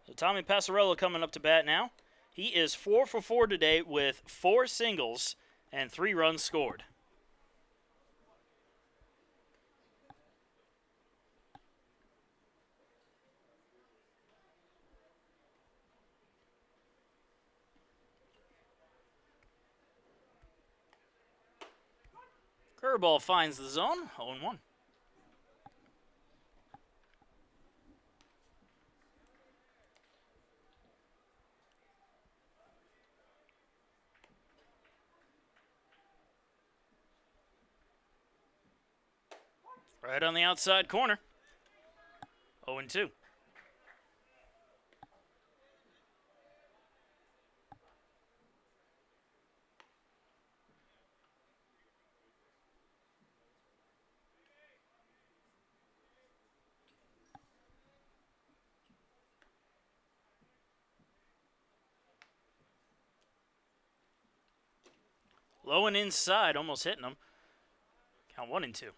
S1: So Tommy Passarello coming up to bat now. He is 4 for 4 today with 4 singles and 3 runs scored. Curveball finds the zone, 0-1. Right on the outside corner, 0-2. Low and inside, almost hitting him. Count 1-2.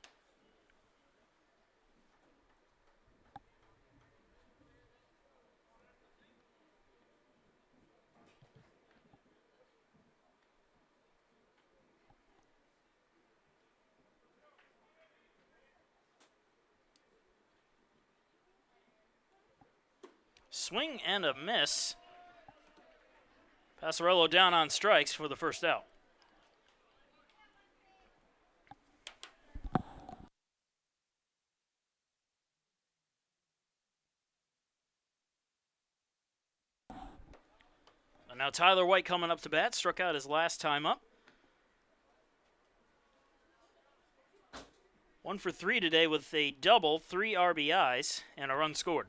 S1: Swing and a miss. Passarello down on strikes for the first out. Now Tyler White coming up to bat, struck out his last time up. 1 for 3 today with a double, 3 RBIs, and a run scored.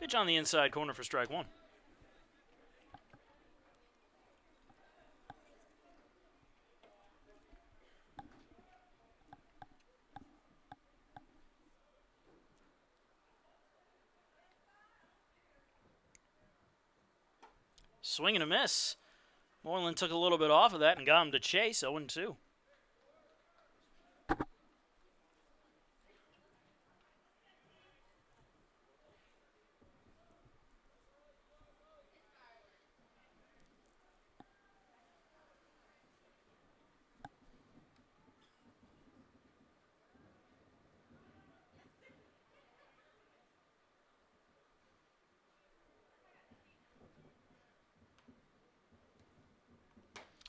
S1: Pitch on the inside corner for strike 1. Swing and a miss. Moreland took a little bit off of that and got him to chase, 0-2.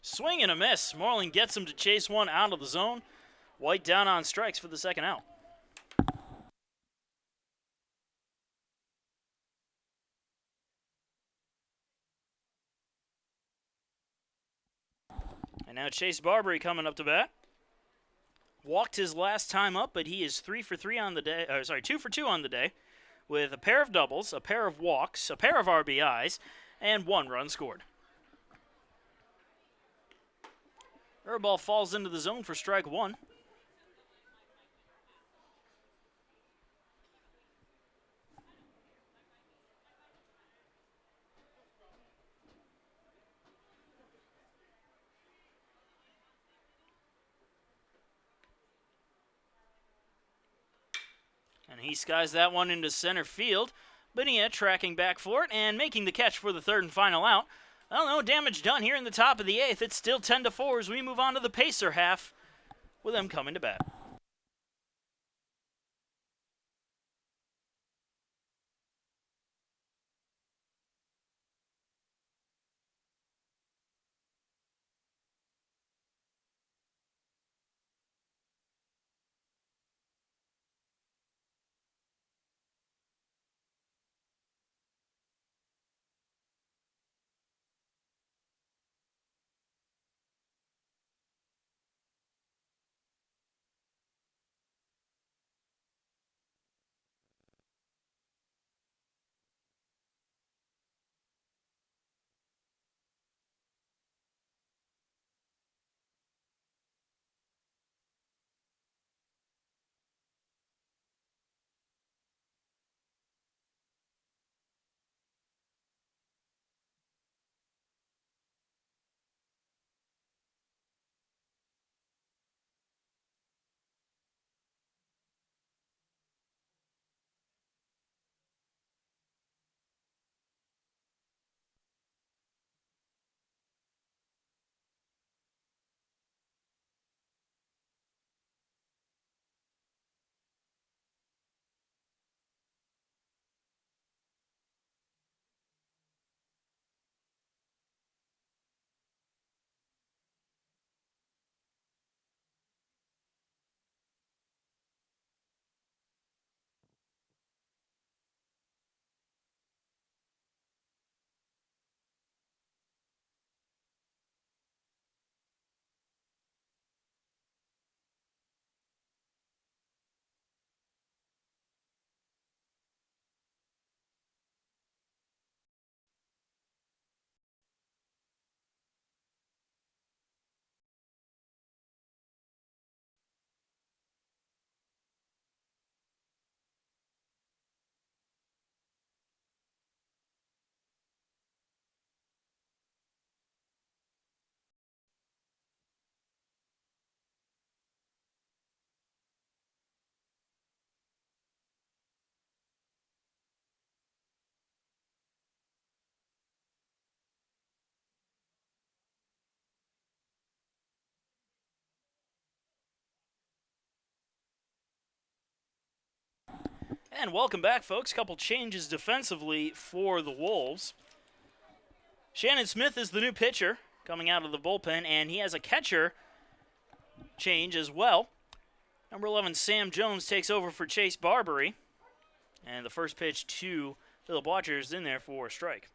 S1: Swing and a miss. Moreland gets him to chase one out of the zone. White down on strikes for the second out. And now Chase Barbary coming up to bat. Walked his last time up, but he is 3 for 3 on the day. 2 for 2 on the day, with a pair of doubles, a pair of walks, a pair of RBIs, and 1 run scored. Ball falls into the zone for strike 1. And he skies that one into center field. Benia tracking back for it and making the catch for the third and final out. Well, no damage done here in the top of the 8th. It's still 10-4 as we move on to the Pacer half with them coming to bat. And welcome back, folks. Couple changes defensively for the Wolves. Shannon Smith is the new pitcher coming out of the bullpen, and he has a catcher change as well. Number 11, Sam Jones takes over for Chase Barbary. And the first pitch to Philip Watcher is in there for a strike.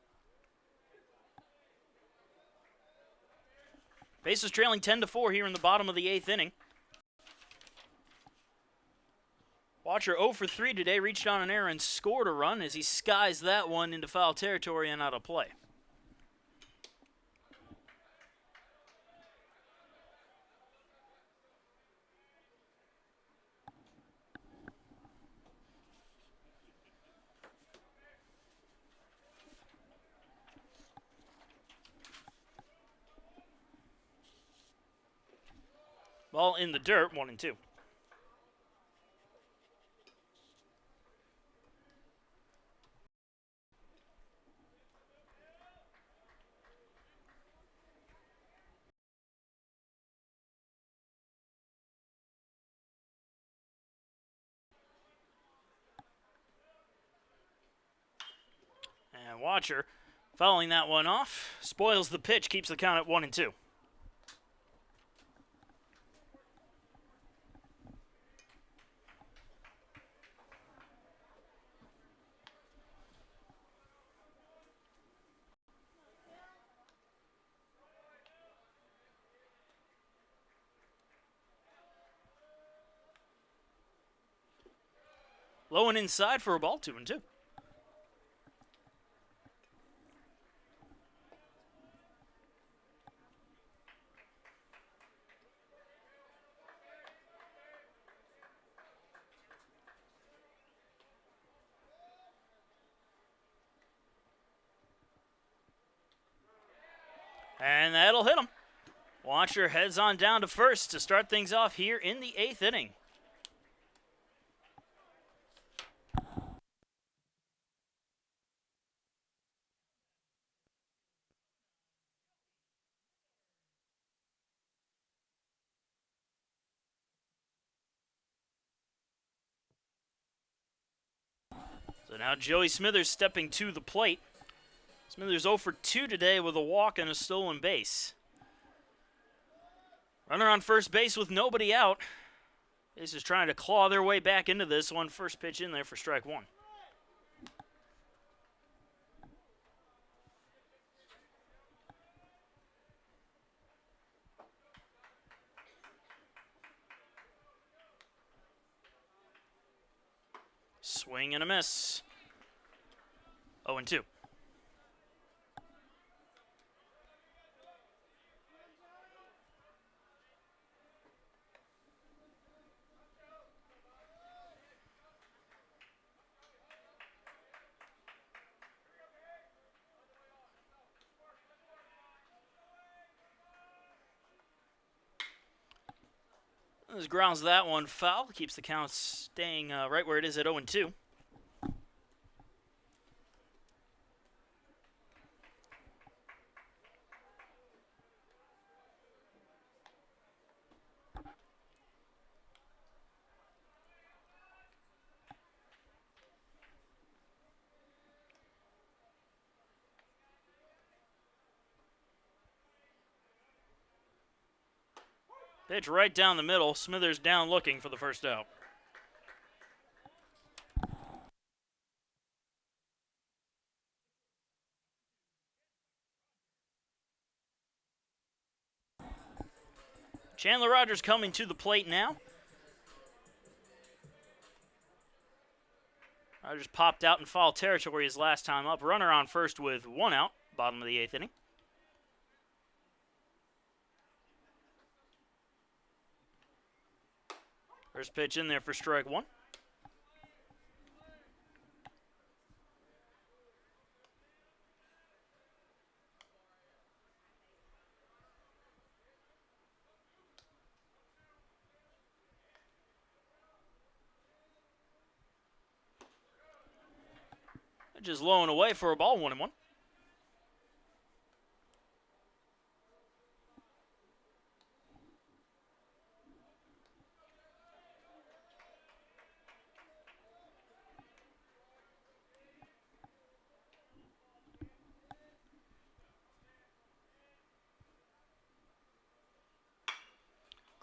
S1: Bases trailing 10-4 here in the bottom of the 8th inning. Watcher 0 for 3 today, reached on an error and scored a run as he skies that one into foul territory and out of play. Ball in the dirt, 1-2. And Watcher, fouling that one off, spoils the pitch, keeps the count at 1-2. Low and inside for a ball, 2-2. And that'll hit him. Watcher heads on down to first to start things off here in the 8th inning. So now Joey Smithers stepping to the plate. Smithers 0 for 2 today with a walk and a stolen base. Runner on first base with nobody out. This is trying to claw their way back into this one. First pitch in there for strike one. Swing and a miss. 0-2. This grounds that one foul. Keeps the count staying right where it is at 0-2. Pitch right down the middle. Smithers down looking for the first out. Chandler Rogers coming to the plate now. Rogers popped out in foul territory his last time up. Runner on first with one out. Bottom of the 8th inning. First pitch in there for strike one. Just low and away for a ball, 1-1.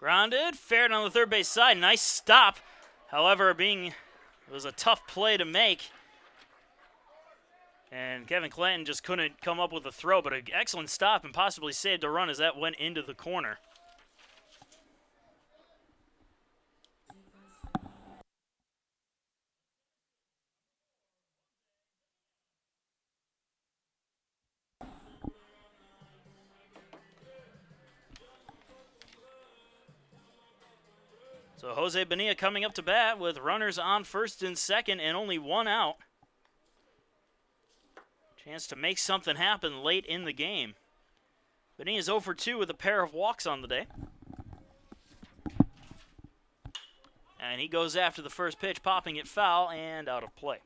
S1: Grounded, fair down the third base side. Nice stop. However, it was a tough play to make. And Kevin Clanton just couldn't come up with a throw, but an excellent stop and possibly saved a run as that went into the corner. So Jose Bonilla coming up to bat with runners on first and second and only one out. Chance to make something happen late in the game. Bonilla's 0 for 2 with a pair of walks on the day. And he goes after the first pitch, popping it foul and out of play.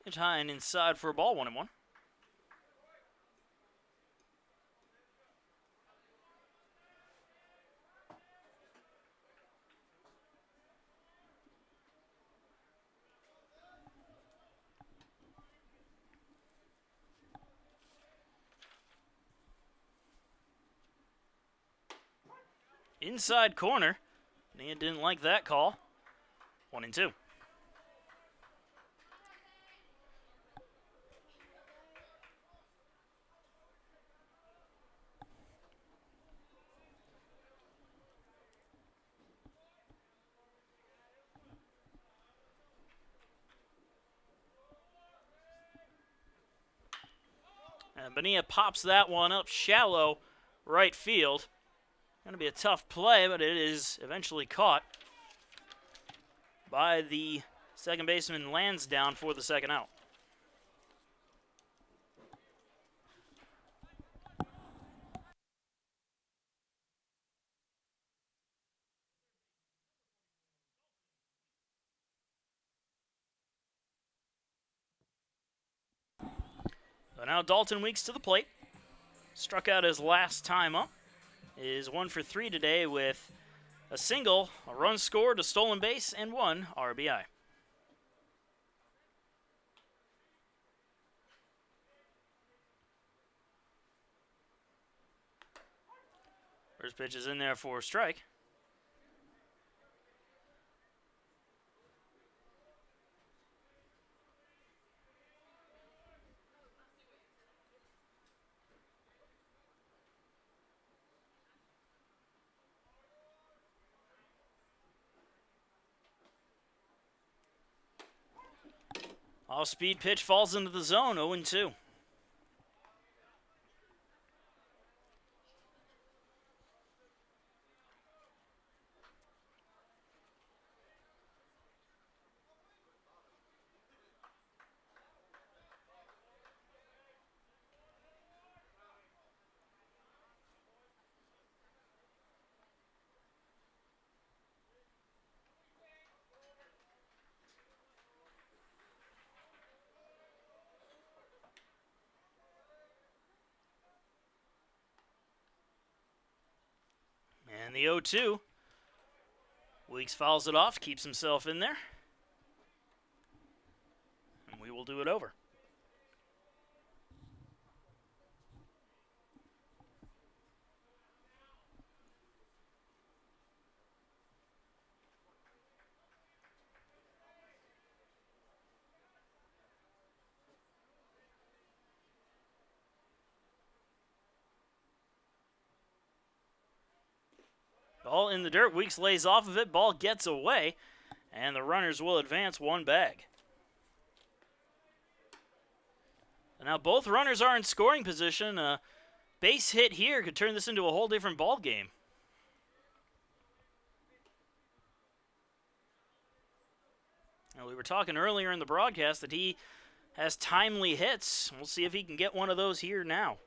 S1: Pitch high and inside for a ball, 1-1. Inside corner. Nia didn't like that call. 1-2. And Bonilla pops that one up shallow right field. Going to be a tough play, but it is eventually caught by the second baseman Lansdowne for the second out. So now Dalton Weeks to the plate. Struck out his last time up. Is 1 for 3 today with a single, a run scored, a stolen base, and 1 RBI. First pitch is in there for a strike. Off-speed pitch falls into the zone, 0-2. And the 0-2. Weeks fouls it off, keeps himself in there. And we will do it over. Ball in the dirt. Weeks lays off of it. Ball gets away. And the runners will advance one bag. And now both runners are in scoring position. A base hit here could turn this into a whole different ball game. Now, we were talking earlier in the broadcast that he has timely hits. We'll see if he can get one of those here now.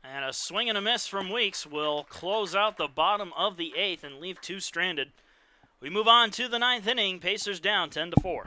S1: And a swing and a miss from Weeks will close out the bottom of the 8th and leave 2 stranded. We move on to the 9th inning. Pacers down 10-4.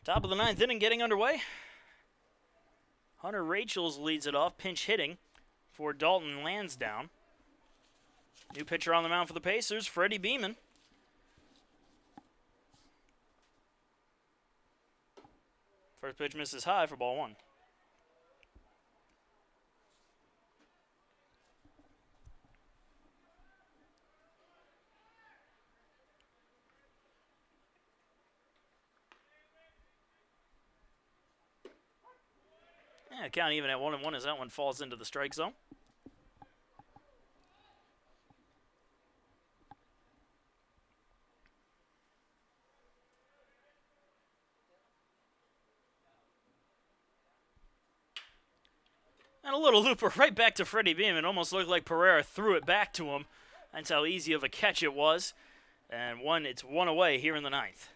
S1: Top of the 9th inning getting underway. Hunter Rachels leads it off, pinch hitting for Dalton Lansdowne. New pitcher on the mound for the Pacers, Freddie Beeman. First pitch misses high for ball 1. Yeah, count even at 1-1 as that one falls into the strike zone. And a little looper right back to Freddie Beeman. Almost looked like Pereira threw it back to him. That's how easy of a catch it was. And it's one away here in the 9th.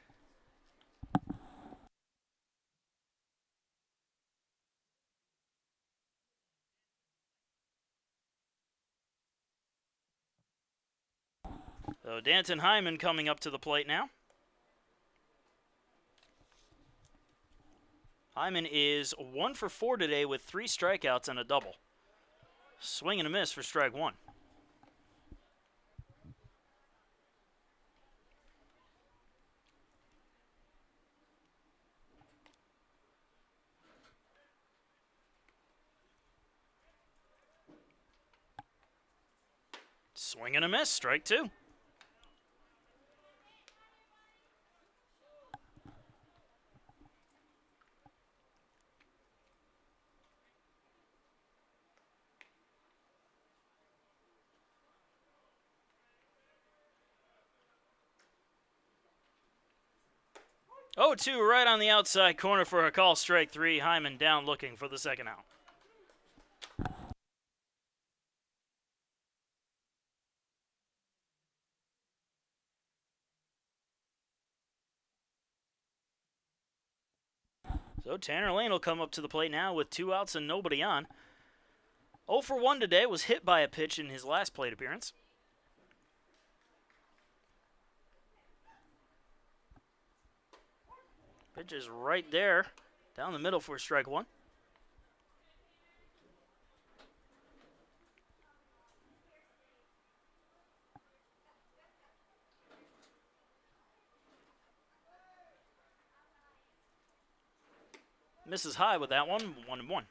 S1: So Danton Hyman coming up to the plate now. Hyman is 1 for 4 today with 3 strikeouts and a double. Swing and a miss for strike 1. Swing and a miss, strike 2. 0-2 right on the outside corner for a call, strike 3. Hyman down looking for the second out. So Tanner Lane will come up to the plate now with 2 outs and nobody on. 0 for 1 today, was hit by a pitch in his last plate appearance. Pitch is right there, down the middle for strike 1. Misses high with that one, 1-1.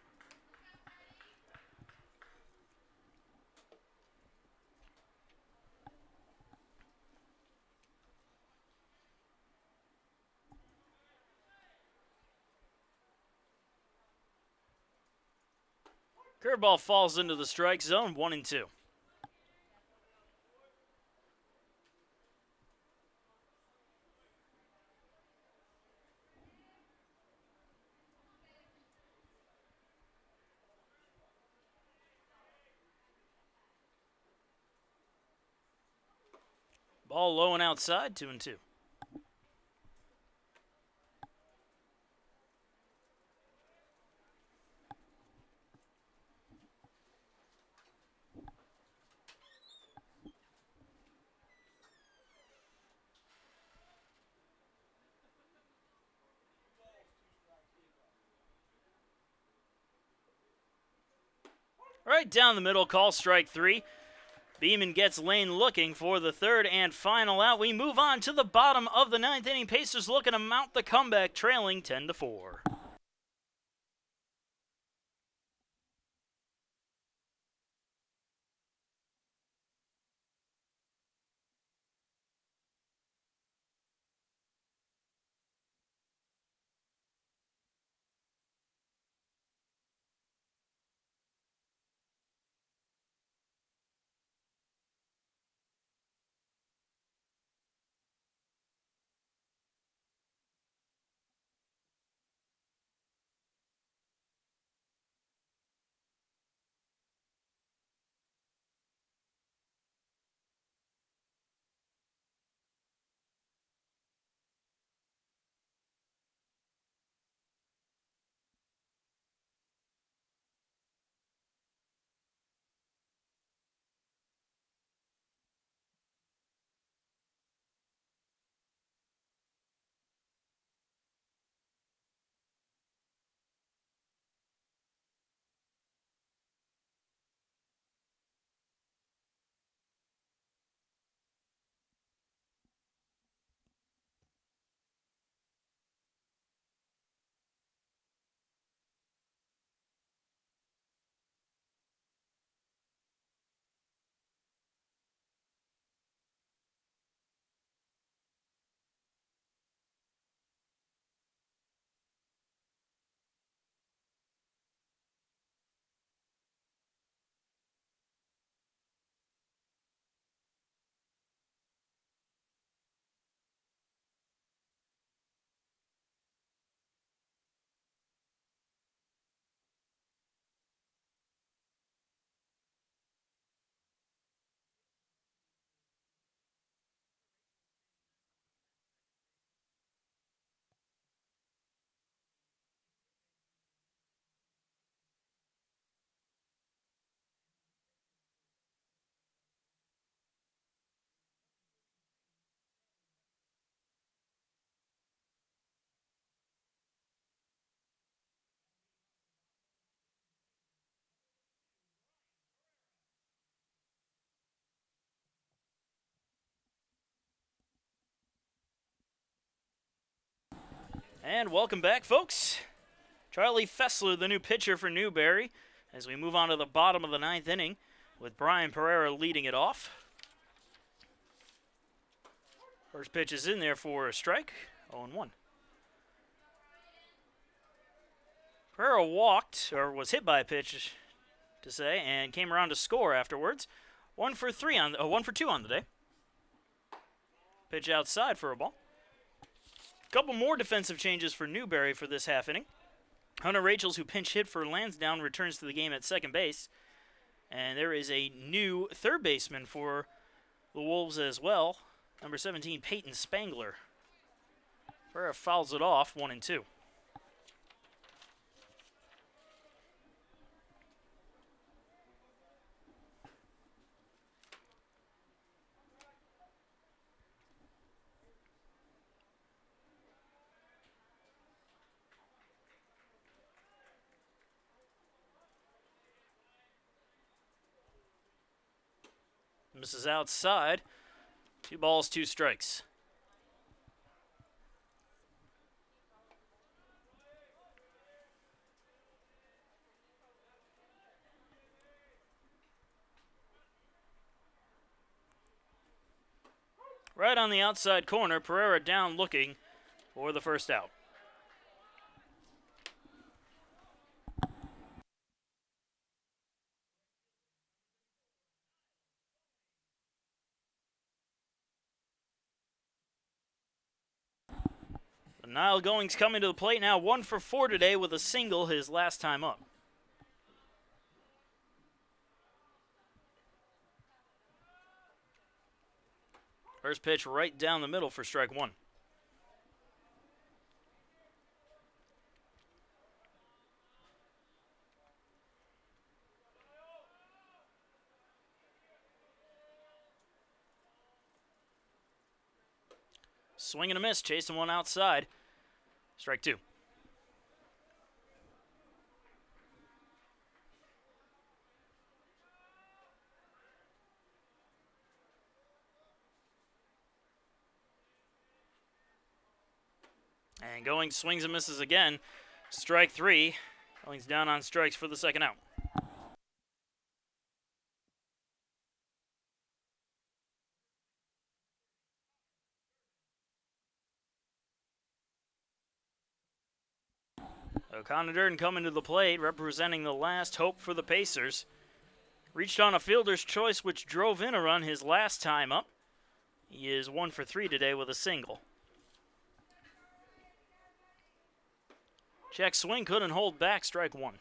S1: Curveball falls into the strike zone, 1-2. Ball low and outside, 2-2. Right down the middle, call strike 3. Beeman gets Lane looking for the third and final out. We move on to the bottom of the 9th inning. Pacers looking to mount the comeback, trailing 10-4. And welcome back, folks. Charlie Fessler, the new pitcher for Newberry, as we move on to the bottom of the 9th inning with Brian Pereira leading it off. First pitch is in there for a strike, 0-1. Pereira walked, or was hit by a pitch, to say, and came around to score afterwards. 1 for 2 on the day. Pitch outside for a ball. Couple more defensive changes for Newberry for this half inning. Hunter Rachels, who pinch hit for Lansdowne, returns to the game at second base. And there is a new third baseman for the Wolves as well. Number 17, Peyton Spangler. Pereira fouls it off, 1-2. Misses outside. 2 balls, 2 strikes. Right on the outside corner, Pereira down looking for the first out. Niall Goings coming to the plate now, 1 for 4 today with a single his last time up. First pitch right down the middle for strike 1. Swing and a miss, chasing one outside. Strike 2. And Goings swings and misses again. Strike 3. Goings down on strikes for the second out. O'Connor Durden coming to the plate, representing the last hope for the Pacers. Reached on a fielder's choice, which drove in a run his last time up. He is 1 for 3 today with a single. Check swing, couldn't hold back, strike 1.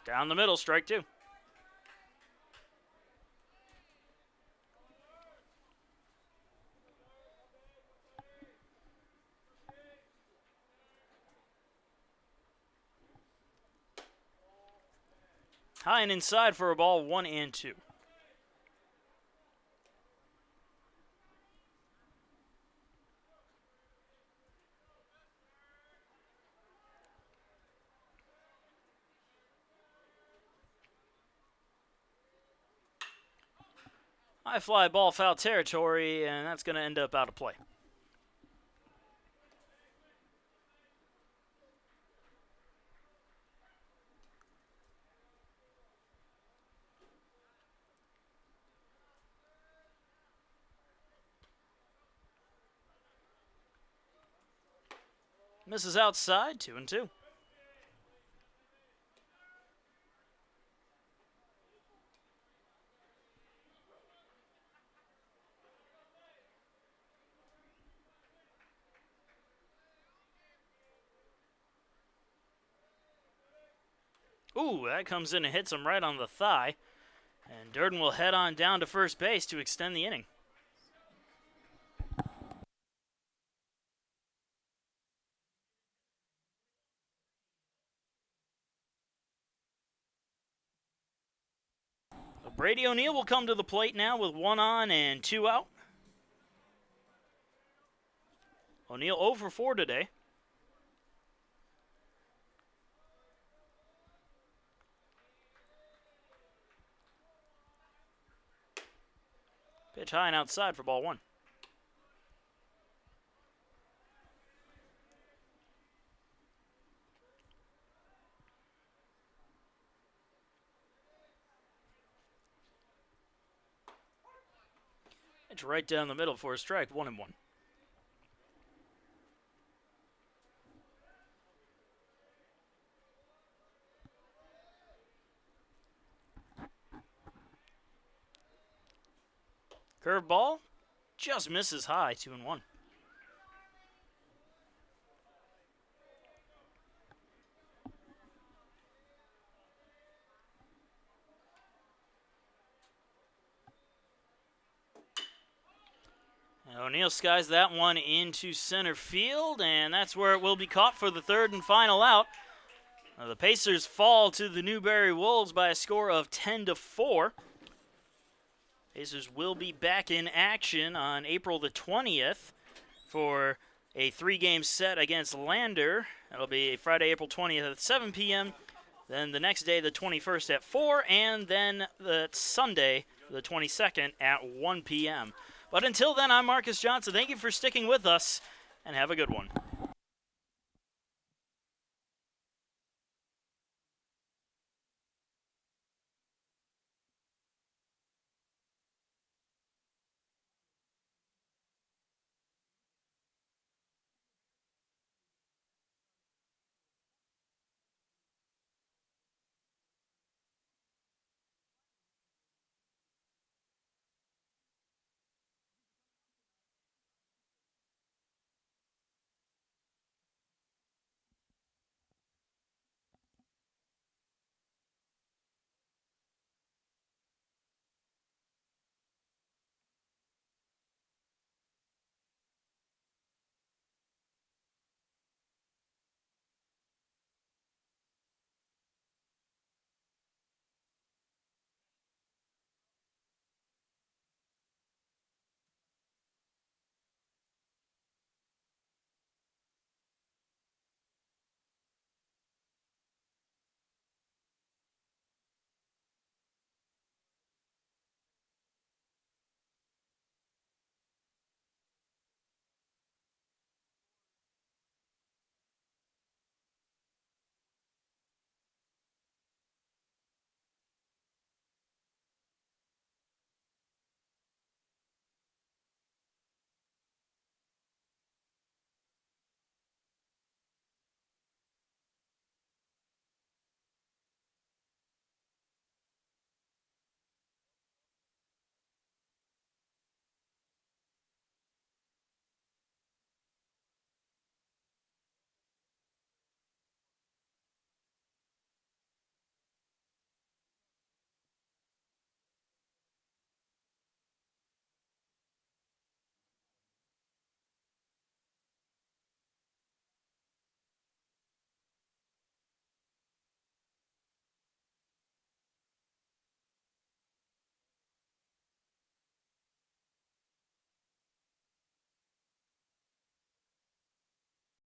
S1: Down the middle, strike 2. High and inside for a ball, 1-2. High fly ball, foul territory, and that's going to end up out of play. Misses outside, 2-2. Ooh, that comes in and hits him right on the thigh. And Durden will head on down to first base to extend the inning. Brady O'Neill will come to the plate now with 1 on and 2 out. O'Neill 0 for 4 today. Pitch high and outside for ball 1. Pitch right down the middle for a strike, 1-1. Curveball just misses high, 2-1. O'Neill skies that one into center field, and that's where it will be caught for the third and final out. The Pacers fall to the Newberry Wolves by a score of 10-4. Pacers will be back in action on April the 20th for a 3-game set against Lander. That'll be Friday, April 20th at 7 p.m., then the next day, the 21st at 4, and then the Sunday, the 22nd at 1 p.m. But until then, I'm Marcus Johnson. Thank you for sticking with us, and have a good one.